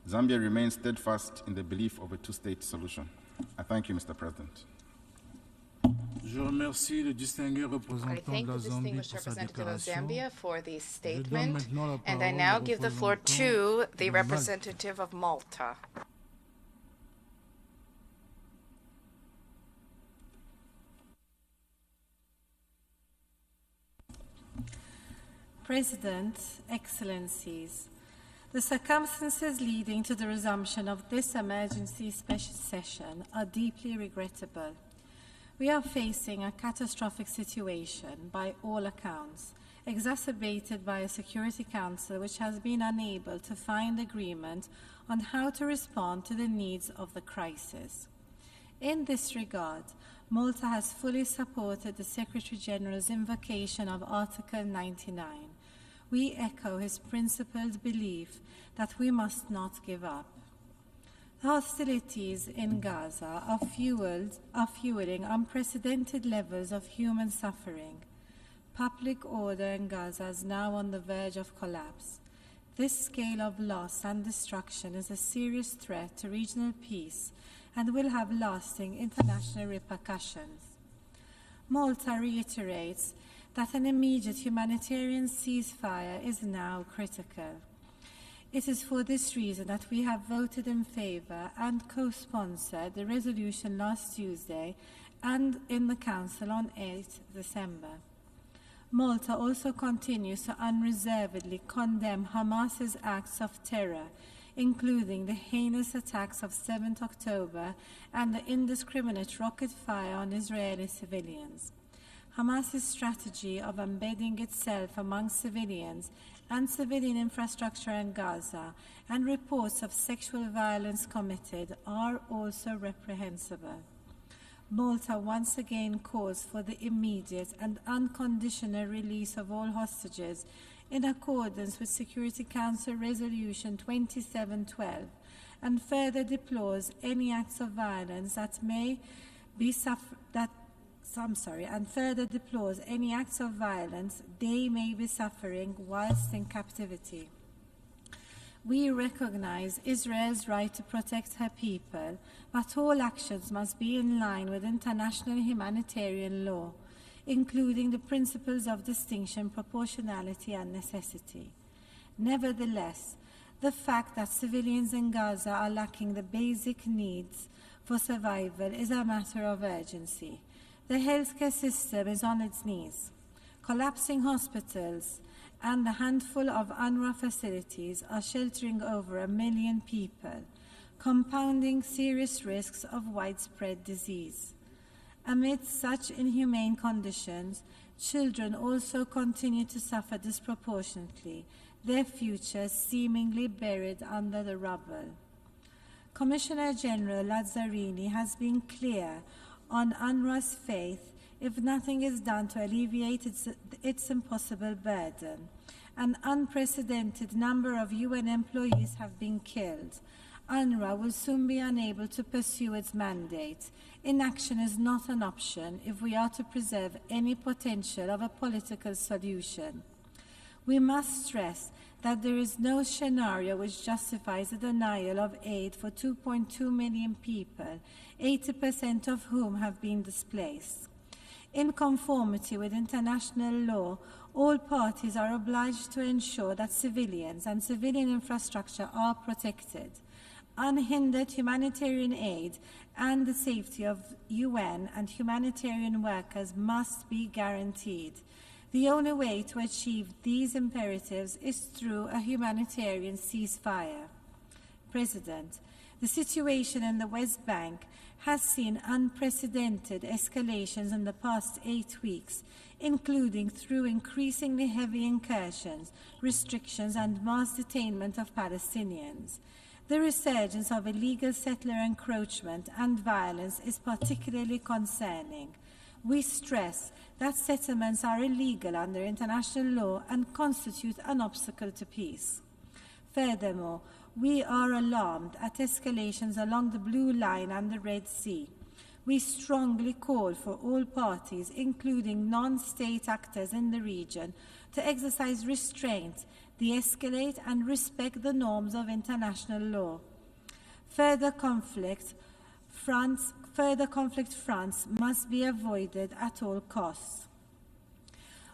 Zambia remains steadfast in the belief of a two-state solution. I thank you, Mr. President. Je remercie le distingué représentant de la Zambie pour sa Zambia for the statement, and I now give the floor to the representative of Malta. President, Excellencies, the circumstances leading to the resumption of this emergency special session are deeply regrettable. We are facing a catastrophic situation by all accounts, exacerbated by a Security Council which has been unable to find agreement on how to respond to the needs of the crisis. In this regard, Malta has fully supported the Secretary-General's invocation of Article 99. We echo his principled belief that we must not give up. The hostilities in Gaza are fueling unprecedented levels of human suffering. Public order in Gaza is now on the verge of collapse. This scale of loss and destruction is a serious threat to regional peace and will have lasting international repercussions. Malta reiterates that an immediate humanitarian ceasefire is now critical. It is for this reason that we have voted in favor and co-sponsored the resolution last Tuesday and in the Council on 8 December. Malta also continues to unreservedly condemn Hamas's acts of terror, including the heinous attacks of 7th October and the indiscriminate rocket fire on Israeli civilians. Hamas's strategy of embedding itself among civilians and civilian infrastructure in Gaza and reports of sexual violence committed are also reprehensible. Malta once again calls for the immediate and unconditional release of all hostages in accordance with Security Council Resolution 2712 and further deplores any acts of violence that may be any acts of violence they may be suffering whilst in captivity. We recognize Israel's right to protect her people, but all actions must be in line with international humanitarian law, including the principles of distinction, proportionality, and necessity. Nevertheless, the fact that civilians in Gaza are lacking the basic needs for survival is a matter of urgency. The healthcare system is on its knees. Collapsing hospitals and a handful of UNRWA facilities are sheltering over 1 million people, compounding serious risks of widespread disease. Amidst such inhumane conditions, children also continue to suffer disproportionately, their futures seemingly buried under the rubble. Commissioner General Lazzarini has been clear on UNRWA's faith if nothing is done to alleviate its impossible burden. An unprecedented number of UN employees have been killed. UNRWA will soon be unable to pursue its mandate. Inaction is not an option if we are to preserve any potential of a political solution. We must stress that there is no scenario which justifies the denial of aid for 2.2 million people, 80% of whom have been displaced. In conformity with international law, all parties are obliged to ensure that civilians and civilian infrastructure are protected. Unhindered humanitarian aid and the safety of UN and humanitarian workers must be guaranteed. The only way to achieve these imperatives is through a humanitarian ceasefire. President, the situation in the West Bank has seen unprecedented escalations in the past 8 weeks, including through increasingly heavy incursions, restrictions, and mass detainment of Palestinians. The resurgence of illegal settler encroachment and violence is particularly concerning. We stress that settlements are illegal under international law and constitute an obstacle to peace. Furthermore, we are alarmed at escalations along the Blue Line and the Red Sea. We strongly call for all parties, including non-state actors in the region, to exercise restraint, de-escalate, and respect the norms of international law. Further conflict fronts must be avoided at all costs.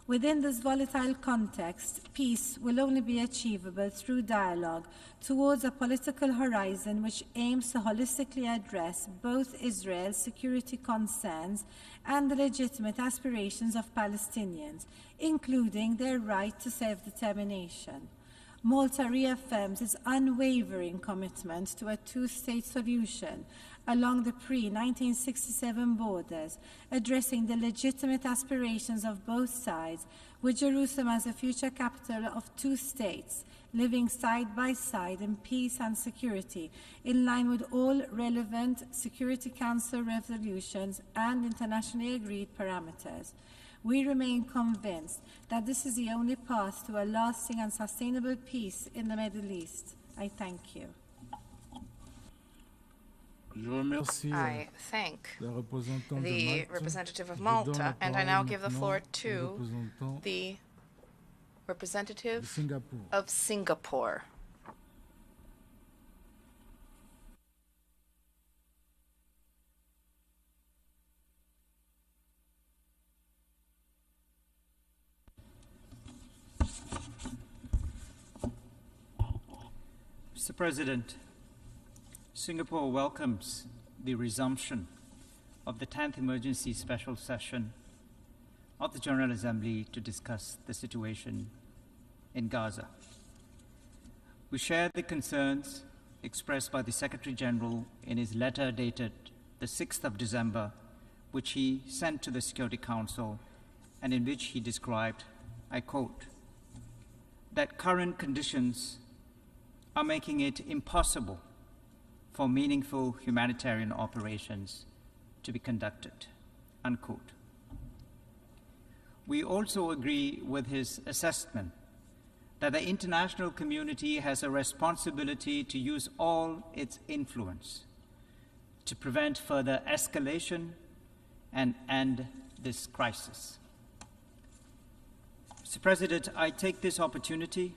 Within this volatile context, peace will only be achievable through dialogue towards a political horizon which aims to holistically address both Israel's security concerns and the legitimate aspirations of Palestinians, including their right to self-determination. Malta reaffirms its unwavering commitment to a two-state solution along the pre-1967 borders, addressing the legitimate aspirations of both sides, with Jerusalem as a future capital of two states, living side by side in peace and security, in line with all relevant Security Council resolutions and internationally agreed parameters. We remain convinced that this is the only path to a lasting and sustainable peace in the Middle East. I thank you. I thank the representative of Malta, and I now give the floor to the representative of Singapore. Mr. President, Singapore welcomes the resumption of the 10th Emergency Special Session of the General Assembly to discuss the situation in Gaza. We share the concerns expressed by the Secretary General in his letter dated the 6th of December, which he sent to the Security Council, and in which he described, I quote, that current conditions are making it impossible for meaningful humanitarian operations to be conducted, unquote. We also agree with his assessment that the international community has a responsibility to use all its influence to prevent further escalation and end this crisis. Mr. President, I take this opportunity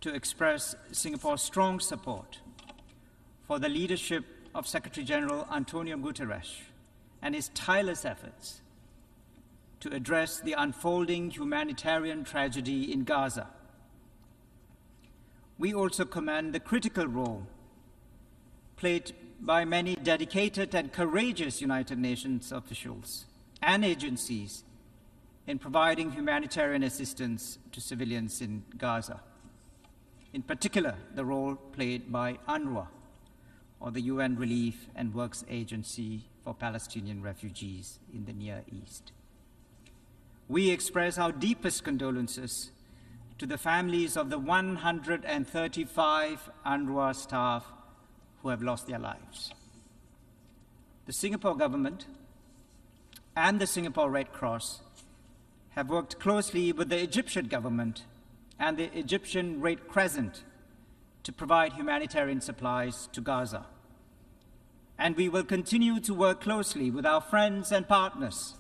to express Singapore's strong support for the leadership of Secretary General Antonio Guterres and his tireless efforts to address the unfolding humanitarian tragedy in Gaza. We also commend the critical role played by many dedicated and courageous United Nations officials and agencies in providing humanitarian assistance to civilians in Gaza. In particular, the role played by UNRWA, or the UN Relief and Works Agency for Palestinian Refugees in the Near East. We express our deepest condolences to the families of the 135 UNRWA staff who have lost their lives. The Singapore government and the Singapore Red Cross have worked closely with the Egyptian government and the Egyptian Red Crescent to provide humanitarian supplies to Gaza. And we will continue to work closely with our friends and partners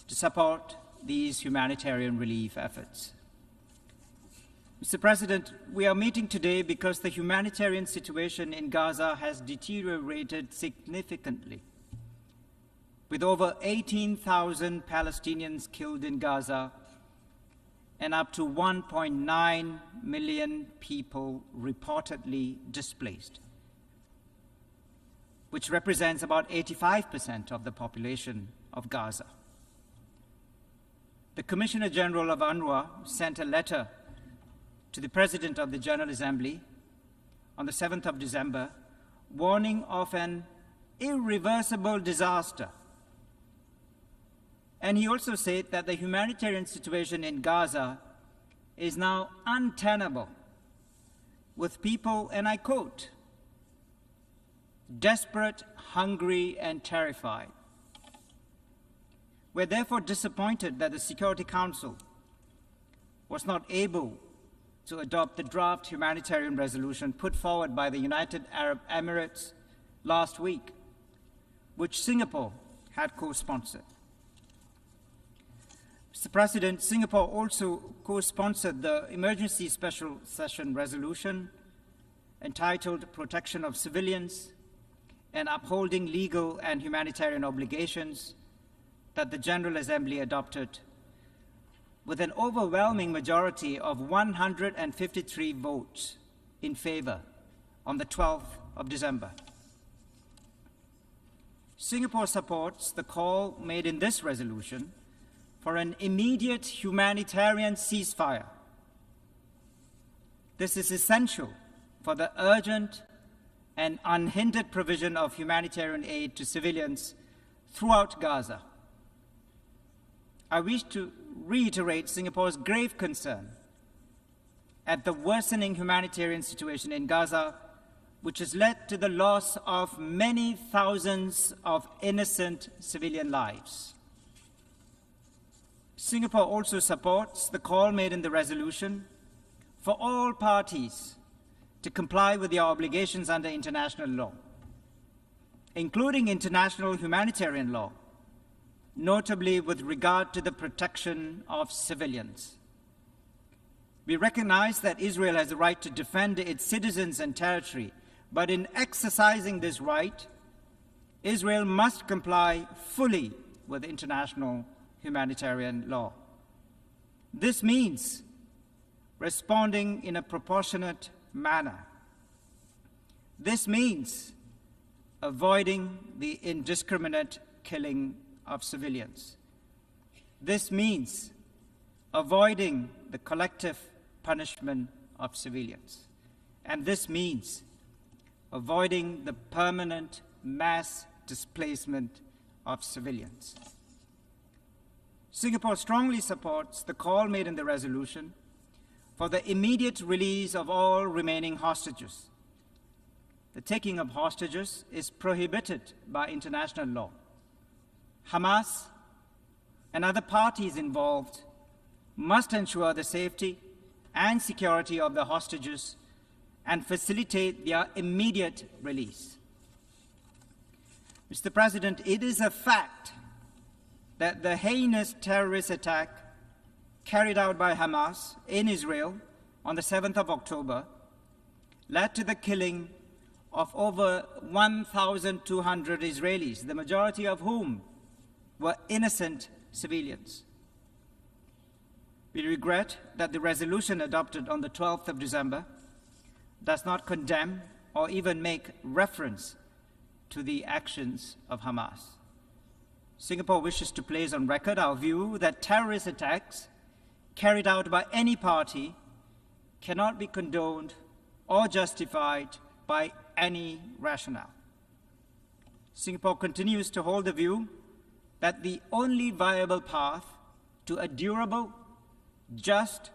to support these humanitarian relief efforts. Mr. President, we are meeting today because the humanitarian situation in Gaza has deteriorated significantly, with over 18,000 Palestinians killed in Gaza and up to 1.9 million people reportedly displaced, which represents about 85% of the population of Gaza. The Commissioner General of UNRWA sent a letter to the President of the General Assembly on the 7th of December, warning of an irreversible disaster. And he also said that the humanitarian situation in Gaza is now untenable, with people, and I quote, desperate, hungry, and terrified. We're therefore disappointed that the Security Council was not able to adopt the draft humanitarian resolution put forward by the United Arab Emirates last week, which Singapore had co-sponsored. Mr. President, Singapore also co-sponsored the Emergency Special Session resolution entitled Protection of Civilians and Upholding Legal and Humanitarian Obligations that the General Assembly adopted with an overwhelming majority of 153 votes in favor on the 12th of December. Singapore supports the call made in this resolution for an immediate humanitarian ceasefire. This is essential for the urgent and unhindered provision of humanitarian aid to civilians throughout Gaza. I wish to reiterate Singapore's grave concern at the worsening humanitarian situation in Gaza, which has led to the loss of many thousands of innocent civilian lives. Singapore also supports the call made in the resolution for all parties to comply with their obligations under international law, including international humanitarian law, notably with regard to the protection of civilians. We recognize that Israel has the right to defend its citizens and territory, but in exercising this right, Israel must comply fully with international humanitarian law. This means responding in a proportionate manner. This means avoiding the indiscriminate killing of civilians. This means avoiding the collective punishment of civilians. And this means avoiding the permanent mass displacement of civilians. Singapore strongly supports the call made in the resolution for the immediate release of all remaining hostages. The taking of hostages is prohibited by international law. Hamas and other parties involved must ensure the safety and security of the hostages and facilitate their immediate release. Mr. President, it is a fact that the heinous terrorist attack carried out by Hamas in Israel on the 7th of October led to the killing of over 1,200 Israelis, the majority of whom were innocent civilians. We regret that the resolution adopted on the 12th of December does not condemn or even make reference to the actions of Hamas. Singapore wishes to place on record our view that terrorist attacks carried out by any party cannot be condoned or justified by any rationale. Singapore continues to hold the view that the only viable path to a durable, just,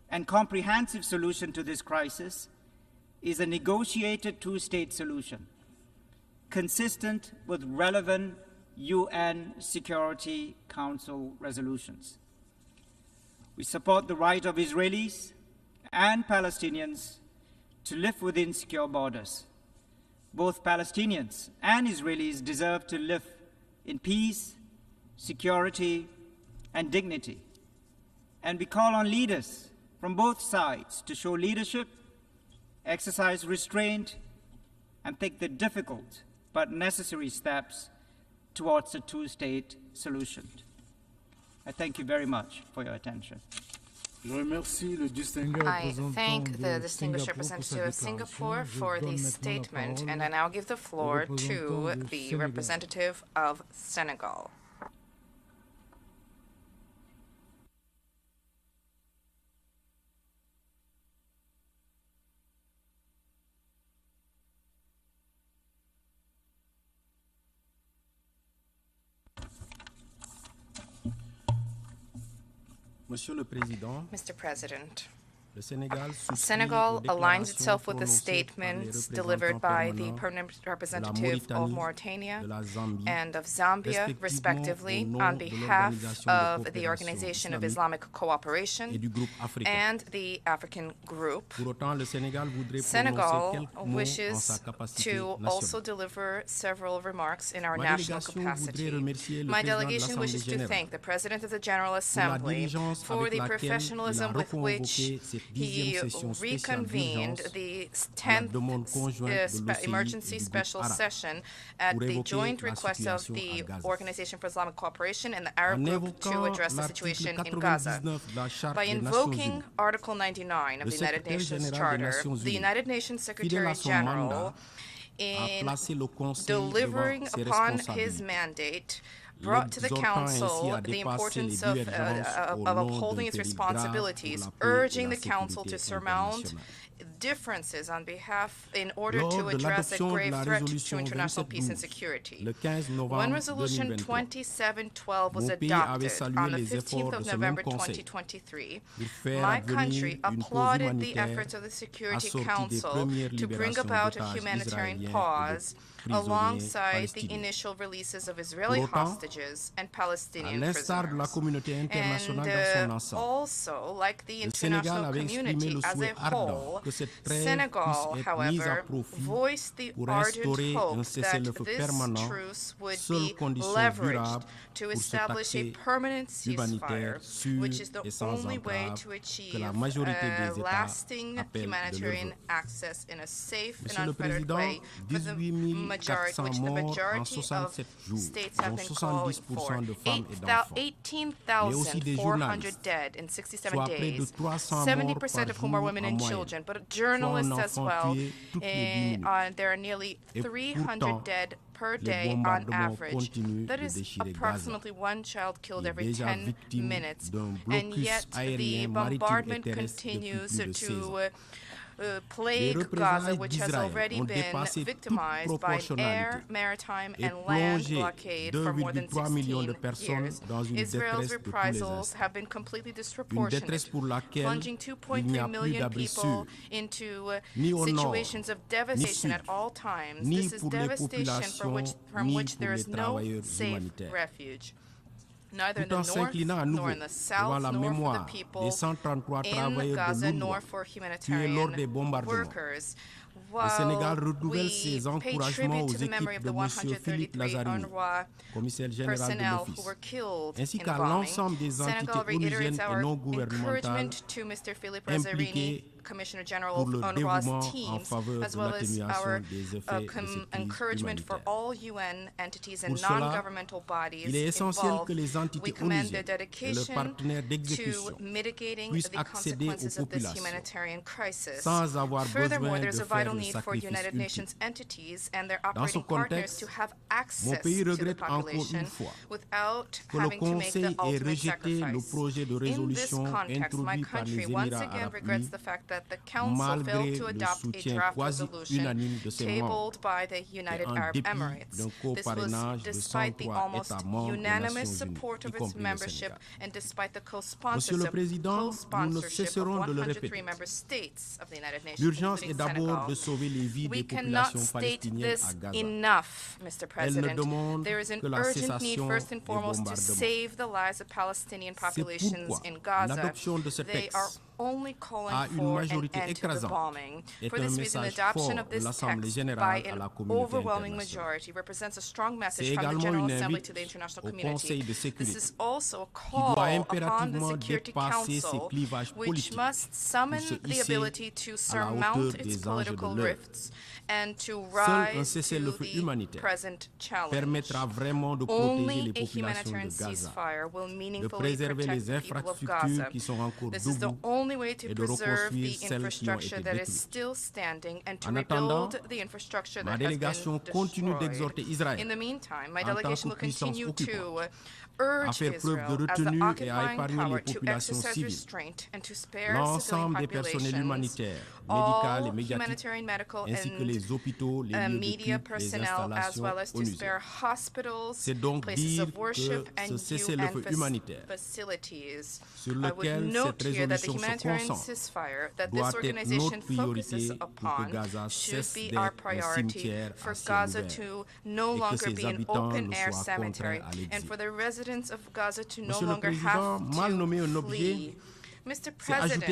and comprehensive solution to this crisis is a negotiated two-state solution, consistent with relevant UN Security Council resolutions. We support the right of Israelis and Palestinians to live within secure borders. Both Palestinians and Israelis deserve to live in peace, security, and dignity. And we call on leaders from both sides to show leadership, exercise restraint, and take the difficult but necessary steps towards a two-state solution. I thank you very much for your attention. I thank the distinguished representative of Singapore for the statement, and I now give the floor to the representative of Senegal. Mr. President, Senegal aligns itself with the statements delivered by the permanent representative of Mauritania and of Zambia, respectively, on behalf of the Organization of Islamic Cooperation and the African Group. Senegal wishes to also deliver several remarks in our national capacity. My delegation wishes to thank the President of the General Assembly for the professionalism with which he reconvened the 10th emergency special session at the joint request of the Organization for Islamic Cooperation and the Arab Group to address the situation in Gaza. By invoking Article 99 of the United Nations Charter, the United Nations Secretary General, in delivering upon his mandate, brought to the Council the importance of upholding its responsibilities, urging the Council to surmount differences in order to address a grave threat to international peace and security. When Resolution 2712 was adopted on the 15th of November 2023, my country applauded the efforts of the Security Council to bring about a humanitarian pause alongside the initial releases of Israeli hostages and Palestinian prisoners. And also, like the international community as a whole, Senegal, however, voiced the ardent hope that this truce would be leveraged to establish a permanent ceasefire, which is the only way to achieve lasting humanitarian access in a safe and unfettered way for the majority, which the majority of states have been calling for. 18,400 dead in 67 days, 70% of whom are women and children, but journalists as well. There are nearly 300 dead per day on average. That is approximately one child killed every 10 minutes. And yet the bombardment continues to plague Gaza, which has already been victimized by an air, maritime, and land blockade for more than 16 years. Israel's reprisals have been completely disproportionate, plunging 2.3 million people into situations of devastation at all times. This is devastation from which there is no safe refuge. Neither in the north, nor in the south, nor for the people in Gaza, nor for humanitarian workers. While we pay tribute to the memory of the 133 UNRWA personnel who were killed in the bombing, Senegal reiterates our encouragement to Mr. Philippe Razzarini, Commissioner General of UNRWA's team, as well as our encouragement for all UN entities and non-governmental bodies involved. We commend their dedication to mitigating the consequences of this humanitarian crisis. Furthermore, there's a vital need for United Nations entities and their operating partners to have access to the population without having to make the ultimate sacrifice. In this context, my country once again regrets the fact that that the Council failed to adopt a draft resolution tabled by the United Arab Emirates. This was despite the almost unanimous support of its membership and despite the co-sponsorship of 103 member states of the United Nations, including Senegal. We cannot state this enough, Mr. President. There is an urgent need, first and foremost, to save the lives of Palestinian populations in Gaza. They are only calling for an end to the bombing. For this reason, adoption of this text by an overwhelming majority represents a strong message from the General Assembly to the international community. This is also a call upon the Security Council, which must summon the ability to surmount its political rifts and to rise to the present challenge. Only a humanitarian ceasefire will meaningfully protect the people of Gaza. This is the only way to preserve the infrastructure that is still standing and to rebuild the infrastructure that has been destroyed. In the meantime, my delegation will continue to urge Israel as the occupying power to exercise restraint and to spare civilian populations, all humanitarian, medical, and media personnel, as well as to spare hospitals, places of worship, and UN facilities. I would note here that the humanitarian ceasefire that this organization focuses upon should be our priority for Gaza to no longer be an open-air cemetery and for the residents of Gaza to no longer have to flee. Mr. President,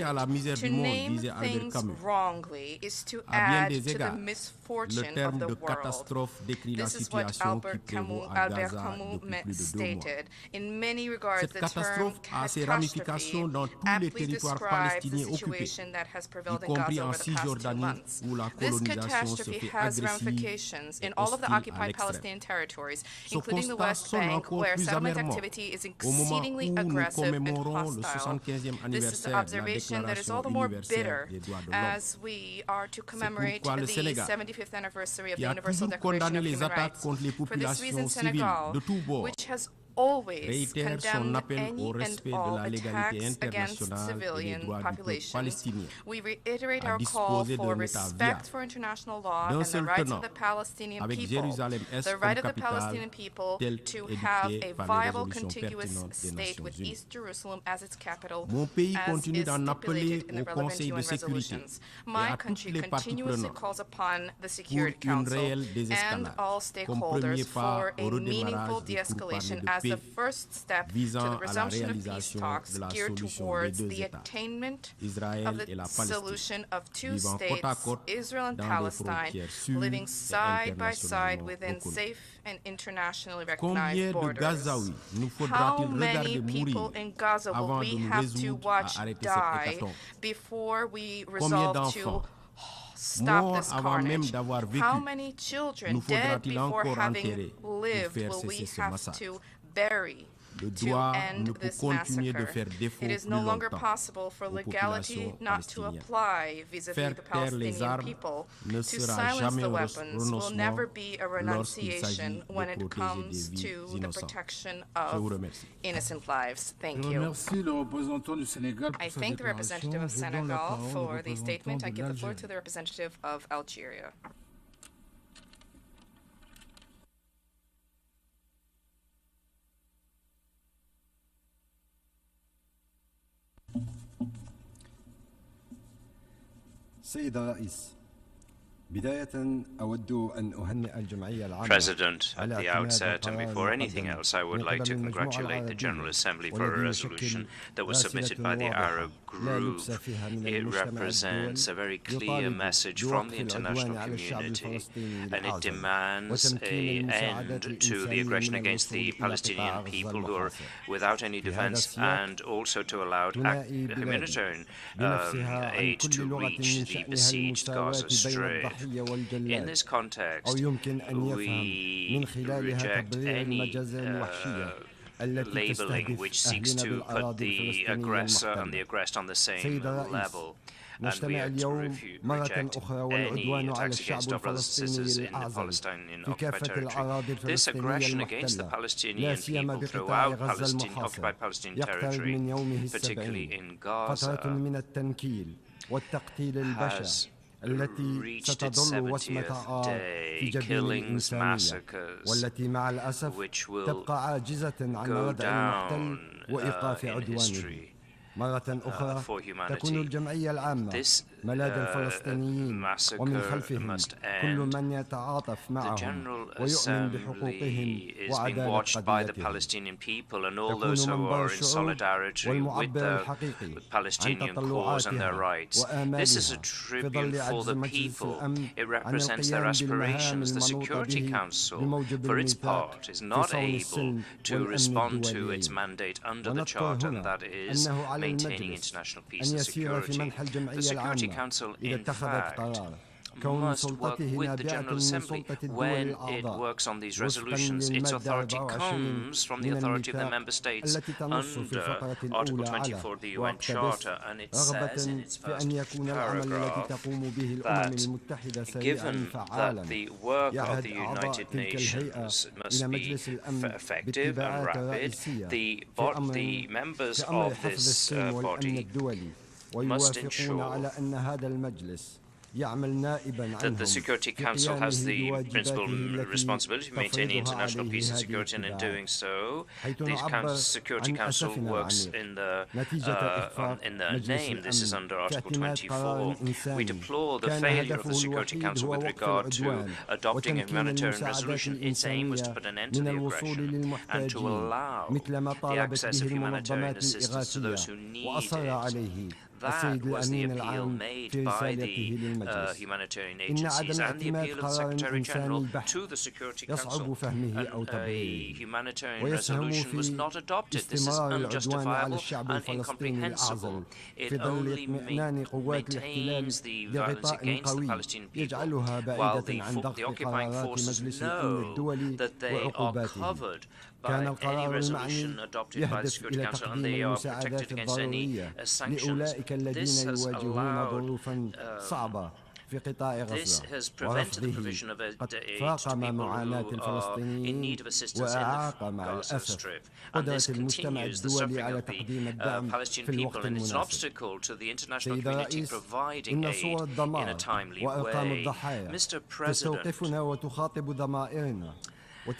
to name things wrongly is to add to the misfortune of the world. This is what Albert Camus stated. In many regards, the term catastrophe aptly describes the situation that has prevailed in Gaza over the past 2 months. This catastrophe has ramifications in all of the occupied Palestinian territories, including the West Bank, where settlement activity is exceedingly aggressive and hostile. This is an observation that is all the more bitter as we are to commemorate the 75th anniversary of the Universal Declaration of Human Rights. For this reason, Senegal, which has always condemned any and all attacks against civilian populations. We reiterate our call for respect for international law and the rights of the Palestinian people, the right of the Palestinian people to have a viable contiguous state with East Jerusalem as its capital, as is stipulated in the relevant UN resolutions. My country continuously calls upon the Security Council and all stakeholders for a meaningful de-escalation as the first step to the resumption of peace talks geared towards the attainment of the solution of 2 states, Israel and Palestine, living side by side within safe and internationally recognized borders. How many people in Gaza will we have to watch die before we resolve to stop this carnage? How many children dead before having lived will we have to bury to end this massacre? It is no longer possible for legality not to apply vis-à-vis the Palestinian people. To silence the weapons will never be a renunciation when it comes to the protection of innocent lives. Thank you. I thank the representative of Senegal for the statement. I give the floor to the representative of Algeria. سيد الرئيس بداية أود أن أهنئ الجمعية العامة. President, at the outset and before anything else, I would like to congratulate the General Assembly for a resolution that was submitted by the Arab Group. It represents a very clear message from the international community, and it demands an end to the aggression against the Palestinian people who are without any defense, and also to allow humanitarian aid to reach the besieged Gaza Strip. In this context, we reject any labeling which seeks to put the aggressor and the aggressed on the same level. And we reject any attacks against our brothers and sisters in the Palestinian occupied territory. This aggression against the Palestinian people throughout occupied Palestinian territory, particularly in Gaza, has reached its 70th day, killings, massacres, which will go down in history for humanity. This massacre must end. The General Assembly is being watched by the Palestinian people and all those who are in solidarity with the Palestinian cause and their rights. This is a tribute for the people. It represents their aspirations. The Security Council, for its part, is not able to respond to its mandate under the Charter, and that is maintaining international peace and security. The Security Council, in fact, must work with the General Assembly when it works on these resolutions. Its authority comes from the authority of the member states under Article 24 of the UN Charter, and it says in its first paragraph that given that the work of the United Nations must be effective and rapid, the members of this body must ensure that the Security Council has the principal responsibility of maintaining international peace and security, and in doing so, the Security Council works in the name. This is under Article 24. We deplore the failure of the Security Council with regard to adopting a humanitarian resolution. Its aim was to put an end to the aggression and to allow the access of humanitarian assistance to those who need it. That was the appeal made by the humanitarian agencies and the appeal of the Secretary General to the Security Council. A humanitarian resolution was not adopted. This is unjustifiable and incomprehensible. It only maintains the violence against the Palestinian people, while the occupying forces know that they are covered by any resolution adopted by the Security Council, and they are protected against any sanctions. This has allowed this has prevented the provision of aid to people who are in need of assistance in the Gaza Strip. And this continues the suffering of the Palestinian people, and it's an obstacle to the international community providing aid in a timely way. Mr. President, the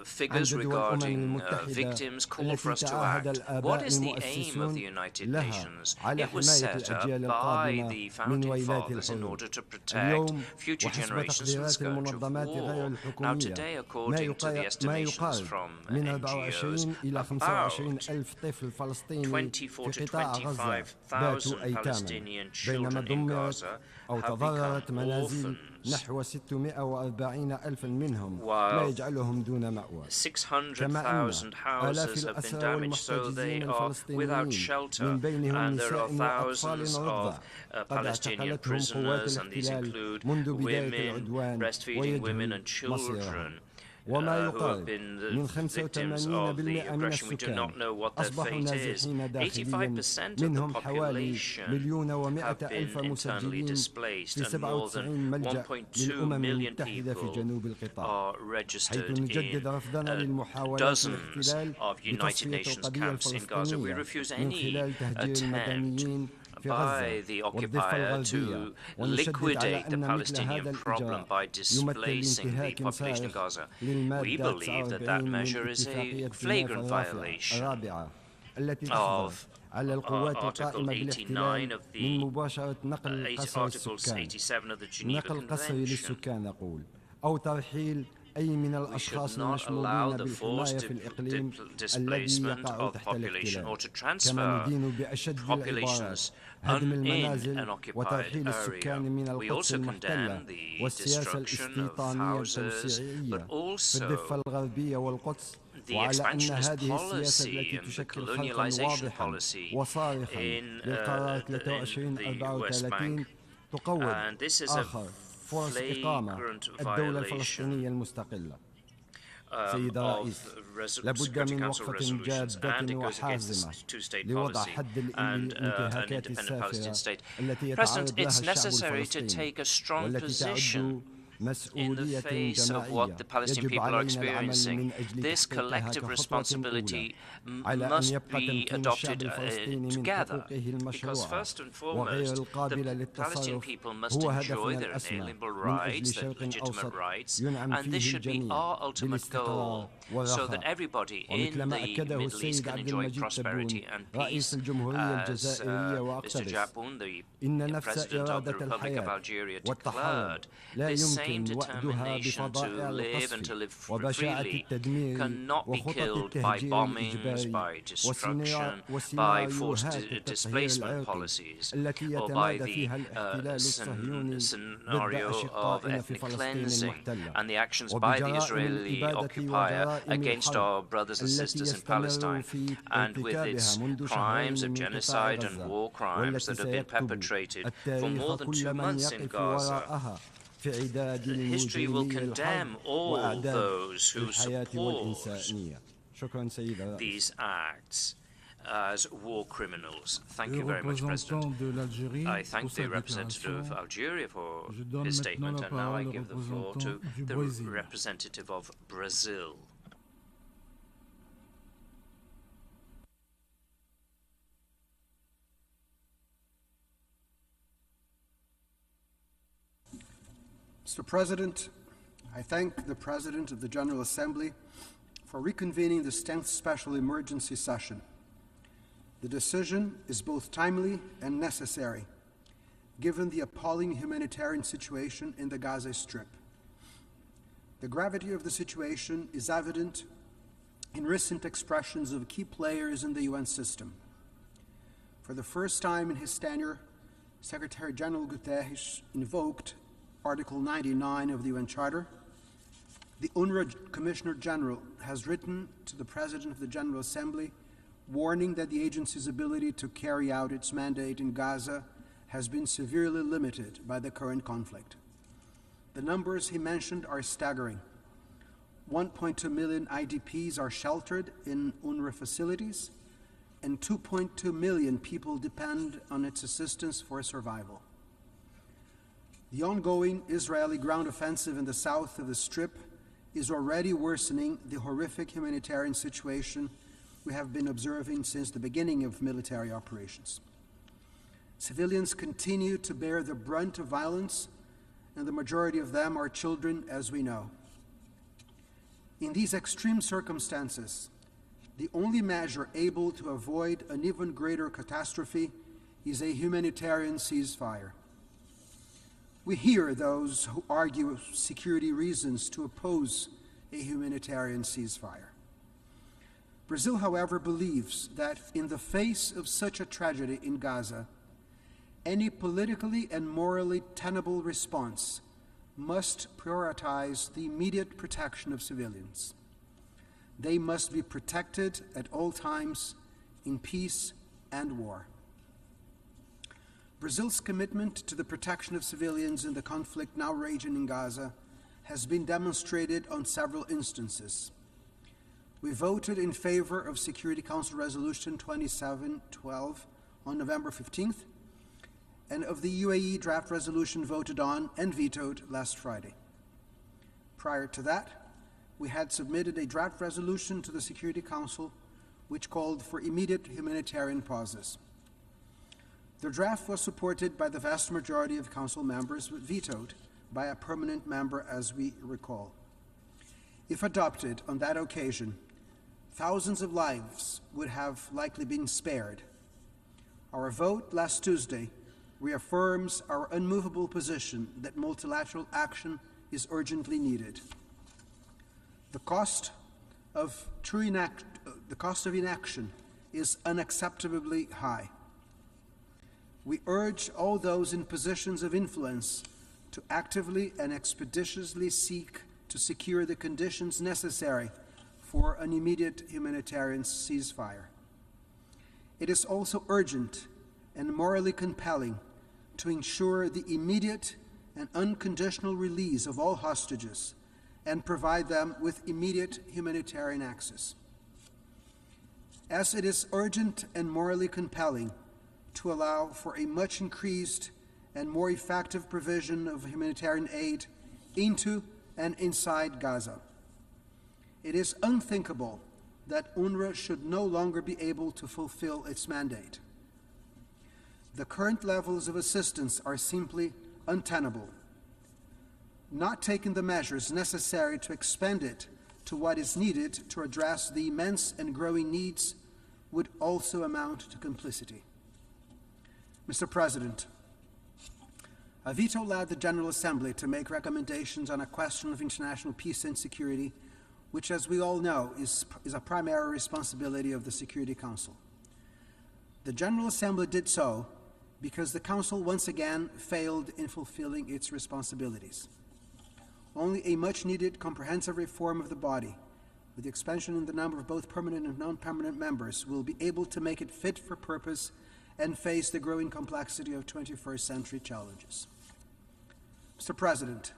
figures regarding victims call for us to act. What is the aim of the United Nations? It was set up by the founding fathers in order to protect future generations from the scourge of war. Now today, according to the estimations from NGOs, about 24 to 25,000 Palestinian children in Gaza have become orphans, while 600,000 houses have been damaged, so they are without shelter, and there are thousands of Palestinian prisoners, and these include women, breastfeeding women and children. Who have been the victims of the aggression. We do not know what their fate is. 85% of the population have been internally displaced, and more than 1.2 million people are registered in dozens of United Nations camps in Gaza. We refuse any attempt by the occupier to liquidate the Palestinian problem by displacing the population of Gaza. We believe that that measure is a flagrant violation of Article 89 of the Articles 87 of the Geneva Convention. We should not allow the forced displacement of the population or to transfer populations in an occupied area. We also condemn the destruction of houses, but also the expansionist policy and the colonialization policy in the West Bank. And this is a flagrant violation of Security Council resolutions, and it goes against the two-state policy and an independent Palestinian state. President, it's necessary to take a strong position in the face of what the Palestinian people are experiencing. This collective responsibility must be adopted together, because first and foremost, the Palestinian people must enjoy their inalienable rights, their legitimate rights, and this should be our ultimate goal, so that everybody in the Middle East can enjoy prosperity and peace. As Mr. Japoun, the President of the Republic of Algeria, declared, this same determination to live and to live freely cannot be killed by bombings, by destruction, by forced displacement policies, or by the scenario of ethnic cleansing and the actions by the Israeli occupier against our brothers and sisters in Palestine, and with its crimes of genocide and war crimes that have been perpetrated for more than 2 months in Gaza. History will condemn all those who support these acts as war criminals. Thank you very much, President. I thank the representative of Algeria for his statement, and now I give the floor to the representative of Brazil. Mr. President, I thank the President of the General Assembly for reconvening this 10th Special Emergency Session. The decision is both timely and necessary, given the appalling humanitarian situation in the Gaza Strip. The gravity of the situation is evident in recent expressions of key players in the UN system. For the first time in his tenure, Secretary General Guterres invoked Article 99 of the UN Charter. The UNRWA Commissioner General has written to the President of the General Assembly warning that the agency's ability to carry out its mandate in Gaza has been severely limited by the current conflict. The numbers he mentioned are staggering. 1.2 million IDPs are sheltered in UNRWA facilities, and 2.2 million people depend on its assistance for survival. The ongoing Israeli ground offensive in the south of the Strip is already worsening the horrific humanitarian situation we have been observing since the beginning of military operations. Civilians continue to bear the brunt of violence, and the majority of them are children, as we know. In these extreme circumstances, the only measure able to avoid an even greater catastrophe is a humanitarian ceasefire. We hear those who argue security reasons to oppose a humanitarian ceasefire. Brazil, however, believes that in the face of such a tragedy in Gaza, any politically and morally tenable response must prioritize the immediate protection of civilians. They must be protected at all times in peace and war. Brazil's commitment to the protection of civilians in the conflict now raging in Gaza has been demonstrated on several instances. We voted in favor of Security Council Resolution 2712 on November 15th, and of the UAE draft resolution voted on and vetoed last Friday. Prior to that, we had submitted a draft resolution to the Security Council which called for immediate humanitarian pauses. The draft was supported by the vast majority of Council members, but vetoed by a permanent member, as we recall. If adopted on that occasion, thousands of lives would have likely been spared. Our vote last Tuesday reaffirms our unmovable position that multilateral action is urgently needed. The cost of inaction is unacceptably high. We urge all those in positions of influence to actively and expeditiously seek to secure the conditions necessary for an immediate humanitarian ceasefire. It is also urgent and morally compelling to ensure the immediate and unconditional release of all hostages and provide them with immediate humanitarian access. As it is urgent and morally compelling to allow for a much increased and more effective provision of humanitarian aid into and inside Gaza. It is unthinkable that UNRWA should no longer be able to fulfill its mandate. The current levels of assistance are simply untenable. Not taking the measures necessary to expend it to what is needed to address the immense and growing needs would also amount to complicity. Mr. President, a veto led the General Assembly to make recommendations on a question of international peace and security, which, as we all know, is a primary responsibility of the Security Council. The General Assembly did so because the Council once again failed in fulfilling its responsibilities. Only a much-needed comprehensive reform of the body, with the expansion in the number of both permanent and non-permanent members, will be able to make it fit for purpose and face the growing complexity of 21st century challenges. Mr. President,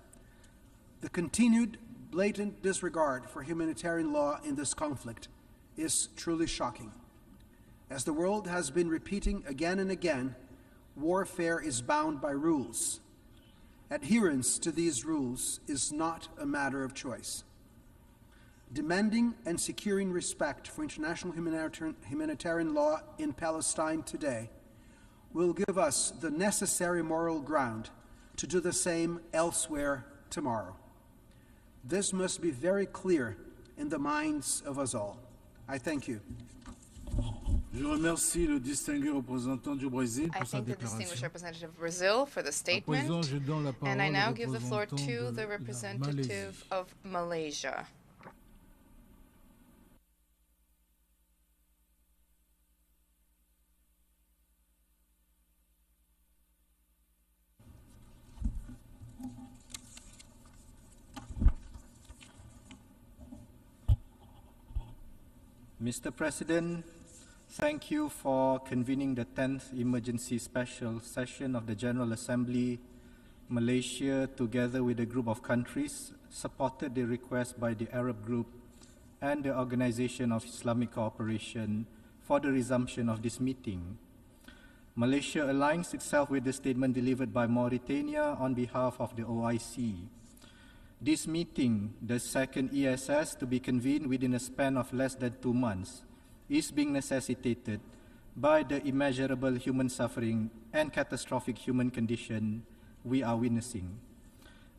the continued blatant disregard for humanitarian law in this conflict is truly shocking. As the world has been repeating again and again, warfare is bound by rules. Adherence to these rules is not a matter of choice. Demanding and securing respect for international humanitarian law in Palestine today will give us the necessary moral ground to do the same elsewhere tomorrow. This must be very clear in the minds of us all. I thank you. Je remercie le distingué représentant du Brésil I pour sa thank the distinguished déclaration. representative of Brazil for the statement, and I now give the floor to the representative of Malaysia. Mr. President, thank you for convening the 10th Emergency Special Session of the General Assembly. Malaysia, together with a group of countries, supported the request by the Arab Group and the Organization of Islamic Cooperation for the resumption of this meeting. Malaysia aligns itself with the statement delivered by Mauritania on behalf of the OIC. This meeting, the second ESS to be convened within a span of less than 2 months, is being necessitated by the immeasurable human suffering and catastrophic human condition we are witnessing.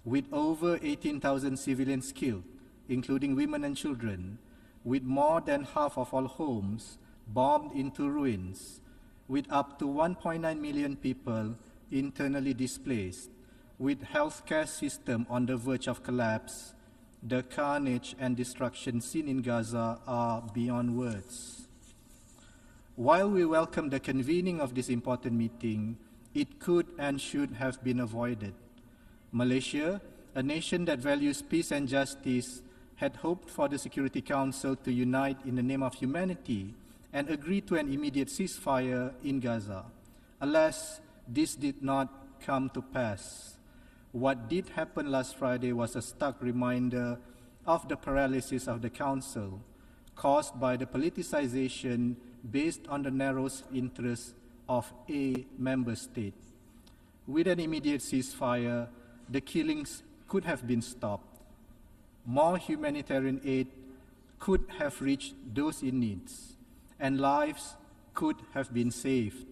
With over 18,000 civilians killed, including women and children, with more than half of all homes bombed into ruins, with up to 1.9 million people internally displaced, with healthcare system on the verge of collapse, the carnage and destruction seen in Gaza are beyond words. While we welcome the convening of this important meeting, it could and should have been avoided. Malaysia, a nation that values peace and justice, had hoped for the Security Council to unite in the name of humanity and agree to an immediate ceasefire in Gaza. Alas, this did not come to pass. What did happen last Friday was a stark reminder of the paralysis of the Council, caused by the politicization based on the narrow interests of a member state. With an immediate ceasefire, the killings could have been stopped. More humanitarian aid could have reached those in need, and lives could have been saved.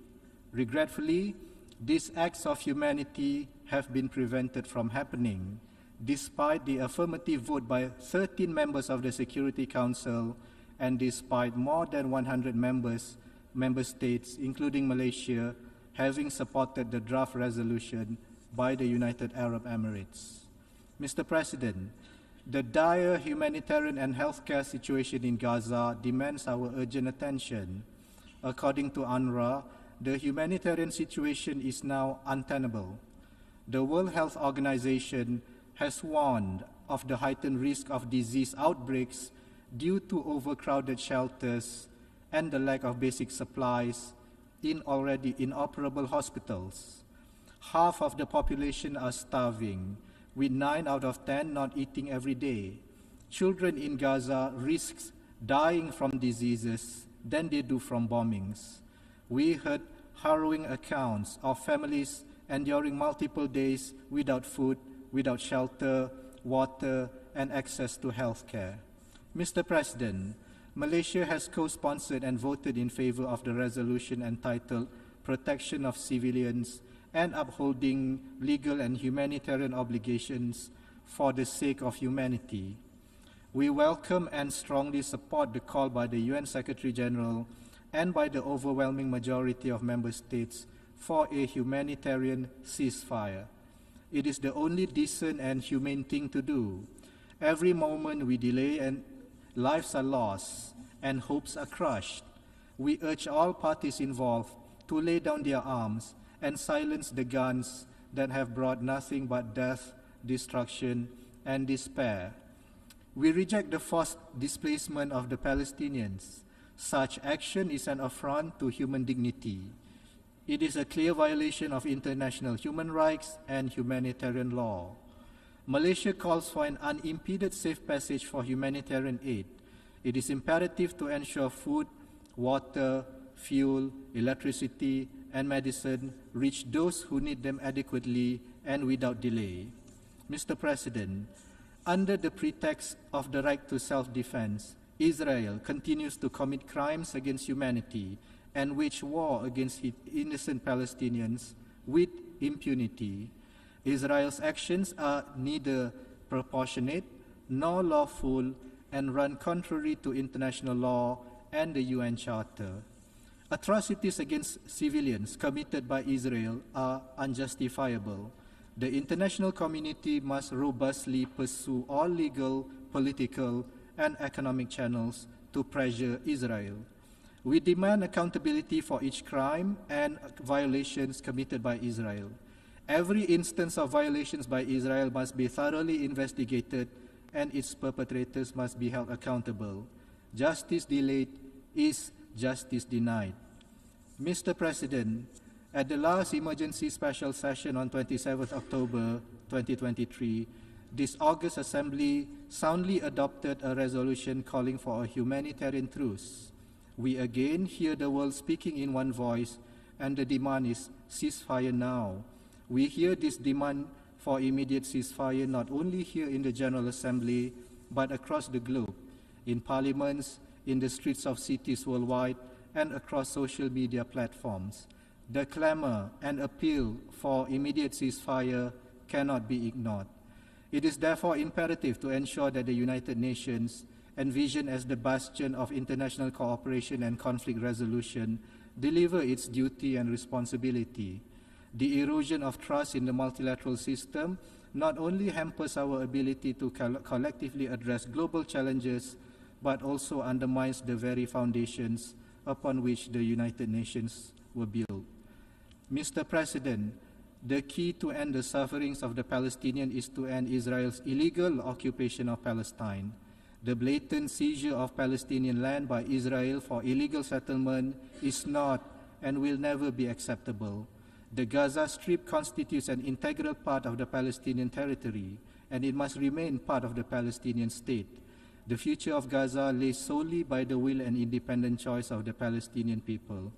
Regretfully, these acts of humanity have been prevented from happening, despite the affirmative vote by 13 members of the Security Council and despite more than 100 member states, including Malaysia, having supported the draft resolution by the United Arab Emirates. Mr. President, the dire humanitarian and healthcare situation in Gaza demands our urgent attention. According to UNRWA, the humanitarian situation is now untenable. The World Health Organization has warned of the heightened risk of disease outbreaks due to overcrowded shelters and the lack of basic supplies in already inoperable hospitals. Half of the population are starving, with 9 out of 10 not eating every day. Children in Gaza risk dying from diseases than they do from bombings. We heard harrowing accounts of families enduring multiple days without food without shelter, water, and access to health care. Mr. President, Malaysia has co-sponsored and voted in favor of the resolution entitled Protection of Civilians and Upholding Legal and Humanitarian Obligations for the Sake of Humanity. We welcome and strongly support the call by the UN Secretary General and by the overwhelming majority of member states for a humanitarian ceasefire. It is the only decent and humane thing to do. Every moment we delay and lives are lost and hopes are crushed. We urge all parties involved to lay down their arms and silence the guns that have brought nothing but death, destruction, and despair. We reject the forced displacement of the Palestinians. Such action is an affront to human dignity. It is a clear violation of international human rights and humanitarian law. Malaysia calls for an unimpeded safe passage for humanitarian aid. It is imperative to ensure food, water, fuel, electricity, and medicine reach those who need them adequately and without delay. Mr. President, under the pretext of the right to self-defense, Israel continues to commit crimes against humanity and wage war against innocent Palestinians with impunity. Israel's actions are neither proportionate nor lawful and run contrary to international law and the UN Charter. Atrocities against civilians committed by Israel are unjustifiable. The international community must robustly pursue all legal, political, and economic channels to pressure Israel. We demand accountability for each crime and violations committed by Israel. Every instance of violations by Israel must be thoroughly investigated and its perpetrators must be held accountable. Justice delayed is justice denied. Mr. President, at the last emergency special session on 27th October 2023, this August Assembly soundly adopted a resolution calling for a humanitarian truce. We again hear the world speaking in one voice, and the demand is ceasefire now. We hear this demand for immediate ceasefire not only here in the General Assembly, but across the globe, in parliaments, in the streets of cities worldwide, and across social media platforms. The clamor and appeal for immediate ceasefire cannot be ignored. It is therefore imperative to ensure that the United Nations, envisioned as the bastion of international cooperation and conflict resolution, deliver its duty and responsibility. The erosion of trust in the multilateral system not only hampers our ability to collectively address global challenges, but also undermines the very foundations upon which the United Nations were built. Mr. President, the key to end the sufferings of the Palestinians is to end Israel's illegal occupation of Palestine. The blatant seizure of Palestinian land by Israel for illegal settlement is not and will never be acceptable. The Gaza Strip constitutes an integral part of the Palestinian Territory, and it must remain part of the Palestinian state. The future of Gaza lays solely by the will and independent choice of the Palestinian people.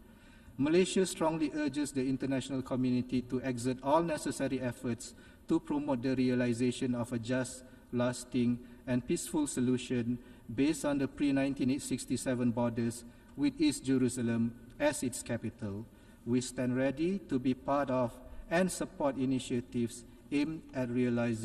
Malaysia strongly urges the international community to exert all necessary efforts to promote the realization of a just, lasting, and peaceful solution based on the pre-1967 borders with East Jerusalem as its capital. We stand ready to be part of and support initiatives aimed at realizing